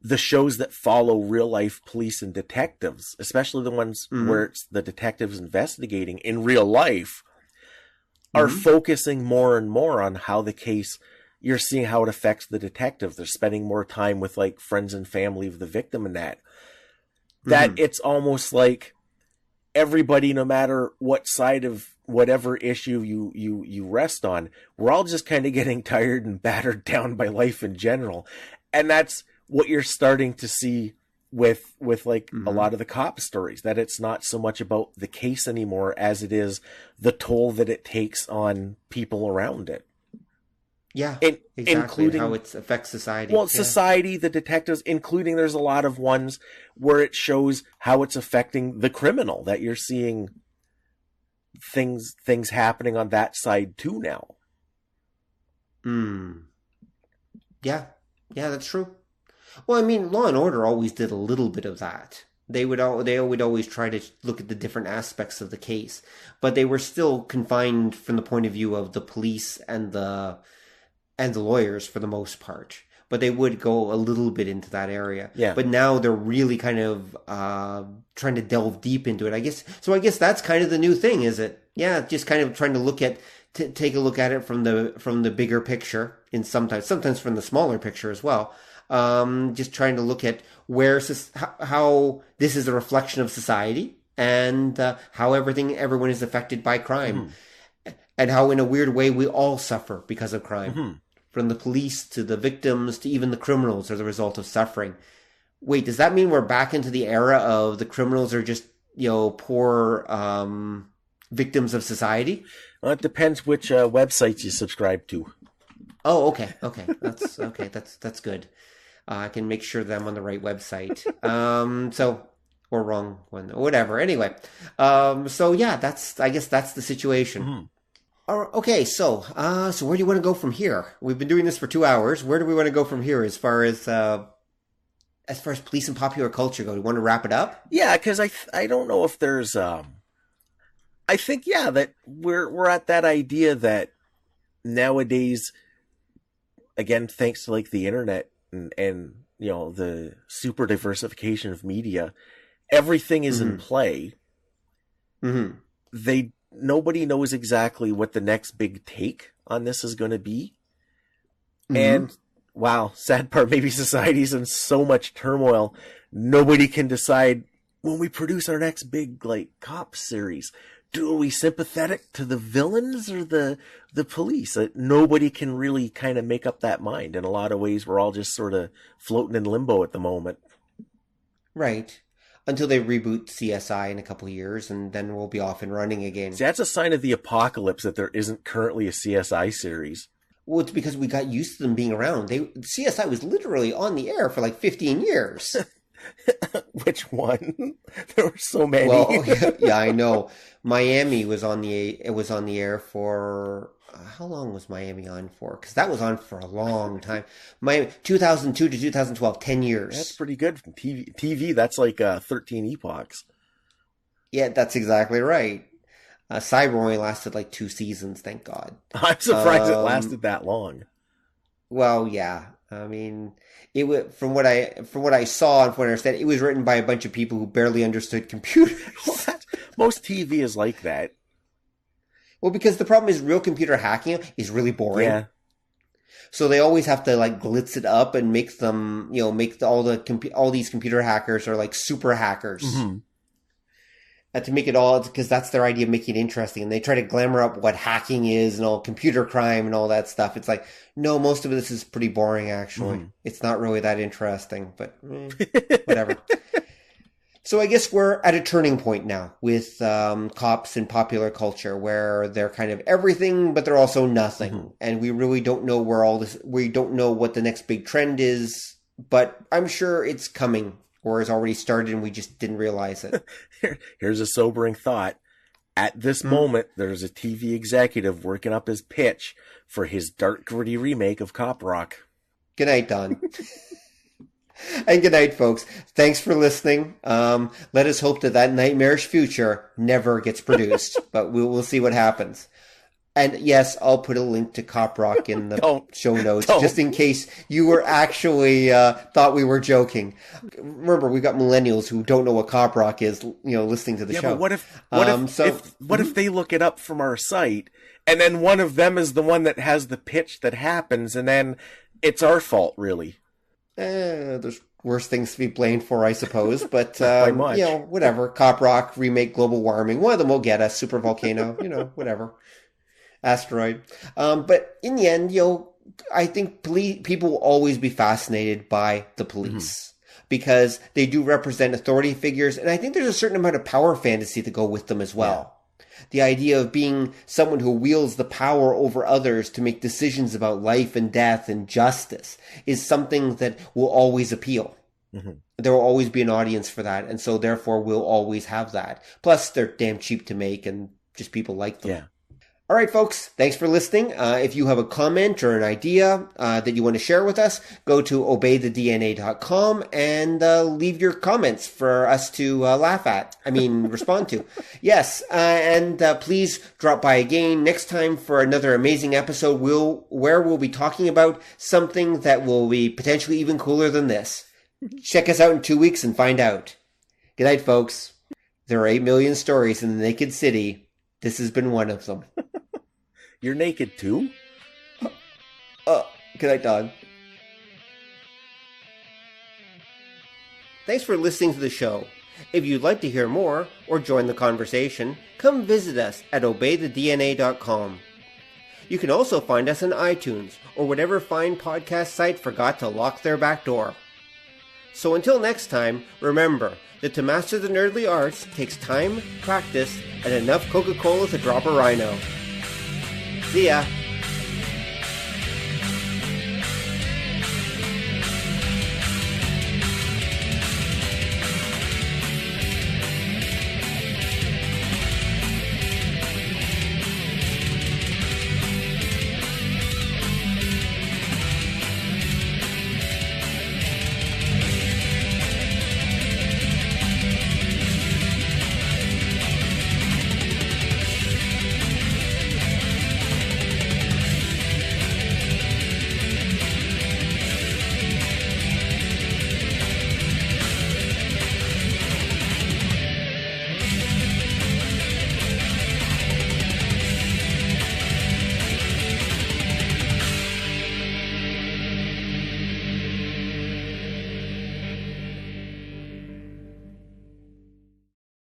C: the shows that follow real life police and detectives, especially the ones where it's the detectives investigating in real life, are focusing more and more on how the case, you're seeing how it affects the detective. They're spending more time with like friends and family of the victim and that it's almost like everybody, no matter what side of whatever issue you rest on, we're all just kind of getting tired and battered down by life in general. And that's what you're starting to see with like a lot of the cop stories, that it's not so much about the case anymore as it is the toll that it takes on people around it.
B: Yeah, exactly. Including how it affects society.
C: Well, society, the detectives, including there's a lot of ones where it shows how it's affecting the criminal, that you're seeing things happening on that side too now.
B: Yeah, that's true. Well, I mean, Law and Order always did a little bit of that. They would always try to look at the different aspects of the case, but they were still confined from the point of view of the police and the lawyers for the most part. But they would go a little bit into that area. Yeah. But now they're really kind of trying to delve deep into it, I guess. So I guess that's kind of the new thing, is it? Yeah, just kind of trying to take a look at it from the bigger picture, and sometimes from the smaller picture as well. Just trying to look at how this is a reflection of society, and how everyone is affected by crime, and how in a weird way we all suffer because of crime. from the police to the victims to even the criminals are the result of suffering. Wait, does that mean we're back into the era of the criminals are just, poor victims of society?
C: Well, it depends which websites you subscribe to.
B: Oh, okay. That's okay. That's good. I can make sure that I'm on the right website. Or wrong one, whatever. Anyway, I guess that's the situation.
C: Mm-hmm.
B: Okay, so where do you want to go from here? We've been doing this for 2 hours. Where do we want to go from here as far as police and popular culture go? Do you want to wrap it up?
C: Yeah, because I don't know if there's I think that we're at that idea that nowadays, again, thanks to like the internet and the super diversification of media, everything is in play. Mm-hmm. Nobody knows exactly what the next big take on this is going to be. Mm-hmm. And wow, sad part, maybe society's in so much turmoil. Nobody can decide when we produce our next big cop series. Are we sympathetic to the villains or the police? Nobody can really kind of make up that mind. In a lot of ways, we're all just sort of floating in limbo at the moment.
B: Right. Until they reboot CSI in a couple of years, and then we'll be off and running again.
C: See, that's a sign of the apocalypse that there isn't currently a CSI series.
B: Well, it's because we got used to them being around. CSI was literally on the air for 15 years.
C: Which one? There were so many.
B: Well, yeah, I know. Miami was on the air for how long was Miami on for? Because that was on for a long time. Miami 2002 to 2012, 10 years.
C: That's pretty good from TV. That's 13 epochs.
B: Yeah, that's exactly right. Cyber only lasted 2 seasons, thank God.
C: I'm surprised it lasted that long.
B: Well, yeah. I mean, from what I saw and from what I understand, it was written by a bunch of people who barely understood computers.
C: Most TV is like that.
B: Well, because the problem is real computer hacking is really boring.
C: Yeah.
B: So they always have to glitz it up and make them, all these computer hackers are super hackers. Mm-hmm. To make it all, because that's their idea of making it interesting. And they try to glamour up what hacking is and all computer crime and all that stuff. It's no, most of this is pretty boring, actually. Mm. It's not really that interesting, but whatever. So I guess we're at a turning point now with cops and popular culture where they're kind of everything, but they're also nothing. Mm-hmm. And we really don't know we don't know what the next big trend is, but I'm sure it's coming or has already started and we just didn't realize it.
C: Here's a sobering thought. At this moment, there's a TV executive working up his pitch for his dark, gritty remake of Cop Rock.
B: Good night, Don. And good night, folks. Thanks for listening. Let us hope that nightmarish future never gets produced, but we'll see what happens. And yes, I'll put a link to Cop Rock in the show notes, just in case you were actually thought we were joking. Remember, we've got millennials who don't know what Cop Rock is, listening to the show.
C: But what if they look it up from our site, and then one of them is the one that has the pitch that happens, and then it's our fault, really?
B: There's worse things to be blamed for, I suppose. But
C: much.
B: Whatever. Cop Rock, remake, global warming. One of them will get us. Super volcano. Whatever. Asteroid. But in the end, I think people will always be fascinated by the police because they do represent authority figures. And I think there's a certain amount of power fantasy to go with them as well. Yeah. The idea of being someone who wields the power over others to make decisions about life and death and justice is something that will always appeal. Mm-hmm. There will always be an audience for that. And so therefore we'll always have that. Plus they're damn cheap to make and just people like them.
C: Yeah.
B: All right, folks, thanks for listening. If you have a comment or an idea that you want to share with us, go to obeythedna.com and leave your comments for us to laugh at. Respond to. Yes, and please drop by again next time for another amazing episode where we'll be talking about something that will be potentially even cooler than this. Check us out in 2 weeks and find out. Good night, folks. There are 8 million stories in the naked city. This has been one of them.
C: You're naked too?
B: Good night, Don. Thanks for listening to the show. If you'd like to hear more or join the conversation, come visit us at obeythedna.com. You can also find us on iTunes or whatever fine podcast site forgot to lock their back door. So until next time, remember that to master the nerdly arts takes time, practice, and enough Coca-Cola to drop a rhino. See ya!